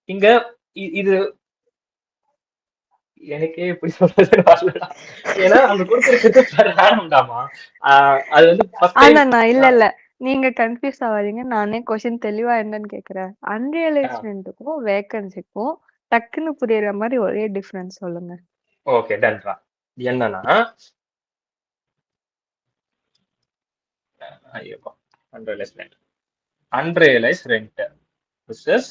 இங்க இது எனக்கே எப்படி சொல்றது வரலடா. ஏன்னா அங்க கொடுத்திருக்கிறது அது வந்து இல்ல நீங்க கன்ஃபியூஸ் ஆகாதீங்க. நானே கொஸ்டின் தெளிவா என்னன்னு கேக்குறேன். அன்ரியலைஸ்மெண்ட்டுக்கும் வேகன்சிக்கும் டக்குன்னு புரியுற மாதிரி ஒரே டிஃபரன்ஸ் சொல்லுங்க. ஓகே டன்ரா. என்னன்னா அன்ரியலைஸ் ரெண்ட் விசஸ்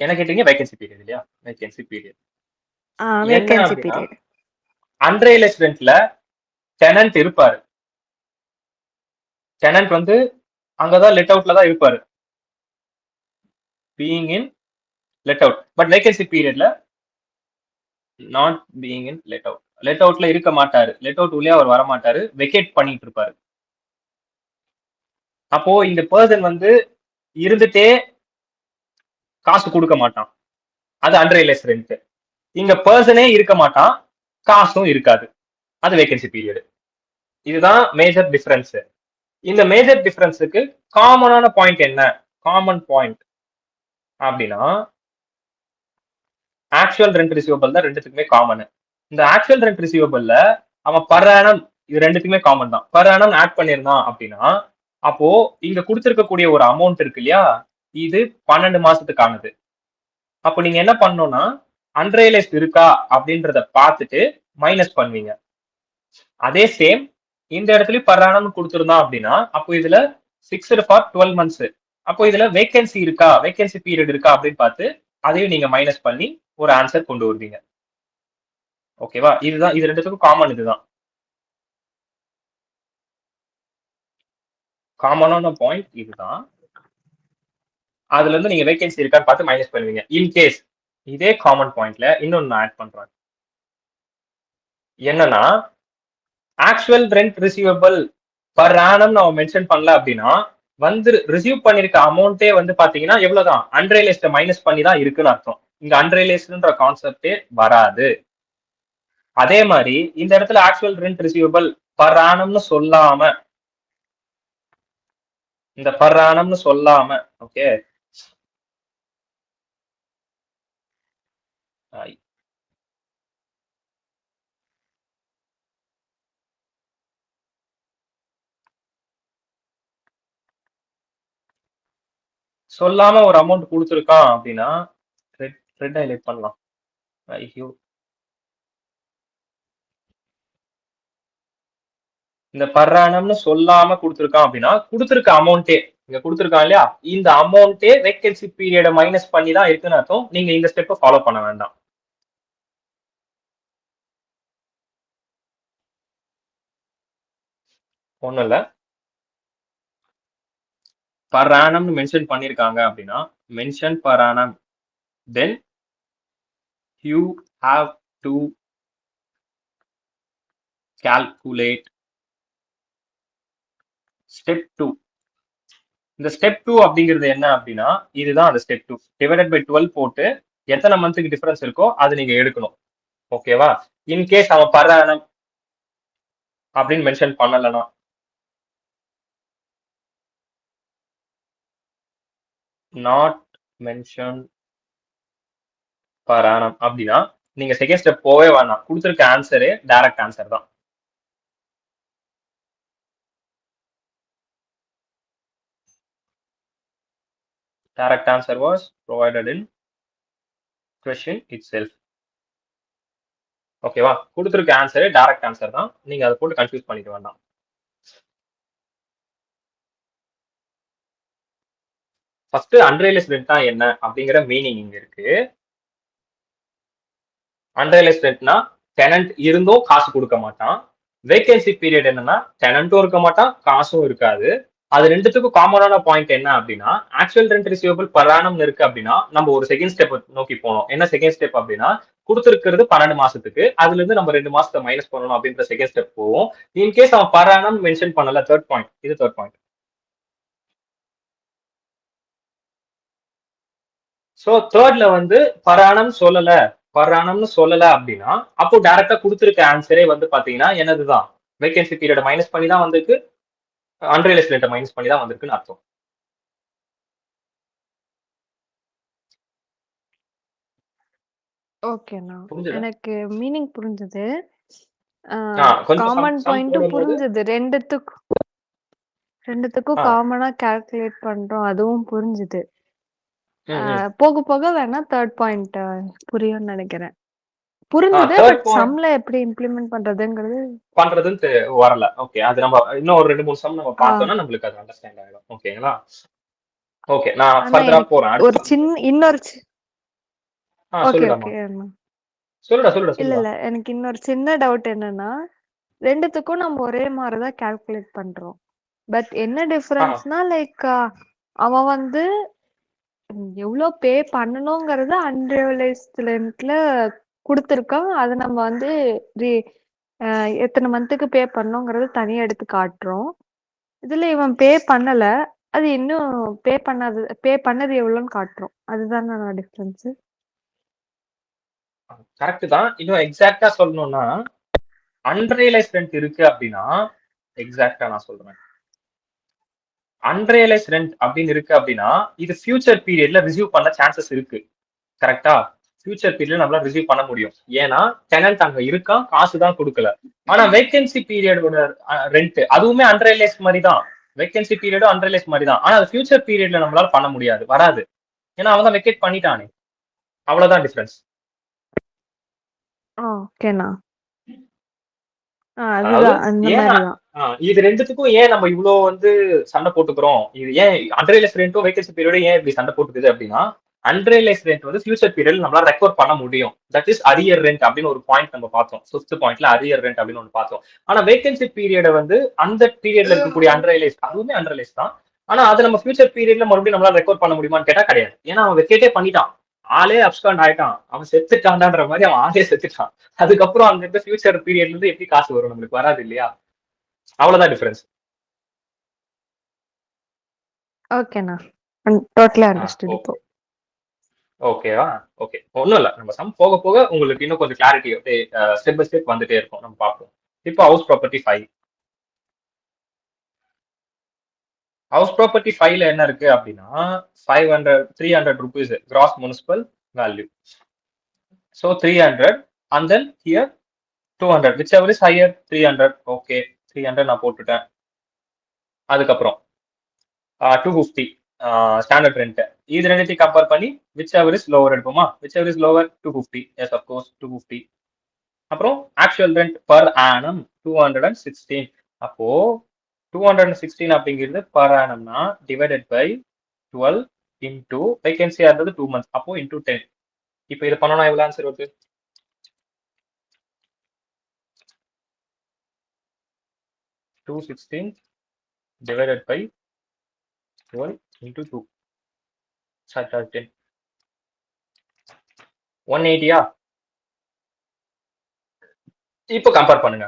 என்ன கேட்டீங்க? வேகன்சி பீரியட் இல்லையா? Vacancy period. அன்ரியலைஸ் ரெண்ட்ல டெனன்ட் இருப்பாரு. டெனன்ட் வந்து அங்கதான் லெட் அவுட்ல தான் இருப்பாரு, being in let out. But vacancy பீரியட்ல not being in let out. Let அவுட்ல இருக்க மாட்டாரு, லெட் அவுட் உள்ளே அவர் வர மாட்டாரு, வெக்கேட் பண்ணிட்டு இருப்பாரு. அப்போ இந்த பர்சன் வந்து இருந்துட்டே காசு கொடுக்க மாட்டான், அது அன்ரியலைஸ் ரெண்ட். இங்க பர்சனே இருக்க மாட்டான், காசும் இருக்காது, அது வேகன்சி பீரியட். இதுதான் மேஜர் டிஃபரன்ஸ். இந்த மேஜர் டிஃபரன்ஸுக்கு காமனான பாயிண்ட் என்ன? காமன் பாயிண்ட் அப்படின்னா ஆக்சுவல் ரெண்ட் ரிசீவபிள் தான் ரெண்டுத்துக்குமே காமன். இந்த ஆக்சுவல் ரெண்ட் ரிசீவபிள்ல அவன் பர் ஆனம், இது ரெண்டுத்துக்குமே காமன் தான், பர் ஆனம் ஆட் பண்ணிருந்தான் அப்படின்னா அப்போ இங்க கொடுத்திருக்கக்கூடிய ஒரு அமௌண்ட் இருக்கு இல்லையா, இது 12 மாசத்துக்கானது. அப்போ நீங்க என்ன பண்ணணும்னா அன்ரியலைஸ்ட் இருக்கா அப்படின்றத பார்த்துட்டு மைனஸ் பண்ணுவீங்க. அதே சேம் இந்த இடத்துல பர் ஆனம் கொடுத்திருந்தான் அப்படின்னா அப்போ இதுல 6 ஃபார் 12 மந்த்ஸ். அப்போ இதுல வேகன்சி இருக்கா, வேகன்சி பீரியட் இருக்கா அப்படின்னு பார்த்து அதையும் நீங்க மைனஸ் பண்ணி ஒரு ஆன்சர் கொண்டு வருவீங்க. ஓகேவா? இதுதான், இது ரெண்டுத்துக்கும் காமன். இதுதான் காமனான பாயிண்ட். இதுதான், அதுல இருந்து நீங்க வேகன்சி இருக்கான்னு பார்த்து மைனஸ் பண்ணுவீங்க. இன்கேஸ் இதே காமன் பாயிண்ட்ல இன்னொன்னு ஆட் பண்றேன். என்னன்னா actual rent receivable per annum நம்ம மென்ஷன் பண்ணல அப்படின்னா வந்து ரிசீவ் பண்ணிருக்க அமௌண்ட்டே வந்து பாத்தீங்கன்னா எவ்வளவுதான் அன்ரியலைஸ்ட மைனஸ் பண்ணி தான் இருக்குன்னு அர்த்தம். இங்க அன்ரியலைஸ்டுன்ற கான்செப்டே வராது. அதே மாதிரி இந்த இடத்துல ஆக்சுவல் ரெண்ட் ரிசீவபிள் பர் ஆனம்னு சொல்லாம, இந்த பர் ஆனம்னு சொல்லாம, ஓகே, சொல்லாம ஒரு அமௌண்ட் கொடுத்துருக்கான் அப்படின்னா ரெட் ஹைலைட் பண்ணலாம். ஐயோ, இந்த பர் ஆனம்னு சொல்லாம கொடுத்துருக்கான் அப்படின்னா கொடுத்துருக்க அமௌண்ட்டே இங்க கொடுத்துருக்கான் இல்லையா, இந்த அமௌண்ட்டே வேகன்சி பீரியட மைனஸ் பண்ணி தான் இருக்குன்னு அர்த்தம். நீங்க இந்த ஸ்டெப்பை ஃபாலோ பண்ண வேண்டாம். ஒண்ணும் இல்ல, பர் ஆனம்னு மென்ஷன் பண்ணிருக்காங்க அப்படின்னா mention per annum, then you have to calculate step 2. இந்த ஸ்டெப் 2 அப்படிங்கிறது என்ன அப்படின்னா இதுதான் அந்த ஸ்டெப் 2. டிவைடட் பை 12 போட்டு எத்தனை மந்த்துக்கு டிஃபரன்ஸ் இருக்கோ அது நீங்க எடுக்கணும். ஓகேவா? இன்கேஸ் அவன் பர் ஆனம் அப்படின்னு மென்ஷன் பண்ணலனா, நாட் மென்ஷன் பர் ஆனம் அப்படின்னா நீங்க செகண்ட் ஸ்டெப் போவே வேணாம். கொடுத்துருக்க ஆன்சரே டைரக்ட் ஆன்சர் தான். Direct answer was provided in question itself. ஓகேவா? கொடுத்துருக்க ஆன்சரே டைரக்ட் ஆன்சர் தான். நீங்க அதை போட்டு கன்ஃபியூஸ் பண்ணிக்க வேண்டாம். ஃபர்ஸ்ட் அன்ரியலைஸ்ட் ரெண்ட்னா என்ன அப்படிங்கிற மீனிங் இங்க இருக்கு. அன்ரியலைஸ்ட் ரெண்ட்னா டெனன்ட் இருந்தும் காசு கொடுக்க மாட்டான். வேகன்சி பீரியட் என்னன்னா டெனன்ட்டும் இருக்க மாட்டான், காசும் இருக்காது. அது ரெண்டுத்துக்கும் காமனான பாயிண்ட் என்ன அப்படின்னா actual rent receivable per annum இருக்கு அப்படின்னா நம்ம ஒரு செகண்ட் ஸ்டெப் நோக்கி போனோம். என்ன செகண்ட் ஸ்டெப் அப்படின்னா கொடுத்துருக்கிறது 12 மாசத்துக்கு, அதுல இருந்து நம்ம 2 மாசத்தை மைனஸ் பண்ணணும் அப்படின்ற செகண்ட் ஸ்டெப் போவோம். இன்கேஸ் அவன் பர் ஆனம் மென்ஷன் பண்ணல, தேர்ட் பாயிண்ட், இது தேர்ட் பாயிண்ட். சோ தேர்ட்ல வந்து பர் ஆனம் சொல்லல அப்படின்னா அப்போ டைரக்டா கொடுத்துருக்க ஆன்சரே வந்து பாத்தீங்கன்னா என்னதுதான் வேகன்சி பீரியட் மைனஸ் பண்ணி தான் வந்திருக்கு, அன்ரியலைஸ்ட் ரெண்ட்டை மைனஸ் பண்ணி தான் வந்திருக்குன்னு அர்த்தம். ஓகேண்ணா, எனக்கு மீனிங் புரிஞ்சது. கொஞ்சம் காமன் sum பாயிண்ட்டும் போடும்போது புரிஞ்சது. ரெண்டுத்துக்கும் காமனா கால்குலேட் பண்றோம், அதுவும் புரிஞ்சுது. போக போக வேணா தேர்ட் பாயிண்ட் புரியும்னு நினைக்கிறேன். புரிஞ்சுது, third பட் point சம்ல எப்படி இம்ப்ளிமெண்ட் பண்றதுங்கிறது பண்றதுன்னு வரல. ஓகே, அது நம்ம இன்னும் ஒரு 2-3 சம் நம்ம பார்த்தோம்னா நம்மளுக்கு அது அண்டர்ஸ்டாண்ட் ஆயிடும். ஓகேங்களா? ஓகே, நான் ஆனா ஃபர்தரா எனக்கு போறேன். ஒரு இன்னொரு ஓகே சொல்லுடாமா, ஓகே சொல்லுடா. இல்ல எனக்கு இன்னொரு சின்ன டவுட் என்னன்னா, ரெண்டுத்துக்கும் நம்ம ஒரே மாதிரிதான் கால்குலேட் பண்றோம். பட் என்ன டிஃபரன்ஸ்னா லைக் அவன் வந்து எவ்வளவு பே பண்ணணுங்கிறத அன்ரியலைஸ்ட் ரெண்ட்ல கொடுத்துருக்கான். அது நம்ம வந்து எத்தனை மந்த்துக்கு பே பண்ணோங்கிறது தனியா எடுத்து காட்டுறோம். இதுல இவன் பே பண்ணல, அது இன்னும் பே பண்ணது எவ்வளவுன்னு காட்டுறோம். அதுதான் டிஃபரன்ஸ். கரெக்ட் தான். இன்னும் எக்ஸாக்டா சொல்லணும்னா அன்ரியலைஸ்ட் ரெண்ட் இருக்கு அப்படின்னா, எக்ஸாக்டா நான் சொல்றேன், அன்ரியலைஸ்ட் ரெண்ட் அப்படின்னு இருக்கு அப்படின்னா இது ஃபியூச்சர் பீரியட்ல ரிசீவ் பண்ண சான்சஸ் இருக்கு. கரெக்டா? ஃபியூச்சர் பீரியட்ல நம்மளால ரிசீவ் பண்ண முடியும். ஏன்னா டெனன்ட் அங்க இருக்கான், காசு தான் கொடுக்கல. ஆனா வேகன்சி பீரியடோட ரெண்ட் அதுவுமே அன்ரியலைஸ்ட் மாதிரி தான். வேகன்சி பீரியடும் அன்ரியலைஸ்ட் மாதிரி தான். ஆனா அது ஃபியூச்சர் பீரியட்ல நம்மளால பண்ண முடியாது, வராது. ஏன்னா அவன் தான் வெக்கேட் பண்ணிட்டானே. அவ்வளவுதான் டிஃபரன்ஸ். ஓகேண்ணா, அதுதான் அந்த மாதிரிதான். இது ரெண்டுத்துக்கும் ஏன் நம்ம இவ்வளவு வந்து சண்டை போட்டுக்கிறோம், இது ஏன் அன்ரியலைஸ்ட் ரெண்ட்டும் வேகன்சி பீரியடும் ஏன் இப்படி சண்டை போட்டுக்குது அப்படின்னா அன்ரியலைஸ்ட் ரெண்ட் வந்து ஃபியூச்சர் பீரியட் நம்மளால ரெக்கவர் பண்ண முடியும். தட் இஸ் அரியர் ரெண்ட் அப்படின்னு ஒரு பாயிண்ட் நம்ம பார்த்தோம். 5th பாயிண்ட்ல அரியர் ரெண்ட் அப்படின்னு ஒன்று பார்த்தோம். ஆனா வேகன்சி பீரியட வந்து அந்த பீரியட்ல இருக்கக்கூடிய அன்ரியலைஸ்ட் அதுவுமே அன்ரியலைஸ்ட் தான். ஆனா அது நம்ம ஃபியூச்சர் பீரியட்ல மறுபடியும் நம்மளால ரெக்கவர் பண்ண முடியுமான்னு கேட்டா கிடையாது. ஏன்னா அவன் வெக்கேட்டே பண்ணிட்டான், ஆளே அப்ஸ்காண்ட் ஆயிட்டான், அவன் செத்துட்டான்டான்ற மாதிரி அவன் ஆளே செத்துட்டான். அதுக்கப்புறம் அங்க இருந்து ஃபியூச்சர் பீரியட்ல இருந்து எப்படி காசு வரும்? நம்மளுக்கு வராது இல்லையா? அவ்வளவுதான் டிஃபரன்ஸ். ஓகேண்ணா. டோட்டலி அண்டர்ஸ்டுட் இப்போ. ஓகேவா? ஓகே, ஒன்றும் இல்லை, நம்ம சம் போக போக உங்களுக்கு இன்னும் கொஞ்சம் கிளாரிட்டி ஸ்டெப் பை ஸ்டெப் வந்துட்டே இருக்கும், நம்ம பார்ப்போம். இப்போ ஹவுஸ் ப்ராப்பர்ட்டி 5. ஹவுஸ் ப்ராப்பர்ட்டி 5ல என்ன இருக்கு அப்படின்னா 300 rupees cross municipal value. So 300 and then here 200 which ever is higher 300. Okay, 300 நான் போட்டுட்டேன். அதுக்கப்புறம் 250 ஸ்டாண்டர்ட் ரெண்ட். இது ரெண்டுத்தையும் கம்பேர் பண்ணி விச் எவர் இஸ் லோவர் எடுப்போமா? Whichever is lower 250. Yes of course 250. அப்புறம் ஆக்சுவல் ரெண்ட் பர் ஆனம் 216. அப்போ 216 அப்படிங்கிறது பர் ஆனம்னா டிவைடட் பை 12 இன்டூ வேகன்சி ஆகிறது 2 months, அப்போ இன்டூ 10. இப்போ இது பண்ணோம்னா எவ்வளவு ஆன்சர் வருது? 216 divided by 12 into 2. 10. 180. இப்போ கம்பேர் பண்ணுங்க.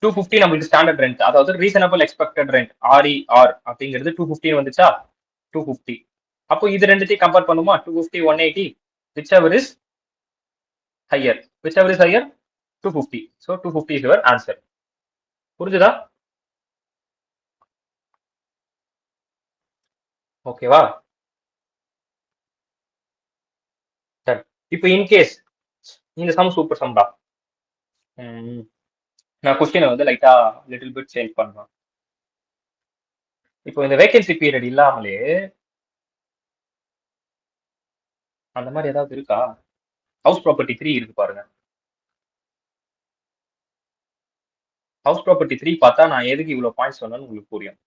250 நம்மளுக்கு ஸ்டாண்டர்ட் ரெண்ட், அதாவது ரீசனபிள் எக்ஸ்பெக்டட் ரெண்ட் RER அப்படிங்கிறது 250 வந்துச்சா? 250. அப்போ இது ரெண்டுத்தையும் கம்பேர் பண்ணுமா? 250 180 which ever is higher. which ever is higher 250. so 250 is your answer. புரிஞ்சுதா? ஓகேவா? சரி, இப்போ இன்கேஸ் இந்த சம் சூப்பர் சம் தான். நான் கொஸ்டினை வந்து லைட்டா லிட்டில் பிட் சேஞ்ச் பண்ணுவேன். இப்போ இந்த வேகன்சி பீரியட் இல்லாமலே அந்த மாதிரி ஏதாவது இருக்கா? ஹவுஸ் ப்ராப்பர்ட்டி 3 இருக்கு பாருங்க. ஹவுஸ் ப்ராப்பர்ட்டி 3 பார்த்தா நான் எதுக்கு இவ்வளவு பாயிண்ட்ஸ் சொன்னேன்னு உங்களுக்கு புரியும்.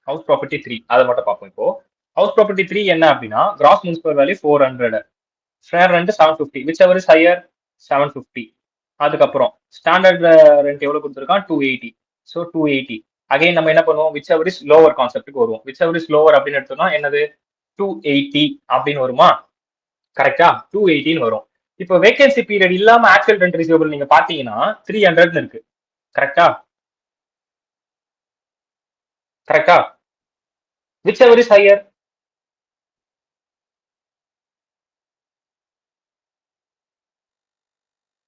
ஹவுஸ் ப்ராப்பர்ட்டி 3 அதை மட்டும் பார்ப்போம். இப்போ ஹவுஸ் ப்ராப்பர்ட்டி 3 என்ன அப்படின்னா gross municipal value 400, fair rent 750 which ever is higher 750. அதுக்கப்புறம் ஸ்டாண்டர்ட் ரெண்ட் எவ்வளவு கொடுத்துருக்கான்? 280. ஸோ 280. அகைன் நம்ம என்ன பண்ணுவோம்? விச் எவர் இஸ் லோவர் கான்செப்ட்டுக்கு வருவோம். விச் எவர் இஸ் லோவர் அப்படின்னு எடுத்தோம்னா என்னது? 280 அப்படின்னு வருமா? கரெக்டா? 280 வரும். இப்போ வேகன்சி பீரியட் இல்லாம ஆக்சுவல் ரெண்ட் ரிசீவபிள் நீங்க பாத்தீங்கன்னா 300 இருக்கு. கரெக்டா? கரெக்டா? Which ever is higher?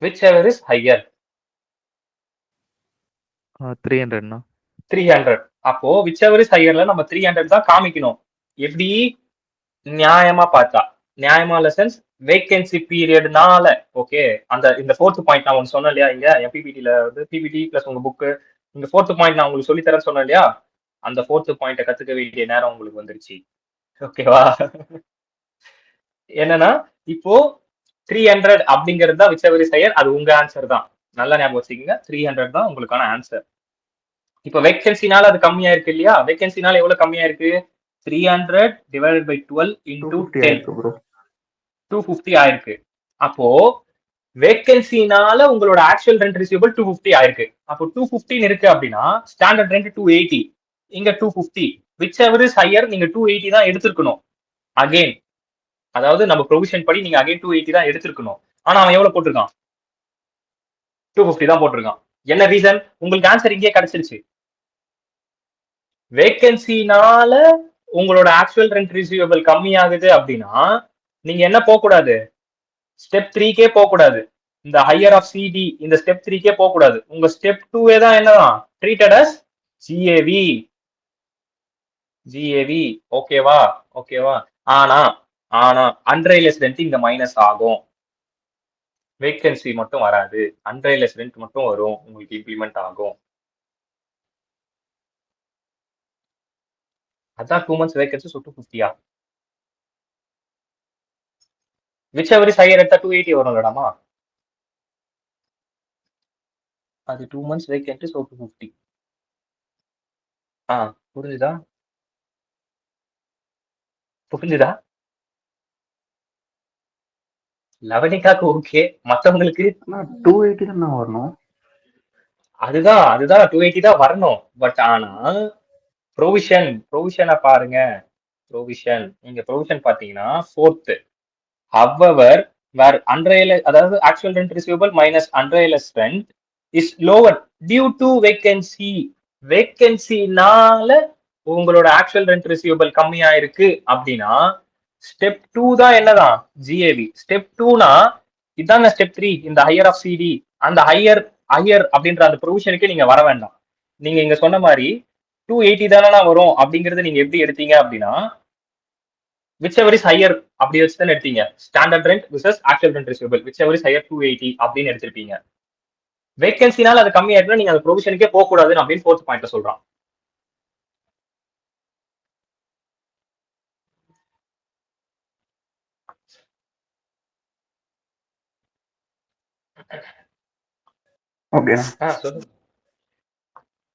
which ever is higher 300ண்ணா. 300. அப்போ which ever is higherல நம்ம 300 தான் காமிக்கணும். எப்படி? நியாயமா பார்த்தா, நியாயமா லெசன்ஸ் வேகன்சி பீரியட்னால. ஓகே, இந்த 4th பாயிண்ட் நான் ஒன்று சொன்னேன் இல்லையா? இங்க எம்பிபிடில வந்து பிபிடி பிளஸ் உங்க புக்கு, இந்த 4th பாயிண்ட் நான் உங்களுக்கு சொல்லி தரேன்னு சொன்னேன் இல்லையா? அந்த 4th பாயிண்ட்டை கத்துக்க வேண்டிய நேரம் உங்களுக்கு வந்துருச்சு. ஓகேவா? என்னன்னா இப்போ 300 அப்படிங்கிறது தான் which ever is higher. அது உங்க ஆன்சர் தான், நல்லா ஞாபகம் வச்சுக்கோங்க. 300 தான் உங்களுக்கான ஆன்சர். இப்போ வேகன்சினால அது கம்மியா இருக்கு இல்லையா? வேகன்சினால எவ்வளவு கம்மியா இருக்கு? 300 divided by 12 into 10 250 ஆயிருக்கு. அப்போ வேகன்சினால உங்களோட ஆக்சுவல் ரெண்ட் ரிசீவபிள் 250 ஆயிருக்கு. அப்போ 215 இருக்கு அப்படின்னா ஸ்டாண்டர்ட் ரெண்ட் 280, இங்க 250. which ever is higher நீங்க 280 தான் எடுத்துக்கணும். அகைன் அதாவது நம்ம ப்ரொவிஷன் படி நீங்க அகைன் 280 தான் எடுத்திருக்கணும். ஆனா அவன் எவ்வளவு போட்டிருக்கான்? 250 தான் போட்டிருக்கான். என்ன ரீசன்? உங்களுக்கு ஆன்சர் இங்கே கிடைச்சிருச்சு. வேகன்சினால உங்களோட ஆக்சுவல் ரெண்ட் ரிசீவபிள் கம்மியாகுது அப்படின்னா நீங்க என்ன போக கூடாது? ஸ்டெப் 3கே போக கூடாது. இந்த ஹையர் ஆஃப் சிடி இந்த ஸ்டெப் 3கே போக கூடாது. உங்க ஸ்டெப் 2 தான் என்னதான்? Treated as GAV. ஜிஏவி. ஓகேவா? ஓகேவா? ஆனா அன்ரைலஸ் ரெண்ட் இங்க மைனஸ் ஆகும். வேகன்சி மட்டும் வராது, அன்ரைலஸ் ரெண்ட் மட்டும் வரும், உங்களுக்கு இம்ப்ளிமெண்ட் ஆகும். அதான் 2 months vacancy. So 250. which ever is higher எடுத்தா 280 வரும் இல்லடாமா? அது 2 months வேகன்சி. ஸோ 250. புரிஞ்சுதா? புரிஞ்சுதா? லவனிகாக்கு ஓகே, மற்றவங்களுக்கு 280 தான் வரணும். அதுதான் 280 தான் வரணும். பட் ஆனா ப்ரொவிஷனை பாருங்க. நீங்க ப்ரொவிஷன் பாத்தீங்கன்னா 4th however where unrealized, அதாவது actual rent receivable minus unrealized rent is lower due to vacancy. வேகன்சினால உங்களோட ஆக்சுவல் ரெண்ட் ரிசீவபிள் கம்மியா இருக்கு அப்படின்னா ஸ்டெப் 2 தான் என்னதான் ஜிஏவி. ஸ்டெப் 2னா இதாங்க ஸ்டெப் 3, இந்த ஹையர் ஆஃப் சிடி. அந்த ஹையர் அப்படின்ற அந்த ப்ரொவிஷனுக்கு நீங்க வர வேண்டாம். நீங்க இங்க சொன்ன மாதிரி 280 தானே வரும் அப்படிங்கறத நீங்க எப்படி எடுத்தீங்க அப்படின்னா whichever is higher அப்படி வச்சு தான் எடுத்தீங்க. Standard rent versus actual rent receivable whichever is higher 280 அப்படின்னு எடுத்திருப்பீங்க. வேகன்சினால அது கம்மியா இருக்குன்னா நீங்க அந்த ப்ரொவிஷனுக்கே போக கூடாதுன்னு அப்படின்னு ஃபோர்த் பாயிண்ட்ல சொல்றான். ஓகே சொல்லுங்க.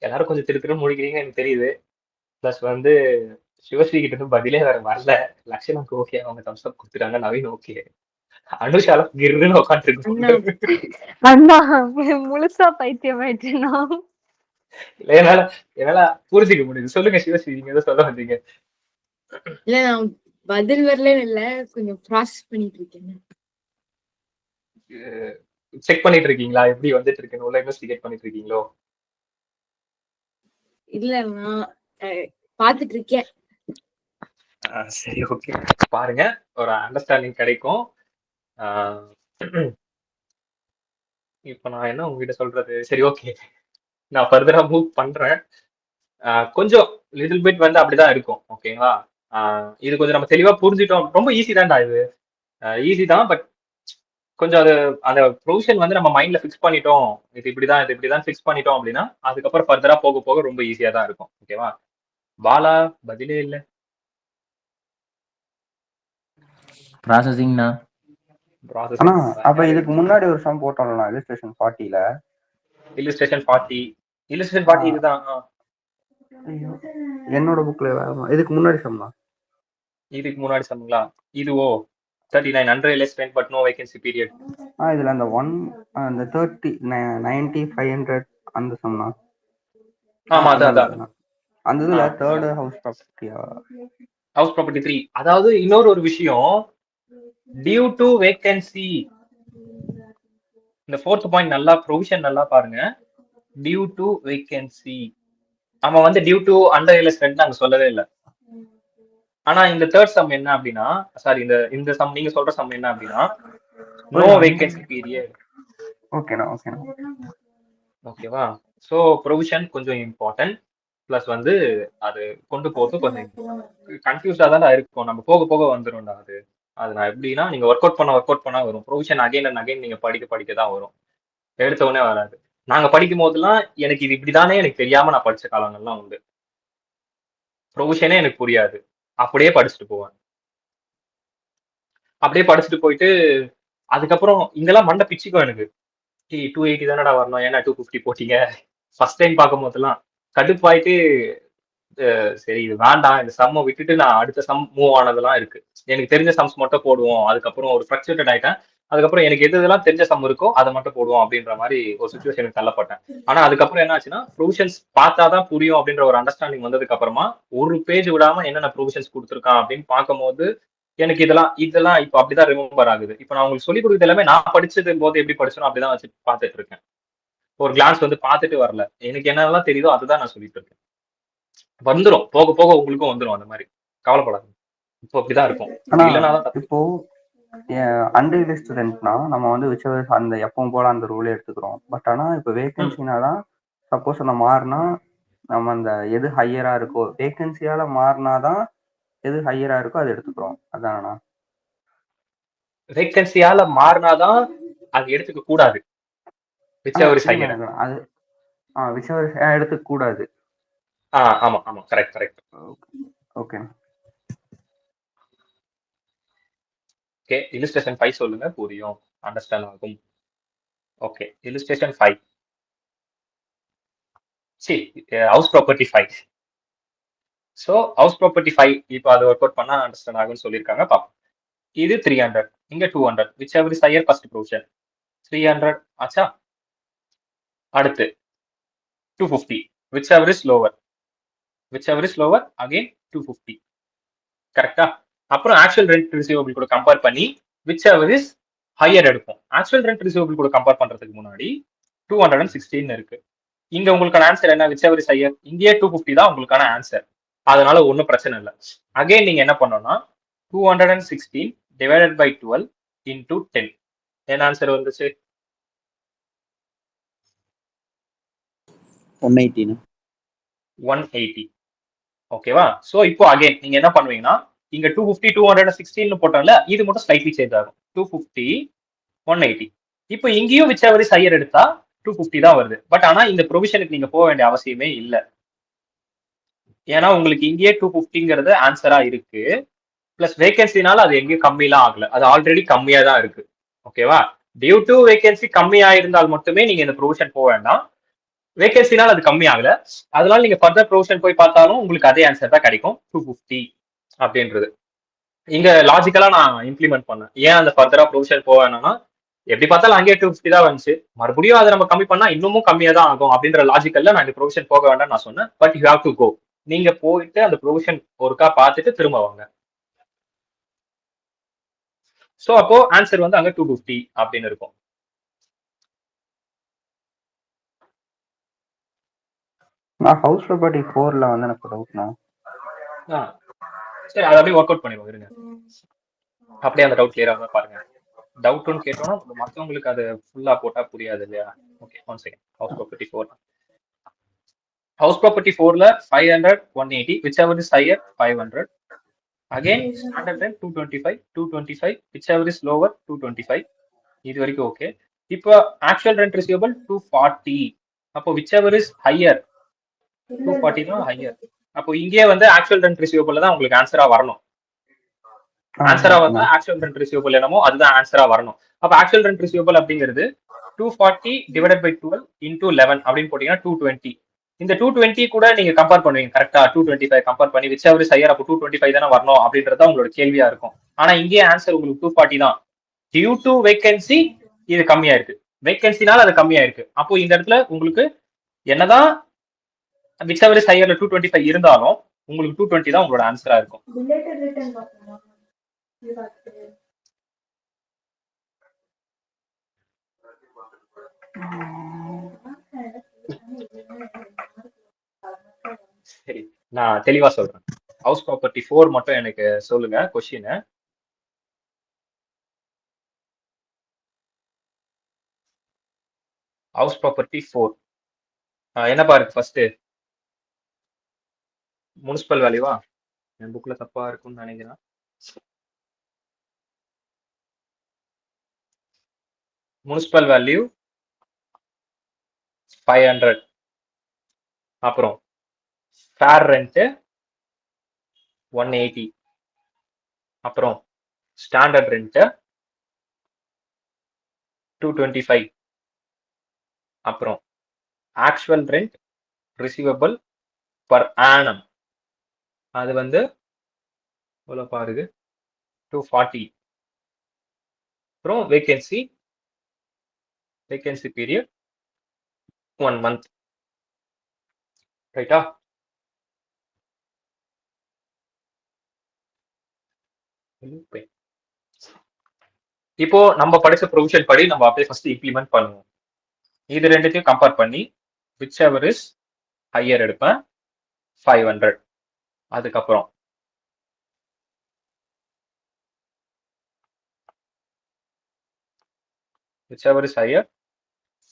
எல்லாரும் கொஞ்சம் திரு முடிக்கிறீங்க எனக்கு தெரியுது. பிளஸ் வந்து சிவஸ்ரீ கிட்ட இருந்து பதிலே வேற வரல. லட்சணாக்கு ஓகே, அவங்க தம்ஸ் அப் கொடுத்துட்டாங்க. நவீன் ஓகே, அனுஷால கிருன்னு உட்காந்துருக்கு. அண்ணா முழுசா பைத்தியம் ஆயிடுச்சுண்ணா. என்னால புரிஞ்சுக்க முடியுது. சொல்லுங்க சிவஸ்ரீ, நீங்க ஏதோ சொல்ல வந்தீங்க. இல்ல நான் பதில் வரலன்னு இல்ல, கொஞ்சம் ப்ராசஸ் பண்ணிட்டு இருக்கேன். செக் பண்ணிட்டு இருக்கீங்களா எப்படி வந்துட்டு இருக்குன்னு? உள்ள இன்வெஸ்டிகேட் பண்ணிட்டு இருக்கீங்களோ? இல்ல நான் பாத்துட்டு இருக்கேன். சரி ஓகே, பாருங்க, ஒரு அண்டர்ஸ்டாண்டிங் கிடைக்கும். இப்ப நான் என்ன உங்ககிட்ட சொல்றது? சரி ஓகே, நான் ஃபர்தரா மூவ் பண்றேன். கொஞ்சம் லிட்டில் பிட் வந்து அப்படிதான் இருக்கும். ஓகேங்களா? இது கொஞ்சம் நம்ம தெளிவா புரிஞ்சுட்டோம். ரொம்ப ஈஸி தான்டா இது, ஈஸி தான். பட் கொஞ்சம் அது அந்த ப்ரொவிஷன் வந்து நம்ம மைண்ட்ல ஃபிக்ஸ் பண்ணிட்டோம், இது இப்படிதான் ஃபிக்ஸ் பண்ணிட்டோம் அப்படின்னா அதுக்கப்புறம் ஃபர்தரா போக போக ரொம்ப ஈஸியா தான் இருக்கும். ஓகேவா? பாலா பதிலே இல்ல. ப்ராசஸிங்னா ஆனா அப்ப இதுக்கு முன்னாடி ஒரு சம் போட்டோம்ல இல்லஸ்ட்ரேஷன் 40ல. இல்லஸ்ட்ரேஷன் 40 இதுதான். என்னோட புக்ல இதுக்கு முன்னாடி சம்மா. இதுக்கு முன்னாடி சம்ங்களா? இதுவோ 39 unrealized rent but no vacancy period. இதுல அந்த 1 அந்த 30 90 500 அந்த சம்மா. ஆமா அதான். அந்த இதுல தேர்ட் ஹவுஸ் ப்ராப்பர்ட்டி 3. அதாவது இன்னொரு ஒரு விஷயம், டியூ டு வேகன்சி. இந்த ஃபோர்த் பாயிண்ட் நல்லா ப்ரொவிஷன் நல்லா பாருங்க. Due to vacancy. அவன் வந்து டியூ டு அண்டர்ரியலைஸ்ட் ரெண்ட் நாங்க சொல்லவே இல்லை. ஆனா இந்த தேர்ட் சம் என்ன அப்படின்னா, சாரி இந்த சம் நீங்க சொல்ற சம் என்ன அப்படின்னா நோ வேகன்சி பீரியட். ஓகேவா? சோ ப்ரொவிஷன் கொஞ்சம் இம்பார்ட்டன்ட். பிளஸ் வந்து அது கொண்டு போறது கொஞ்சம் கன்ஃபியூஸ்டா தான் இருக்கும். நம்ம போக போக வந்துடும்டா அது. நான் எப்படின்னா நீங்க ஒர்க் அவுட் பண்ணா வரும். ப்ரொவிஷன் அகைன் அண்ட் அகைன் நீங்க படிக்க தான் வரும், எடுத்த உடனே வராது. நாங்க படிக்கும் போதெல்லாம் எனக்கு இது இப்படிதானே எனக்கு தெரியாம நான் படிச்ச காலங்கள்லாம் உண்டு. ப்ரொவிஷனே எனக்கு புரியாது, அப்படியே படிச்சுட்டு போவேன். அப்படியே படிச்சுட்டு போயிட்டு அதுக்கப்புறம் இங்கெல்லாம் மண்டை பிச்சுக்கும் எனக்கு. 280 தானடா வரணும், ஏன்னா 250 போட்டீங்க? ஃபர்ஸ்ட் டைம் பார்க்கும் போதெல்லாம் கடுப்பாயிட்டு சரி இது வேண்டாம், இந்த சம்மை விட்டுட்டு நான் அடுத்த சம் மூவ் ஆனதெல்லாம் இருக்கு. எனக்கு தெரிஞ்ச சம்ஸ் மட்டும் போடுவோம். அதுக்கப்புறம் ஒரு ஃப்ரஸ்ட்ரேட்டட் ஆயிட்டேன். அதுக்கப்புறம் எனக்கு எதெல்லாம் தெரிஞ்ச சம் இருக்கோ அதை மட்டும் போடுவோம் அப்படின்ற மாதிரி ஒரு சுச்சுவேஷனுக்கு தள்ளப்பட்டேன். ஆனா அதுக்கப்புறம் என்ன ஆச்சுன்னா ப்ரொவிஷன்ஸ் பார்த்தாதான் புரியும் அப்படின்ற ஒரு அண்டர்ஸ்டாண்டிங் வந்ததுக்கு அப்புறமா ஒரு பேஜ் விடாம என்னென்ன ப்ரொவிஷன்ஸ் கொடுத்துருக்கான் அப்படின்னு பார்க்கும்போது எனக்கு இதெல்லாம் இப்ப அப்படிதான் ரிமெம்பர் ஆகுது. இப்ப நான் உங்களுக்கு சொல்லிக் கொடுக்குறது எல்லாமே நான் படிச்சது போது எப்படி படிச்சோம் அப்படிதான் வச்சு பார்த்துட்டு இருக்கேன். ஒரு கிளான்ஸ் வந்து பார்த்துட்டு வரல, எனக்கு என்னெல்லாம் தெரியுதோ அதுதான் நான் சொல்லிட்டு இருக்கேன். வந்துரும், போக போக உங்களுக்கும் வந்துரும். அந்த மாதிரி கவலைப்படாது. இப்போ அப்படிதான் இருக்கும். இப்போ அன்ரியலைஸ்ட் ரெண்ட்னா நம்ம வந்து அந்த எப்பவும் போல அந்த ரூலே எடுத்துக்கிறோம். பட் ஆனா இப்போ வேகன்சினாதான் சப்போஸ் அந்த மாறினா நம்ம அந்த எது ஹையரா இருக்கோ, வேகன்சியால மாறினாதான் எது ஹையரா இருக்கோ அதை எடுத்துக்கிறோம். அதானா? வேகன்சியால மாறினாதான் அது எடுத்துக்க கூடாது. அது எடுத்துக்க கூடாது. ஆமா ஆமா, கரெக்ட். ஓகே ஓகே, இல்லஸ்ட்ரேஷன் 5 சொல்லுங்க, புரியும், அண்டர்ஸ்டாண்ட் ஆகும். Okay, illustration 5. House property 5. So house property 5 இப்போ அதை ஒர்க் அவுட் பண்ணா அண்டர்ஸ்டாண்ட் ஆகும்னு சொல்லியிருக்காங்க. பாப்போம். இது 300, இங்க 200, whichever is higher first provision 300 ஆச்சா. அடுத்து 250, whichever is lower again 250. கரெக்டா? அப்புறம் ஆக்சுவல் ரெண்ட் ரிசீவபிள் கூட கம்பேர் பண்ணி whichever is higher எடுப்போம். ஆக்சுவல் ரெண்ட் ரிசீவபிள் கூட கம்பேர் பண்றதுக்கு முன்னாடி 216 இருக்கு. இங்க உங்களுக்கான ஆன்சர் என்ன? whichever is higher. இங்கேயே 250 தான் உங்களுக்கான ஆன்சர். அதனால ஒன்றும் பிரச்சனை இல்லை. அகைன் நீங்க என்ன பண்ணணும்னா 216 டிவைடட் பை 12 இன்டூ 10. என்ன ஆன்சர் வந்துச்சு? 180. ஓகேவா? சோ இப்போ அகைன் நீங்க என்ன பண்ணுவீங்கன்னா இங்க 250 216 போட்டோம்ல, இது மட்டும் ஸ்லைட்லி சேஞ்ச் ஆகும். 250 180. இப்போ இங்கேயும் whichever is higher எடுத்தா 250 தான் வருது. பட் ஆனா இந்த ப்ரொவிஷனுக்கு நீங்க போக வேண்டிய அவசியமே இல்லை. ஏன்னா உங்களுக்கு இங்கேயே 250ங்கிறது ஆன்சரா இருக்கு. பிளஸ் வேகன்சினால அது எங்கேயும் கம்மிலாம் ஆகல, அது ஆல்ரெடி கம்மியா தான் இருக்கு. ஓகேவா? டியூ டு வேகன்சி கம்மியா இருந்தால் மட்டுமே நீங்க இந்த ப்ரொவிஷன் போக வேண்டாம். வேகன்சினால அது கம்மி ஆகல, அதனால நீங்க ஃபர்தர் ப்ரொவிஷன் போய் பார்த்தாலும் உங்களுக்கு அதே ஆன்சர் தான் கிடைக்கும், 250 அப்படின்றது. இங்க லாஜிக்கலா நான் இம்ப்ளிமெண்ட் பண்ணேன். ஏன் அந்த ஃபர்தரா ப்ரொவிஷன் போக வேணும்னா, எப்படி பார்த்தாலும் அங்கேயே 250 தான் வந்துச்சு, மறுபடியும் அதை நம்ம கம்மி பண்ணா இன்னமும் கம்மியா தான் ஆகும் அப்படின்ற லாஜிக்கல்ல நான் இந்த ப்ரொவிஷன் போக வேண்டாம் நான் சொன்னேன். But you have to go. நீங்க போயிட்டு அந்த ப்ரொவிஷன் ஒருக்கா பார்த்துட்டு திரும்ப வாங்க. சோ அப்போ ஆன்சர் வந்து அங்க 250 அப்படின்னு இருக்கும். நான் ஹவுஸ் ப்ராப்பர்ட்டி 4ல வந்து எனக்கு டவுட்னா. சரி, அதை அப்படியே ஒர்க் அவுட் பண்ணிடுவோம் இருங்க. அப்படியே அந்த டவுட் கிளியர் ஆக பாருங்க. டவுட்னு கேட்டோம்னா மற்றவங்களுக்கு அது ஃபுல்லா போட்டா புரியாது இல்லையா? Okay, one second. House property 4. House property 4ல 500 180 whichever is higher 500. Again standard rent 225 225 whichever is lower 225. இது வரைக்கும் ஓகே. இப்போ ஆக்சுவல் ரெண்ட் ரிசீவபிள் 240. அப்போ whichever is higher 240 தான் ஹையர். அப்போ இங்கே வந்து ஆக்சுவல் ரெண்ட் ரிசீவபிள் தான் உங்களுக்கு ஆன்சரா வரணும். ஆன்சரா வந்து ஆக்சுவல் ரெண்ட் ரிசீவபிள் என்னமோ அதுதான் ஆன்சரா வரணும். அப்ப ஆக்சுவல் ரெண்ட் ரிசீவபிள் அப்படிங்கிறது 240 டிவைடட் பை 12 இன்டூ 11 அப்படின்னு போட்டீங்கன்னா 220. இந்த 220 கூட நீங்க கம்பேர் பண்ணுவீங்க கரெக்டா, 225 கம்பேர் பண்ணி whichever is higher அப்போ 225 தானே வரணும் அப்படின்றத உங்களோட கேள்வியா இருக்கும். ஆனா இங்கே ஆன்சர் உங்களுக்கு 240 தான். டியூ டு வேகன்சி இது கம்மியா இருக்கு, வேகன்சினால அது கம்மியா இருக்கு. அப்போ இந்த இடத்துல உங்களுக்கு என்னதான் whichever is higher 225 இருந்தாலும் உங்களுக்கு 220 தான் உங்களோட ஆன்சரா இருக்கும். சரி, நான் தெளிவா சொல்றேன். ஹவுஸ் ப்ராப்பர்ட்டி 4 மட்டும் எனக்கு சொல்லுங்க கொஸ்டின். ஹவுஸ் ப்ராப்பர்ட்டி 4 என்ன பாருங்க ஃபர்ஸ்ட் முனிசிபல் வேல்யூவா? என் புக்ல தப்பா இருக்கும்னு நினைக்கிறேன். Municipal value 500. அப்புறம் ஃபேர் ரெண்ட் 180. அப்புறம் ஸ்டாண்டர்ட் ரெண்ட் 225. அப்புறம் actual rent receivable per annum அது வந்து எவ்வளோ பாருங்க 240. அப்புறம் வேகன்சி பீரியட் 1 month. ரைட்டா? இப்போ நம்ம படிச்ச ப்ரொவிஷன் படி நம்ம அப்படியே ஃபர்ஸ்ட் இம்ப்ளிமெண்ட் பண்ணுவோம். இது ரெண்டுத்தையும் கம்பேர் பண்ணி whichever is higher எடுப்பேன் 500. அதுக்கப்புறம் whichever is higher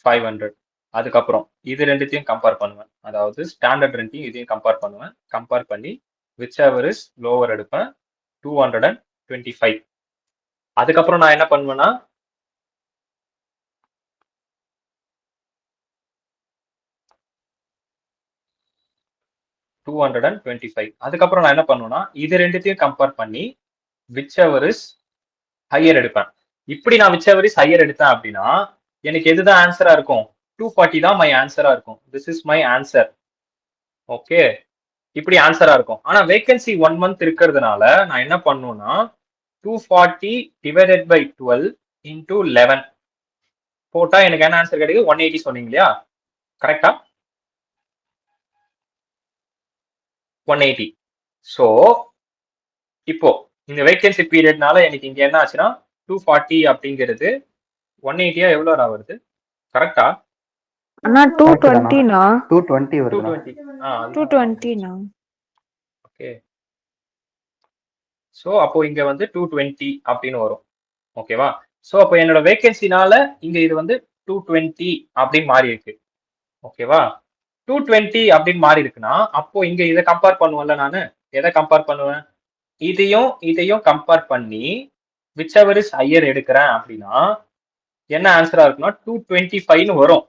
500. அதுக்கப்புறம் இது ரெண்டுத்தையும் கம்பேர் பண்ணுவேன், அதாவது ஸ்டாண்டர்ட் ரெண்டையும் இதையும் கம்பேர் பண்ணுவேன். கம்பேர் பண்ணி whichever is lower எடுப்பேன் 225. அதுக்கப்புறம் நான் என்ன பண்ணுவேன்னா அதுக்கப்புறம் நான் என்ன பண்ணுவேன்னா இது ரெண்டுத்தையும் கம்பேர் பண்ணி whichever is higher எடுப்பேன். இப்படி நான் whichever is higher எடுத்தேன் அப்படின்னா எனக்கு எதுதான் ஆன்சரா இருக்கும்? 240 தான் மை ஆன்சரா இருக்கும். This is my answer. Okay, இப்படி ஆன்சரா இருக்கும். ஆனா வேகன்சி 1 month இருக்கிறதுனால நான் என்ன பண்ணுவேன்னா 240 டிவைடட் பை 12 இன்டூ 11 போட்டா எனக்கு என்ன ஆன்சர் கிடைக்குது? 180 சொன்னீங்க இல்லையா? கரெக்டா? 180. ஸோ இப்போ இந்த வேகன்சி பீரியட்னால எனக்கு இங்க என்ன ஆச்சுன்னா 240 அப்படிங்கிறது 180 எவ்வளோ வருது? கரெக்டா? அண்ணா 220 னா 220 வருது. 220 னா ஓகே. ஸோ அப்போ இங்க வந்து 220 அப்படின்னு வரும். ஓகேவா? ஸோ அப்போ என்னோட வேகன்சினால இங்க இது வந்து 220 அப்படின்னு மாறி இருக்கு. ஓகேவா? 220 அப்படின்னு மாறி இருக்குன்னா அப்போ இங்க இதை கம்பேர் பண்ணுவேன்ல நானு. எதை கம்பேர் பண்ணுவேன்? இதையும் கம்பேர் பண்ணி விச் எவர் இஸ் ஹையர் எடுக்கிறேன் அப்படின்னா என்ன ஆன்சரா இருக்குன்னா 225ன்னு வரும்.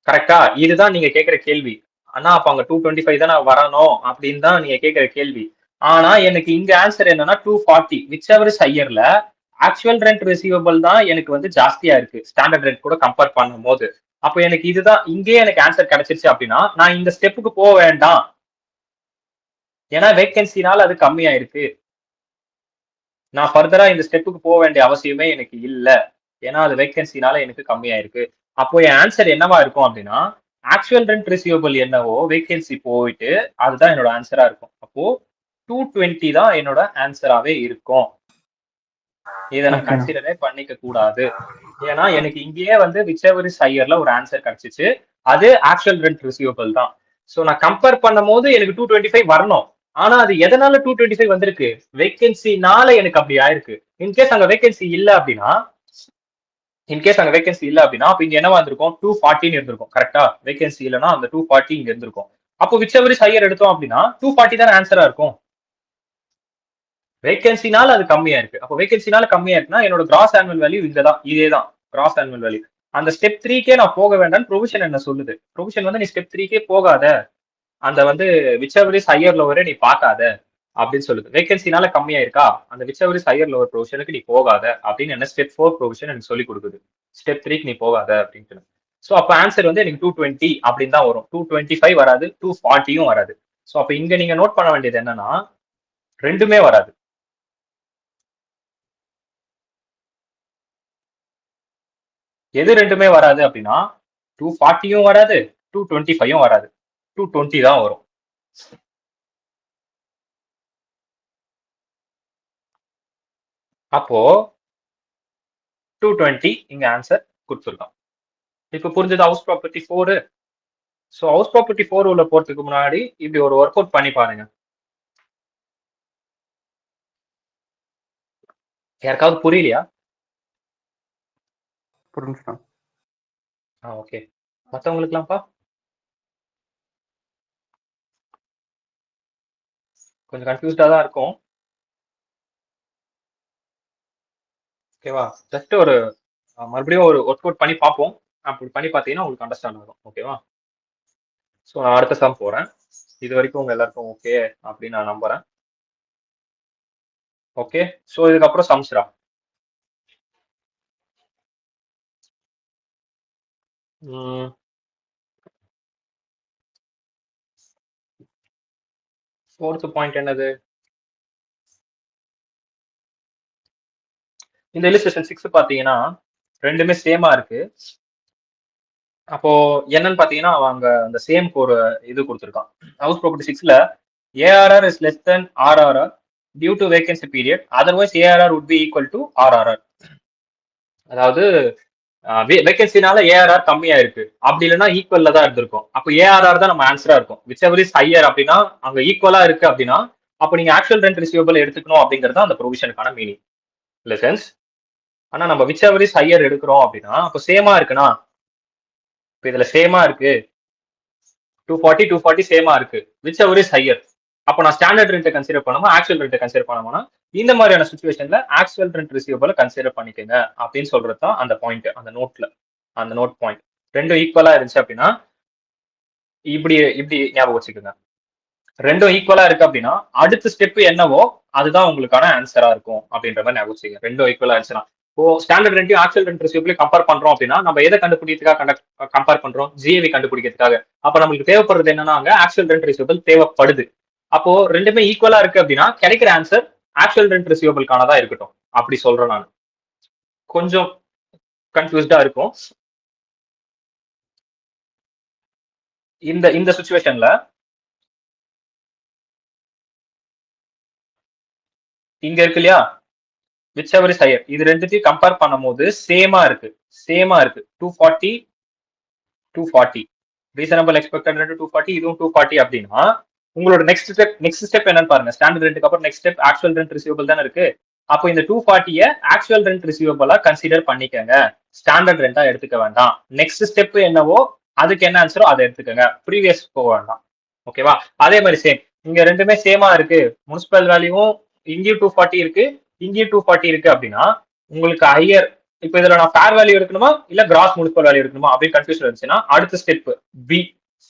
கரெக்டா? இதுதான் நீங்க கேட்கிற கேள்வி. ஆனா அப்ப அங்க 225 தான் வரணும் அப்படின்னு தான் நீங்க கேட்கிற கேள்வி. ஆனா எனக்கு இங்க ஆன்சர் என்னன்னா 240 விச் எவர் இஸ் ஹையர்ல ஆக்சுவல் ரெண்ட் ரிசீவபிள் தான் எனக்கு வந்து ஜாஸ்தியா இருக்கு ஸ்டாண்டர்ட் ரெண்ட் கூட கம்பேர் பண்ணும் போது. அப்போ எனக்கு இதுதான் இங்கேயே எனக்கு ஆன்சர் கிடைச்சிருச்சு அப்படின்னா நான் இந்த ஸ்டெப்புக்கு போக வேண்டாம். ஏன்னா வேகன்சினால அது கம்மியா இருக்கு. நான் ஃபர்தரா இந்த ஸ்டெப்புக்கு போக வேண்டிய அவசியமே எனக்கு இல்ல. ஏன்னா அது வேகன்சினால எனக்கு கம்மியா இருக்கு. அப்போ என் ஆன்சர் என்னவா இருக்கும் அப்படின்னா ஆக்சுவல் ரெண்ட் ரிசீவபிள் என்னவோ வேகன்சி போயிட்டு அதுதான் என்னோட ஆன்சரா இருக்கும். அப்போ 220 தான் என்னோட ஆன்சராவே இருக்கும். இதை நான் கன்சிடரே பண்ணிக்க கூடாது. ஏன்னா எனக்கு இங்கேயே வந்து விச் எவர் இஸ் ஹையர்ல ஒரு ஆன்சர் கிடைச்சிச்சு. அது ஆக்சுவல் ரெண்ட் ரிசீவபிள் தான். ஸோ நான் கம்பேர் பண்ணும் போது எனக்கு 225 வரணும். ஆனா அது எதனால 225 வந்திருக்கு? வேகன்சினால எனக்கு அப்படி ஆயிருக்கு. இன்கேஸ் அங்க வேகன்சி இல்ல அப்படின்னா அப்ப இங்க என்ன வந்திருக்கும்? 240 இருந்திருக்கும். கரெக்டா? வேகன்சி இல்லைன்னா அந்த 240 இங்க இருந்திருக்கும். அப்போ விச் எவர் இஸ் ஹையர் எடுத்தோம் அப்படின்னா 240 தானே ஆன்சரா இருக்கும். வேகன்சினால அது கம்மியா இருக்கு. அப்போ வேகன்சினால கம்மியா இருக்குன்னா என்னோட கிராஸ் ஆனுவல் வேல்யூ இதேதான். Cross annual value. அந்த ஸ்டெப் 3கே நான் போக வேண்டாம். ப்ரொவிஷன் என்ன சொல்லுது? ப்ரொவிஷன் வந்து நீ ஸ்டெப் 3கே போகாத, அந்த வந்து விச் எவர் இஸ் ஹையர் லோவரே நீ பார்க்காத அப்படின்னு சொல்லுது. வேகன்சினால கம்மியா இருக்கா, அந்த whichever is higher lower ப்ரொவிஷனுக்கு நீ போகாத அப்படின்னு என்ன ஸ்டெப் 4 ப்ரொவிஷன் எனக்கு சொல்லி கொடுக்குது. ஸ்டெப் 3க்கு நீ போகாத அப்படின்னு. ஸோ அப்போ ஆன்சர் வந்து எனக்கு 220 அப்படின்னு தான் வரும். 225 வராது, 240யும் வராது. ஸோ அப்போ இங்க நீங்க நோட் பண்ண வேண்டியது என்னன்னா ரெண்டுமே வராது. எது ரெண்டுமே வராது அப்படின்னா 240யும் வராது, 225யும் வராது. 220 தான் வரும். அப்போ 220 இங்க ஆன்சர் கொடுத்துருக்கோம். இப்ப புரிஞ்சது house property 4. So house property 4 உள்ள போறதுக்கு முன்னாடி இப்படி ஒரு ஒர்க் அவுட் பண்ணி பாருங்க. யாருக்காவது புரியலையா? புரிஞ்சுட்டா? ஓகே. மற்றவங்களுக்குலாம்ப்பா கொஞ்சம் கன்ஃபியூஸ்டா தான் இருக்கும். ஓகேவா? ஜஸ்ட் ஒரு மறுபடியும் ஒரு ஒர்க் அவுட் பண்ணி பார்ப்போம். அப்படி பண்ணி பார்த்தீங்கன்னா உங்களுக்கு அண்டர்ஸ்டாண்ட் ஆகும். ஓகேவா? ஸோ நான் அடுத்த சம் போறேன். இது வரைக்கும் உங்க எல்லாருக்கும் ஓகே அப்படின்னு நான் நம்புறேன். ஓகே. ஸோ இதுக்கப்புறம் சம்ஸ்ரா. ஃபோர்த் பாயிண்ட் என்னது? இந்த இல்லுஸ்ட்ரேஷன் 6 பாத்தீங்கன்னா ரெண்டுமே சேமா இருக்கு. அப்போ என்னன்னு பாத்தீங்கன்னா அவங்க அந்த சேம்க்கு ஒரு இது கொடுத்துருக்கான். ஹவுஸ் ப்ராப்பர்ட்டி 6ல ARR is less than RRR due to vacancy period, otherwise ARR would be equal to RRR. அதாவது வேகன்சினால ARR கம்மியா இருக்கு, அப்படி இல்லைன்னா ஈக்குவல்ல தான் இருந்திருக்கும். அப்போ ARR தான் நம்ம ஆன்சரா இருக்கும். விச் எவர் இஸ் ஹையர் அப்படின்னா அங்க ஈக்குவலா இருக்கு அப்படின்னா அப்போ நீங்க ஆக்சுவல் ரெண்ட் ரிசீவபிள் எடுத்துக்கணும் அப்படிங்கிறது அந்த ப்ரொவிஷனுக்கான மீனிங். இல்ல சென்ஸ். ஆனா நம்ம விச் எவர் இஸ் ஹையர் எடுக்கிறோம் அப்படின்னா அப்போ சேமா இருக்குன்னா இப்போ இதுல சேமா இருக்கு 240 சேமா இருக்கு, விச் எவர் இஸ் ஹையர். அப்போ நான் ஸ்டாண்டர்ட் ரெண்ட் கன்சிடர் பண்ணுமா ஆக்சுவல் ரெண்ட் கன்சிடர் பண்ணோம்னா இந்த மாதிரியான சுச்சுவேஷன்ல ஆக்சுவல் ரெண்ட் ரிசீவபிள் கன்சிடர் பண்ணிக்கங்க அப்படின்னு சொல்றது தான் அந்த பாயிண்ட். அந்த நோட் பாயிண்ட் ரெண்டும் ஈக்குவலா இருந்துச்சு அப்படின்னா இப்படி ஞாபகம் வச்சுக்கோங்க. ரெண்டும் ஈக்குவலா இருக்கு அப்படின்னா அடுத்த ஸ்டெப் என்னவோ அதுதான் உங்களுக்கான ஆன்சரா இருக்கும் அப்படின்ற மாதிரி ஞாபகம் வச்சுக்கோங்க. ரெண்டும் ஈக்குவலா இருந்துச்சுன்னா இப்போ ஸ்டாண்டர்ட் ரெண்டையும் ஆக்சுவல் ரெண்ட் ரிசீவபிளையும் கம்பேர் பண்றோம் அப்படின்னா நம்ம எதை கண்டுபிடிக்கிறதுக்காக கம்பேர் பண்றோம்? ஜிஏவி கண்டுபிடிக்கிறதுக்காக. அப்ப நம்மளுக்கு தேவைப்படுறது என்னன்னா அங்க ஆக்சுவல் ரெண்ட் ரிசீவபிள் தேவைப்படுது. அப்போ ரெண்டுமே ஈக்குவலா இருக்கு அப்படின்னா கிடைக்கிற ஆன்சர் ஆக்சுவல் ரெண்ட் ரிசீவபிள்கானதா இருக்கட்டும் அப்படி சொல்றேன் நான். கொஞ்சம் கன்ஃபியூஸ்டா இருக்கும். இந்த சுச்சுவேஷன்ல இங்க இருக்கு இல்லையா விச் எவர் இஸ் ஹையர், இது ரெண்டுத்தையும் கம்பேர் பண்ணும்போது சேமா இருக்கு 240 ரீசனபிள் எக்ஸ்பெக்டட் 240, இதுவும் 240 அப்படின்னா உங்களோட நெக்ஸ்ட் ஸ்டெப் என்னன்னு பாருங்க. ஸ்டாண்டர்ட் ரெண்ட்டுக்கு அப்புறம் next step actual rent receivable தானே இருக்கு. அப்போ இந்த 240 ஆக்சுவல் ரெண்ட் ரிசீவபிளா கன்சிடர் பண்ணிக்கங்க, ஸ்டாண்டர்ட் ரெண்டா எடுத்துக்க வேண்டாம். நெக்ஸ்ட் ஸ்டெப் என்னவோ அதுக்கு என்ன ஆன்சரோ அதை எடுத்துக்கங்க, ப்ரீவியஸ் போக வேண்டாம். ஓகேவா? அதே மாதிரி சேம், இங்க ரெண்டுமே சேமா இருக்கு, முனிசிபல் வேல்யூவும் இங்கேயும் 240 இருக்கு, இங்கேயும் 240 இருக்கு அப்படின்னா உங்களுக்கு ஹையர், இப்போ இதுல நான் ஃபேர் வேல்யூ எடுக்கணுமா இல்ல கிராஸ் முனிசிபல் வேல்யூ எடுக்கணுமா அப்படின்னு கன்ஃபியூஷன் இருந்துச்சுன்னா அடுத்த ஸ்டெப் பி,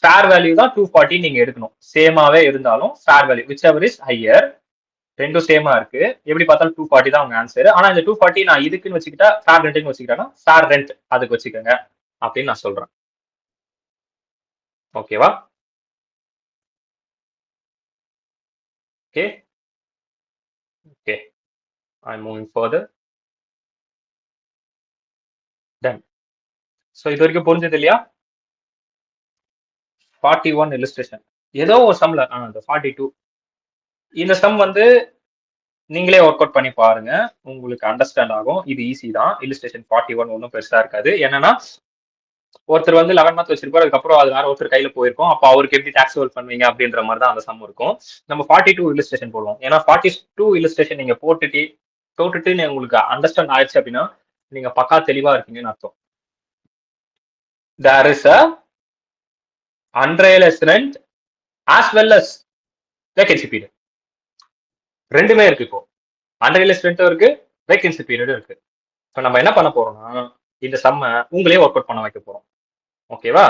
ஃபேர் வேல்யூ தான் 240 நீங்க எடுக்கணும். சேமாவே இருந்தாலும் fair value whichever is higher, ரெண்டும் சேமா இருக்கு, எப்படி பார்த்தாலும் 240 தான் உங்க ஆன்சர். ஆனா இந்த 240 நான் இதுக்குன்னு வச்சுக்கிட்டா ஃபேர் ரெண்ட்னு வச்சுக்கிட்டேன்னா ஃபேர் ரெண்ட் அதுக்கு வச்சுக்கோங்க அப்படின்னு நான் சொல்றேன். ஓகேவா? Okay okay, I'm moving further. Done. So இது வரைக்கும் புரிஞ்சது இல்லையா? 41 illustration ஏதோ ஒரு சம்ல அந்த 42 இந்த சம் வந்து நீங்களே ஒர்க் அவுட் பண்ணி பாருங்க, உங்களுக்கு அண்டர்ஸ்டாண்ட் ஆகும். இது ஈஸி தான். illustration 41 ஒன்றும் பெருசா இருக்காது. என்னன்னா ஒருத்தர் வந்து 11 month வச்சிருப்பாரு, அதுக்கப்புறம் அது வேற ஒருத்தர் கையில போயிருக்கும். அப்போ அவருக்கு எப்படி டாக்ஸ் ஹோல்ட் பண்ணுவீங்க அப்படின்ற மாதிரி தான் அந்த சம் இருக்கும். நம்ம 42 illustration போடுவோம். ஏன்னா 42 illustration நீங்க போட்டுட்டு உங்களுக்கு அண்டர்ஸ்டாண்ட் ஆயிடுச்சு அப்படின்னா நீங்க பக்கா தெளிவா இருக்கீங்கன்னு அர்த்தம். There is a unrealized rent as well as vacancy period. ரெண்டுமே இருக்கு. இப்போ unrealized rent இருக்கு, vacancy period இருக்கு. இப்போ நம்ம என்ன பண்ண போறோம்னா இந்த சம்ம உங்களே ஒர்க் அவுட் பண்ண வைக்க போறோம். ஓகேவா?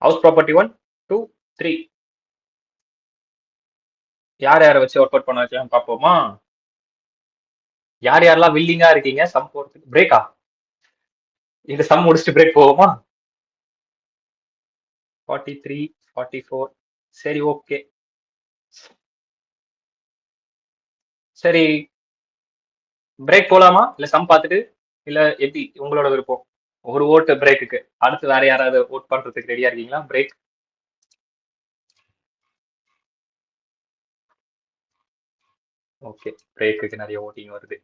ஹவுஸ் ப்ராப்பர்ட்டி 1 2 3 யார் யாரை வச்சு ஒர்க் அவுட் பண்ண வைக்கலாம் பார்ப்போமா? யார் யாரெல்லாம் வில்லிங்கா இருக்கீங்க சம் போறதுக்கு? பிரேக்கா? இந்த சம் முடிச்சுட்டு பிரேக் போவோமா? 43 44 சரி ஓகே. சரி பிரேக் போலாமா இல்ல சம் பார்த்துட்டு, இல்ல எப்படி உங்களோட விருப்பம்? ஒரு ஓட்டு பிரேக்குக்கு. அடுத்து வேற யாராவது ஓட் பண்றதுக்கு ரெடியா இருக்கீங்களா? பிரேக். ஓகே, பிரேக்குக்கு நிறைய ஓட்டிங் வருது.